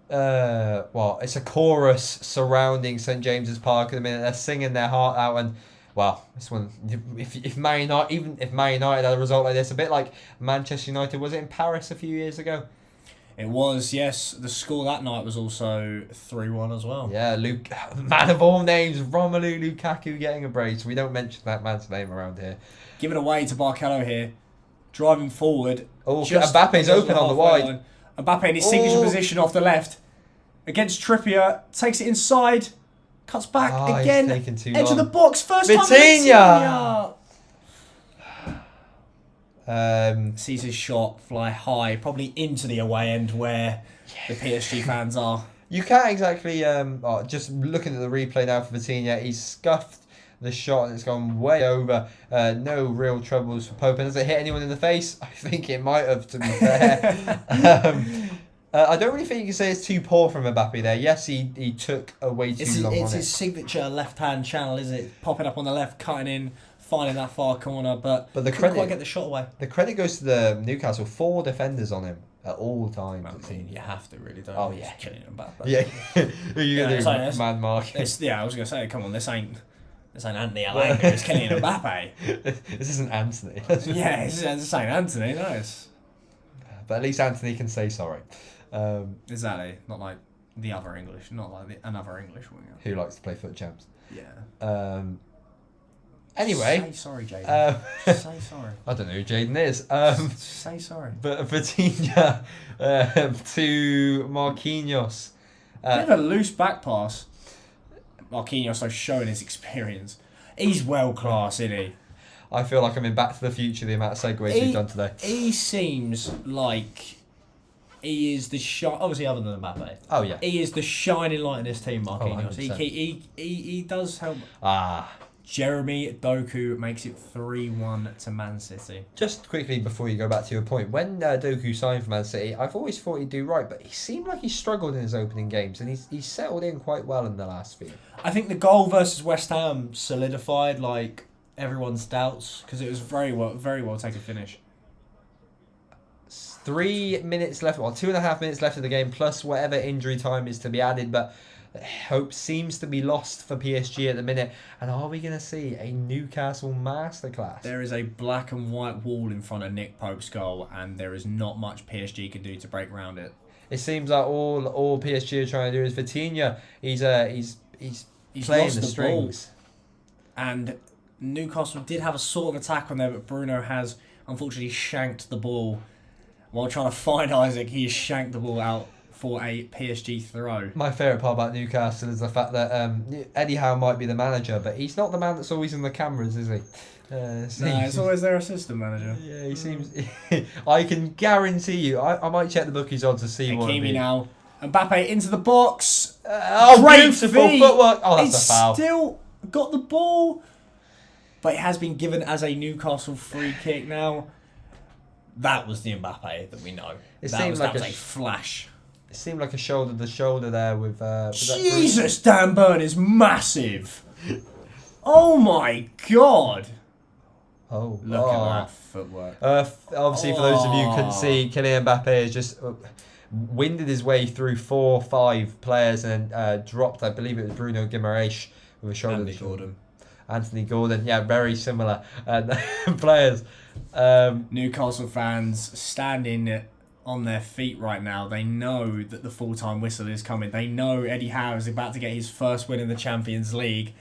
Well, it's a chorus surrounding St James's Park at the minute. They're singing their heart out, and well, this one, if Man United, had a result like this, a bit like Manchester United, was it in Paris a few years ago? It was, yes. The score that night was also 3-1 as well. Yeah, man of all names, Romelu Lukaku getting a brace. We don't mention that man's name around here. Give it away to Barcello here, driving forward. Oh, Mbappe's open on the wide. Line. Mbappe in his signature position off the left against Trippier, takes it inside. Cuts back Oh, again. he's taking too Edge of the long. box. First Vitinha! time Vitinha. Sees his shot fly high, probably into the away end where the PSG fans are. You can't exactly, just looking at the replay now for Vitinha, he's scuffed the shot and it's gone way over. No real troubles for Pope. And does it hit anyone in the face? I think it might have, to be fair. I don't really think you can say it's too poor from Mbappe there. Yes, he took away too long on it. It's his signature left-hand channel, is it? Popping up on the left, cutting in, finding that far corner, but the couldn't credit, quite get the shot away. The credit goes to the Newcastle. 4 defenders on him at all times. I mean, you have to really, don't you? Yeah. Killing Mbappe. Yeah. Who are you going to do? Man marking. Yeah, I was going to say, come on, this ain't Anthony Alanga, it's Kylian Mbappe. This isn't Anthony. Yeah, this ain't Anthony, no. But at least Anthony can say sorry. Exactly, not like the other English, not like another English winger. Who likes to play foot champs. Yeah. Anyway. Say sorry, Jaden. Say sorry. I don't know who Jaden is. Say sorry. But Vitinha to Marquinhos. Bit of a loose back pass. Marquinhos is showing his experience. He's world class, isn't he? I feel like I'm in Back to the Future, the amount of segues we've done today. He seems like he is the obviously other than Mbappe. Oh yeah. He is the shining light in this team, Marquinhos. Oh, he does help. Jeremy Doku makes it 3-1 to Man City. Just quickly before you go back to your point, when Doku signed for Man City, I've always thought he'd do right, but he seemed like he struggled in his opening games, and he's settled in quite well in the last few. I think the goal versus West Ham solidified like everyone's doubts because it was very well taken finish. 3 minutes left, well, 2.5 minutes left of the game, plus whatever injury time is to be added, but hope seems to be lost for PSG at the minute. And are we going to see a Newcastle masterclass? There is a black and white wall in front of Nick Pope's goal, and there is not much PSG can do to break around it. It seems like all PSG are trying to do is Vitinha. He's playing the strings. And Newcastle did have a sort of attack on there, but Bruno has unfortunately shanked the ball. While trying to find Isaac, he has shanked the ball out for a PSG throw. My favourite part about Newcastle is the fact that Eddie Howe might be the manager, but he's not the man that's always in the cameras, is he? No, it's always their assistant manager. Yeah, he seems... I can guarantee you, I might check the bookies on to see what... Hakimi now. Mbappe into the box. Beautiful footwork. Oh, that's a foul. Still got the ball, but it has been given as a Newcastle free kick now. That was the Mbappe that we know. That was a flash. It seemed like a shoulder to shoulder there with... Jesus, Dan Burn is massive. Oh my God. Oh, look at that footwork. Obviously, for those of you who couldn't see, Kylian Mbappe has just winded his way through 4 or 5 players and dropped, I believe it was Bruno Guimaraes with a shoulder. Anthony Gordon, yeah, very similar players. Newcastle fans standing on their feet right now. They know that the full-time whistle is coming. They know Eddie Howe is about to get his first win in the Champions League.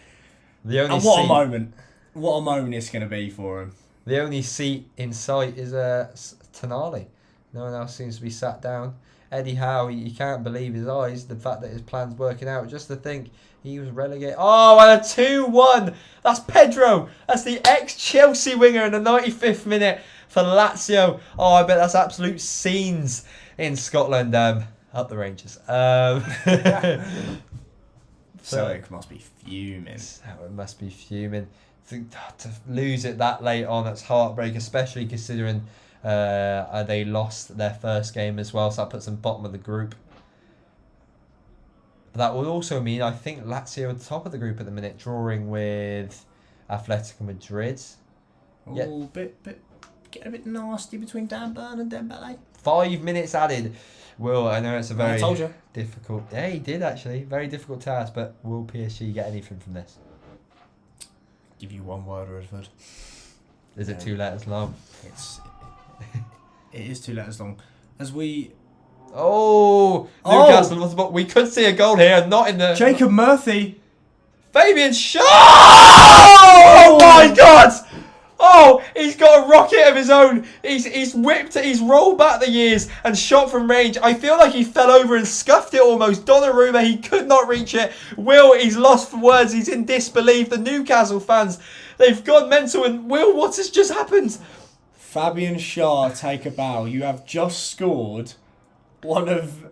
What a moment. What a moment it's going to be for him. The only seat in sight is Tonali. No one else seems to be sat down. Eddie Howe, he can't believe his eyes. The fact that his plan's working out. Just to think he was relegated. Oh, and a 2-1. That's Pedro. That's the ex-Chelsea winger in the 95th minute for Lazio. Oh, I bet that's absolute scenes in Scotland. Up the Rangers. Celtic must be fuming. It must be fuming. To lose it that late on, that's heartbreak, especially considering they lost their first game as well, so that puts them bottom of the group. But that would also mean, I think, Lazio are top of the group at the minute, drawing with Atletico Madrid. Oh, getting a bit nasty between Dan Burn and Dembele. 5 minutes added. Will, I know it's a very difficult... Yeah, he did actually. Very difficult task, but will PSG get anything from this? Give you one word, Redford. Is it 2 letters long? It is 2 letters long. As we... Newcastle, we could see a goal here, not in the... Jacob Murphy. Fabian Shaw! Oh my God! Oh, he's got a rocket of his own. He's whipped it. He's rolled back the years and shot from range. I feel like he fell over and scuffed it almost. Donnarumma, he could not reach it. Will, he's lost for words. He's in disbelief. The Newcastle fans, they've gone mental. And Will, what has just happened? Fabian Schär, take a bow. You have just scored one of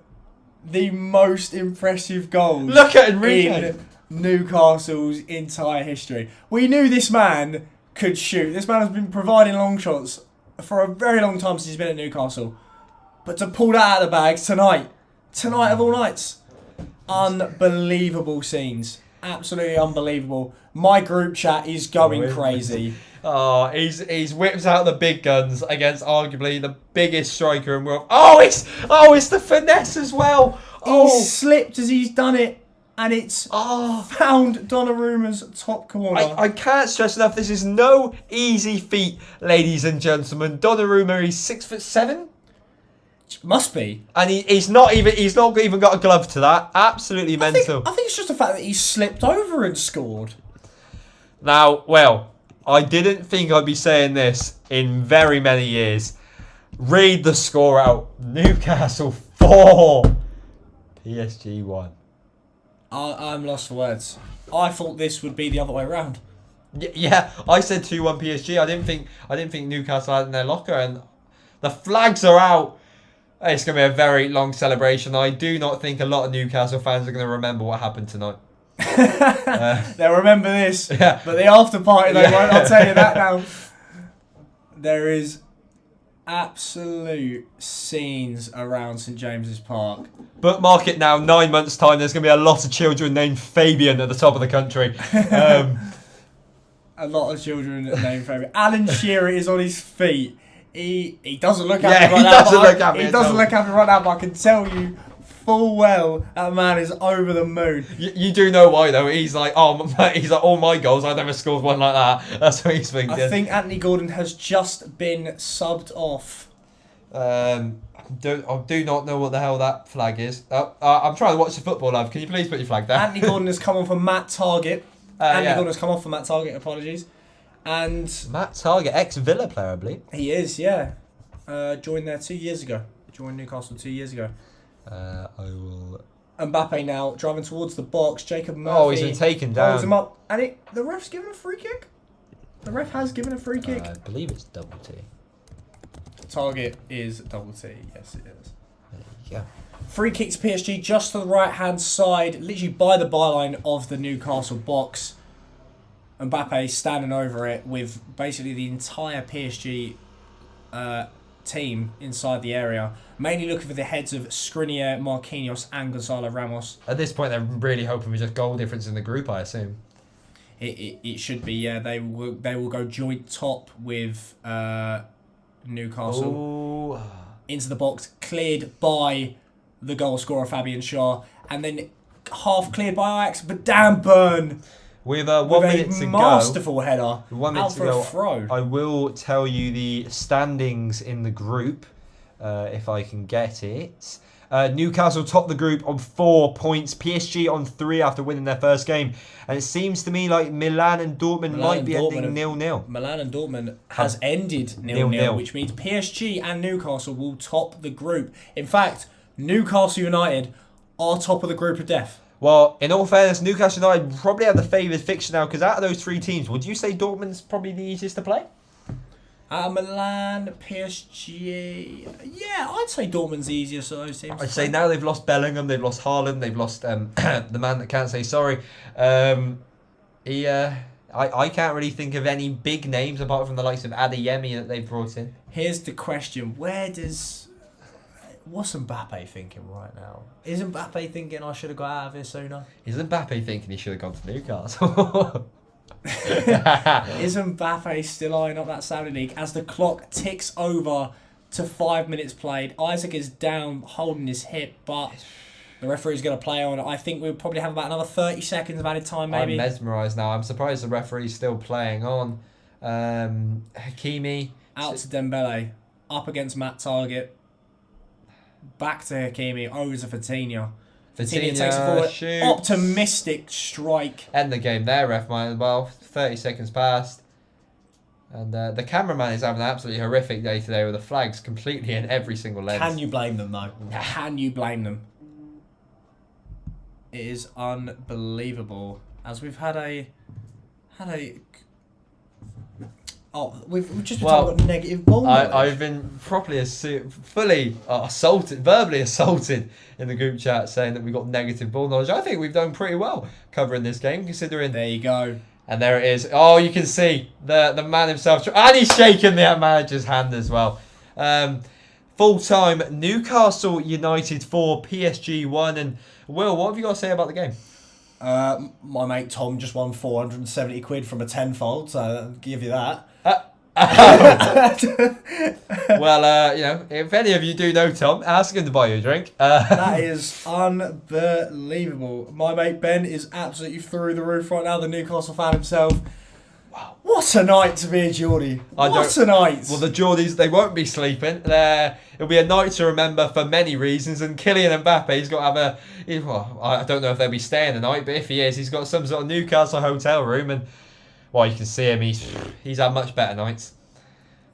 the most impressive goals. Look at Enrique. In Newcastle's entire history. We knew this man could shoot. This man has been providing long shots for a very long time since he's been at Newcastle. But to pull that out of the bag tonight of all nights, unbelievable scenes. Absolutely unbelievable. My group chat is going crazy. Oh, he's whipped out the big guns against arguably the biggest striker in the world. It's the finesse as well. He's slipped as he's done it, and it's found Donnarumma's top corner. I can't stress enough. This is no easy feat, ladies and gentlemen. Donnarumma, he's 6'7". Must be, and he's not even got a glove to that. Absolutely mental. I think it's just the fact that he slipped over and scored. Now, well, I didn't think I'd be saying this in very many years. Read the score out. Newcastle 4, PSG 1. I'm lost for words. I thought this would be the other way around. Yeah, I said 2-1 PSG. I didn't think Newcastle had in their locker, and the flags are out. It's going to be a very long celebration. I do not think a lot of Newcastle fans are going to remember what happened tonight. They'll remember this, yeah. But the after party they won't. I'll tell you that now. There is absolute scenes around St James's Park. Bookmark it now. 9 months' time, there's going to be a lot of children named Fabian at the top of the country. A lot of children named Fabian. Alan Shearer is on his feet. He doesn't look happy right now. He doesn't look happy right now, but I can tell you full well that man is over the moon. You do know why though. He's like all my goals. I never scored one like that. That's what he's thinking. I think Anthony Gordon has just been subbed off. I do not know what the hell that flag is. I'm trying to watch the football, love. Can you please put your flag down? Anthony Gordon has come on for Matt Target. Gordon has come off for Matt Target. Apologies. And Matt Target, ex-Villa player, I believe. He is, yeah. Joined there 2 years ago. Joined Newcastle 2 years ago. I will. Mbappe now driving towards the box. Jacob Murphy. Oh, he's been taken down. Holds him up, and the ref's given a free kick. The ref has given a free kick. I believe it's double T. Target is double T. Yes, it is. There you go. Free kick to PSG, just to the right hand side, literally by the byline of the Newcastle box. Mbappe standing over it with basically the entire PSG team inside the area, mainly looking for the heads of Skriniar, Marquinhos and Gonzalo Ramos. At this point, they're really hoping for just goal difference in the group, I assume. It should be, yeah. They will go joint top with Newcastle. Ooh. Into the box, cleared by the goal scorer Fabian Schär, and then half cleared by Ajax, but Dan Burn. With 1 minute to go, masterful header. 1 minute out to for go. a throw. I will tell you the standings in the group, if I can get it. Newcastle top the group on 4 points. PSG on 3 after winning their first game, and it seems to me like Milan and Dortmund might be ending 0-0. Milan and Dortmund has ended 0-0, which means PSG and Newcastle will top the group. In fact, Newcastle United are top of the group of death. Well, in all fairness, Newcastle United probably have the favoured fixture now, because out of those 3 teams, would you say Dortmund's probably the easiest to play? Milan, PSG... Yeah, I'd say Dortmund's the easiest of those teams. I'd say now they've lost Bellingham, they've lost Haaland, they've lost the man that can't say sorry. I can't really think of any big names apart from the likes of Adeyemi that they've brought in. Here's the question. What's Mbappe thinking right now? Is Mbappe thinking I should have got out of here sooner? Is Mbappe thinking he should have gone to Newcastle? Is Mbappe still eyeing up that Saudi League as the clock ticks over to 5 minutes played? Isaac is down holding his hip, but the referee's going to play on. I think we'll probably have about another 30 seconds of added time maybe. I'm mesmerised now. I'm surprised the referee's still playing on. Hakimi. Out to Dembele. Up against Matt Target. Back to Hakimi, over to Fatinia. Fatinia takes it forward. Shoots. Optimistic strike. End the game there, ref might as well. 30 seconds past. And the cameraman is having an absolutely horrific day today with the flags completely in every single lens. Can you blame them, though? Can you blame them? It is unbelievable. As we've had a... Oh, we've just been talking about negative ball knowledge. I've been properly fully verbally assaulted in the group chat saying that we've got negative ball knowledge. I think we've done pretty well covering this game, considering... There you go. And there it is. Oh, you can see the man himself. And he's shaking the manager's hand as well. Full-time Newcastle United 4, PSG 1. And Will, what have you got to say about the game? My mate Tom just won 470 quid from a tenfold, so I'll give you that. Well, if any of you do know Tom, ask him to buy you a drink. That is unbelievable. My mate Ben is absolutely through the roof right now, the Newcastle fan himself. Wow. What a night to be a Geordie. What a night. Well, the Geordies, they won't be sleeping. It'll be a night to remember for many reasons. And Kylian Mbappe's got to have I don't know if they'll be staying the night, but if he is, he's got some sort of Newcastle hotel room. And, well, you can see him. He's had much better nights.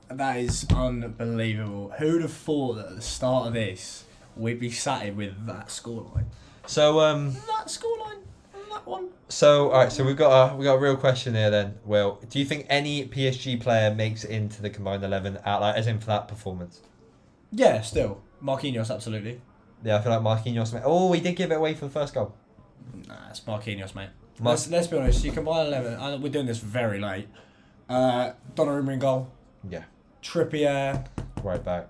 That is unbelievable. Who'd have thought that at the start of this, we'd be sat here with that scoreline? So, that scoreline and that one. So, all right. So we've got a real question here. Then, Will, do you think any PSG player makes it into the combined 11 as in for that performance? Yeah, still Marquinhos, absolutely. Yeah, I feel like Marquinhos. Oh, he did give it away for the first goal. Nah, it's Marquinhos, mate. Let's be honest. You combine 11. We're doing this very late. Donnarumma in goal. Yeah. Trippier. Right back.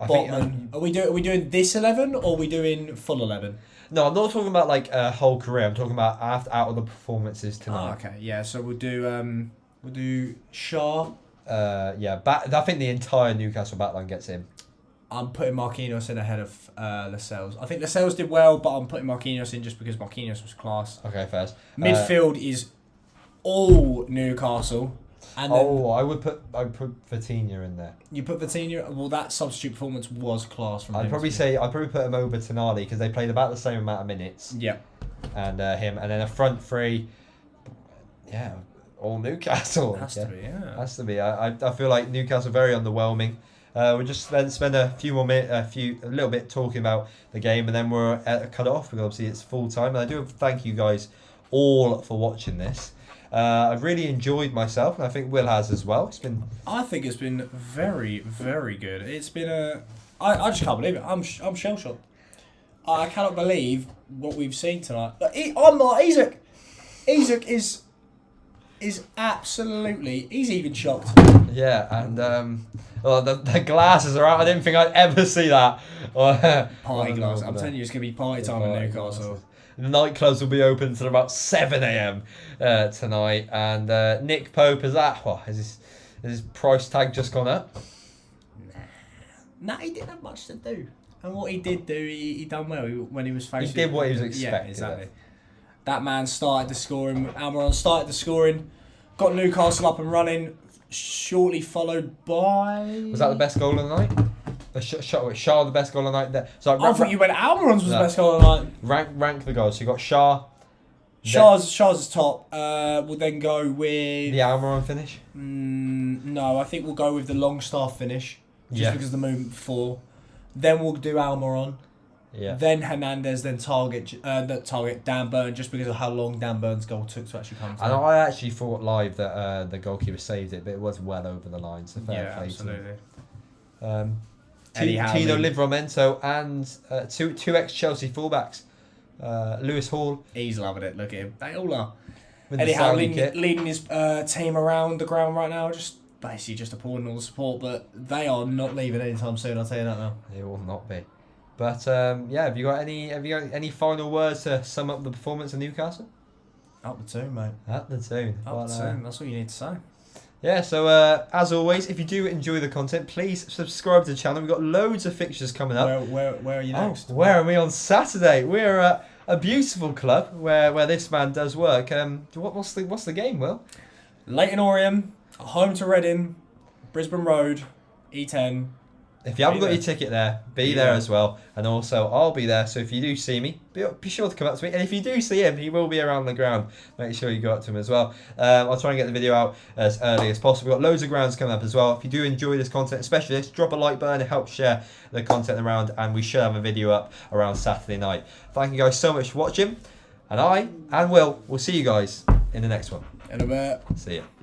Botman. Are we doing this 11 or are we doing full 11? No, I'm not talking about like a whole career. I'm talking about out of the performances tonight. Oh, okay, yeah. So we'll do Shaw. Yeah. I think the entire Newcastle backline gets in. I'm putting Marquinhos in ahead of Lascelles. I think Lascelles did well, but I'm putting Marquinhos in just because Marquinhos was class. Okay, first. Midfield is all Newcastle. And I would put Vitinha in there. You put Vitinha. Well, that substitute performance was class from him. I'd probably put him over Tonali because they played about the same amount of minutes. Yeah. And him, and then a front three. Yeah, all Newcastle. Has to be, yeah. Has to be. I feel like Newcastle very underwhelming. We'll just spend a few more minutes, a little bit talking about the game, and then we're cut off because obviously it's full time. And I do thank you guys all for watching this. I've really enjoyed myself, and I think Will has as well. I think it's been very, very good. It's been I just can't believe it. I'm shell shocked. I cannot believe what we've seen tonight. I'm not Isaac. Isaac is absolutely. He's even shocked. Yeah, and the glasses are out. I didn't think I'd ever see that. Party glasses. I'm telling you, it's gonna be party time in Newcastle. The nightclubs will be open until about 7 a.m. Tonight. And Nick Pope, has his price tag just gone up? Nah, he didn't have much to do. And what he did do, he done well when he was facing... He did what he was expected. Yeah, exactly. That man started the scoring. Almiron started the scoring. Got Newcastle up and running. Shortly followed by... Was that the best goal of the night? Shaw the best goal of the night there. So I thought you went Almiron's was the best goal of the night. Rank the goals. So you got Shaw. Shaw's is top. We'll then go with... The Almiron finish? No, I think we'll go with the Longstaff finish. Just because of the movement before. Then we'll do Almiron. Yeah. Then Hernandez, then target Dan Burn, just because of how long Dan Burn's goal took to actually come to. And I actually thought live that the goalkeeper saved it, but it was well over the line. So fair play absolutely. Tino Livramento and two ex-Chelsea fullbacks. Lewis Hall. He's loving it. Look at him. They all are. With Eddie Howe leading his team around the ground right now, basically just applauding all the support, but they are not leaving anytime soon, I'll tell you that now. They will not be. But have you got any final words to sum up the performance of Newcastle? Up the toon, mate. Up the toon. Up the toon. That's all you need to say. Yeah, so as always, if you do enjoy the content, please subscribe to the channel. We've got loads of fixtures coming up. Where are you next? Where are we on Saturday? We're at a beautiful club where this man does work. What's the game, Will? Leighton Orient, home to Reading, Brisbane Road, E10. if you haven't got there. your ticket there, be there. there as well. And also, I'll be there. So if you do see me, be sure to come up to me. And if you do see him, he will be around the ground. Make sure you go up to him as well. I'll try and get the video out as early as possible. We've got loads of grounds coming up as well. If you do enjoy this content, especially this, drop a like button. It helps share the content around. And we should have a video up around Saturday night. Thank you guys so much for watching. And I and Will see you guys in the next one. In a bit. See ya.